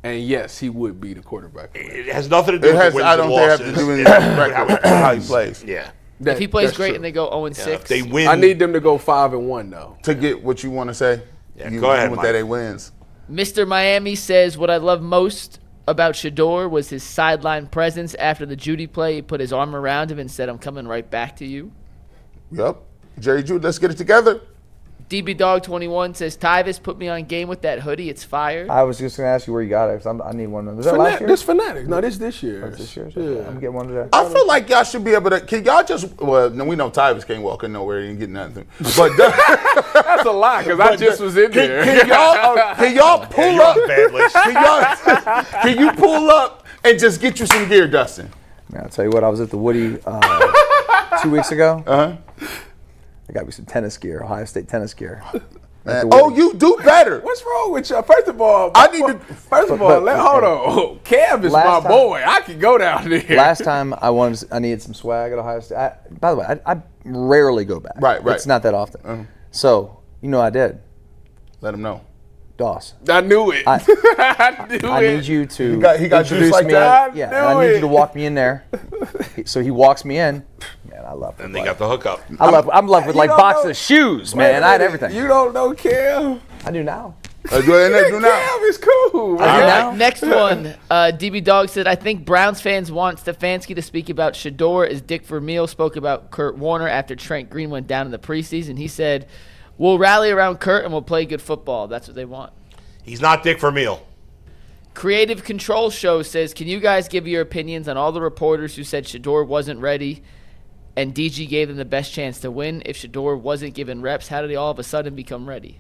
And yes, he would be the quarterback. It has nothing to do with the wins and losses. I don't think it has to do with how he plays. Yeah. If he plays great and they go 0-6, if they win. I need them to go 5-1 though. To get what you want to say. Yeah, go ahead, Mike. That they wins. Mr. Miami says, what I love most about Shedeur was his sideline presence after the Judy play. He put his arm around him and said, I'm coming right back to you. Yep. Jerry Jude, let's get it together. DB Dog 21 says Tyvis put me on game with that hoodie. It's fire. I was just going to ask you where you got it. 'Cause I need one of those. Was that last year? This Fanatics. No, this year. This year? Yeah. I'm getting one today. I feel like y'all should be able to. Can y'all just? Well, no, we know Tyvis can't walk in nowhere and get nothing. But That's a lie because I just was in there. Can y'all pull up? Can you pull up and just get you some gear, Dustin? Man, I'll tell you what. I was at the Woody 2 weeks ago. I got me some tennis gear, Ohio State tennis gear. Oh, you do better. What's wrong with you? First of all, I need to. First of all, hold on. Kev is my boy. I can go down there. Last time I needed some swag at Ohio State. By the way, I rarely go back. Right. It's not that often. So you know I did. Let him know. Doss. I knew it. I need you to. He got juice like me that. I need you to walk me in there. So he walks me in. Man, I love it. And they got the hookup. I'm love with like boxes of shoes, man. I had everything. You don't know Kev? I do now. Do now. Kev is cool. All right, next one. DB Dog said, I think Browns fans want Stefanski to speak about Shedeur as Dick Vermeil spoke about Kurt Warner after Trent Green went down in the preseason. He said, we'll rally around Kurt and we'll play good football. That's what they want. He's not Dick Vermeil. Creative Control Show says, can you guys give your opinions on all the reporters who said Shedeur wasn't ready and DG gave them the best chance to win? If Shedeur wasn't given reps, how did he all of a sudden become ready?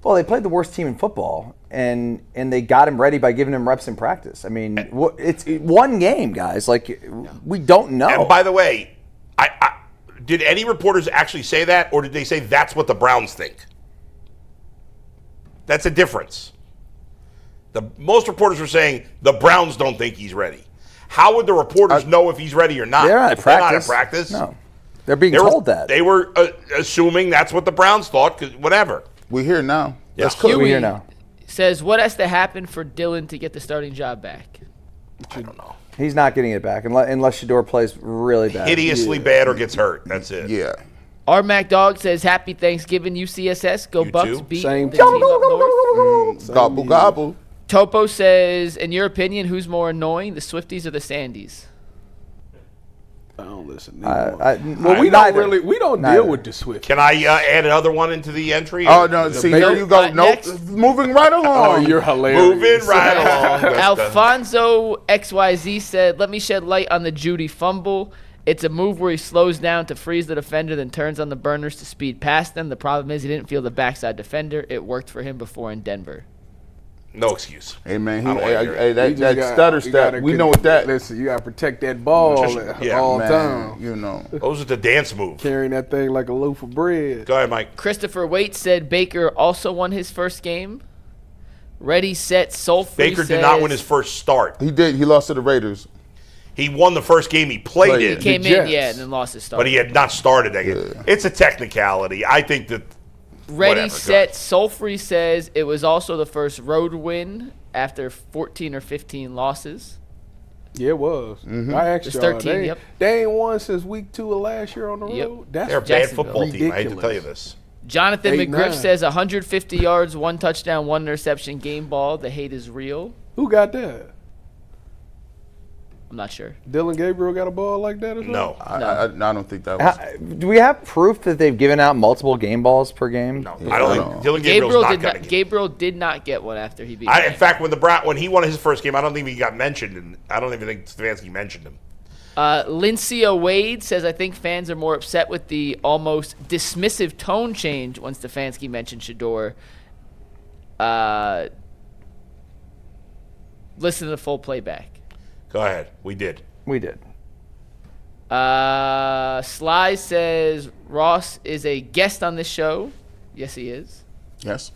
Well, they played the worst team in football, and they got him ready by giving him reps in practice. I mean, it's one game, guys. Like, we don't know. And by the way, did any reporters actually say that, or did they say that's what the Browns think? That's a difference. Most reporters were saying the Browns don't think he's ready. How would the reporters know if he's ready or not? They're not at They're not practice. at practice. No. They're being told that. They were assuming that's what the Browns thought, 'cause whatever. We're here now. Yeah. We're here now. Says, what has to happen for Dylan to get the starting job back? I don't know. He's not getting it back unless Shedeur plays really bad. Hideously bad or gets hurt. That's it. Yeah. Our Mac Dog says, happy Thanksgiving, UCSS. Go You Bucks, too. beat Same the team up north. Gobble gobble. Topo says, in your opinion, who's more annoying, the Swifties or the Sandies? I don't listen. We don't deal with the Swift. Can I add another one into the entry? Oh, no. See, here you go. Nope. Next. Moving right along. Oh, you're hilarious. Moving right along. Alfonso XYZ said, let me shed light on the Judy fumble. It's a move where he slows down to freeze the defender, then turns on the burners to speed past them. The problem is he didn't feel the backside defender. It worked for him before in Denver. No excuse. Hey, man. You That stutter step. We know what that. Listen, you got to protect that ball all the time. You know. Those are the dance moves. Carrying that thing like a loaf of bread. Go ahead, Mike. Christopher Waite said Baker also won his first game. Ready, set, soul-free Baker did not win his first start. He did. He lost to the Raiders. He won the first game he played He in. came in, and then lost his start. But he had not started that game. Yeah. It's a technicality. I think that. Ready, whatever, set, soul-free says it was also the first road win after 14 or 15 losses. Yeah, it was. I asked It's y'all. 13, They ain't won since week 2 of last year on the road. That's They're a bad Jacksonville. football team. I hate to Ridiculous. tell you this. Jonathan 8-9. McGriff says 150 yards, 1 touchdown, 1 interception game ball. The hate is real. Who got that? I'm not sure. Dylan Gabriel got a ball like that or something? No. I don't think that was. Do we have proof that they've given out multiple game balls per game? No. I don't think Dylan Gabriel's not going to get. Gabriel did not get one after he beat In fact, when he won his first game, I don't think he got mentioned, and I don't even think Stefanski mentioned him. Lindsay Wade says, I think fans are more upset with the almost dismissive tone change when Stefanski mentioned Shedeur. Listen to the full playback. Go ahead. We did. We did. Sly says, Ross is a guest on this show. Yes, he is. Yes.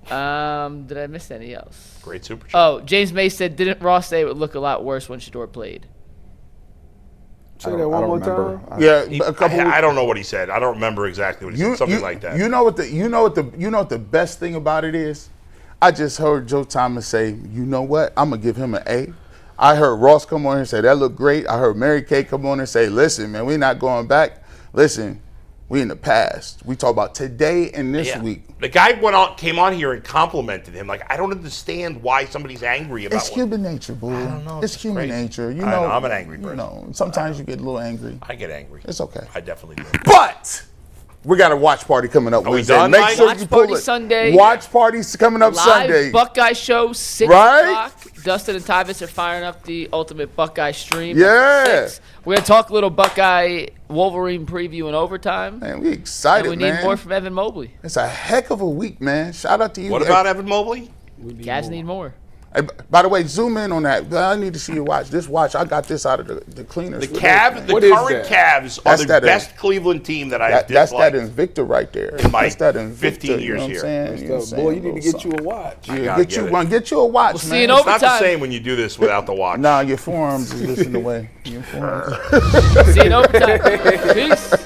Did I miss any else? Great super chat. Oh, James May said, didn't Ross say it would look a lot worse when Shedeur played? Say that one more time. Yeah, a couple. I don't know what he said. I don't remember exactly what he said. Something like that. You know what the best thing about it is? I just heard Joe Thomas say, you know what? I'm gonna give him an A. I heard Ross come on here and say that looked great. I heard Mary Kay come on and say, listen, man, we're not going back. Listen, we in the past. We talk about today and this week. The guy came on here and complimented him. Like, I don't understand why somebody's angry about It's human nature, boo. I don't know. It's human nature. You I know, know, I'm an angry person. You know, sometimes you get a little angry. I get angry. It's okay. I definitely do. But We got a watch party coming up we Wednesday. done, Make Mike? sure Watch you pull party it. Sunday. Watch parties coming up Live Sunday. Buckeye show, 6 Right? o'clock. Dustin and Tyvis are firing up the Ultimate Buckeye stream. Yeah. 6. We're going to talk a little Buckeye Wolverine preview in overtime. Man, we excited, And we need man. more from Evan Mobley. It's a heck of a week, man. Shout out to you. What about Evan Mobley? Cavs need more. Hey, by the way, zoom in on that. I need to see your watch. This watch, I got this out of the cleaners. The today, Cavs, man. the What is current that? Cavs are That's the that, best Cleveland team that I've That's that disliked. Invicta right there. In my That's that Invicta, 15 you know years what I'm here. saying? You know what I'm So, boy, you saying? need to get you a watch. Yeah, gotta get you get one. Get you a watch, We'll man. see you in It's not the overtime. same when you do this without the watch. Nah, your forearms is just in the way. Your forearms. See you in overtime. Peace.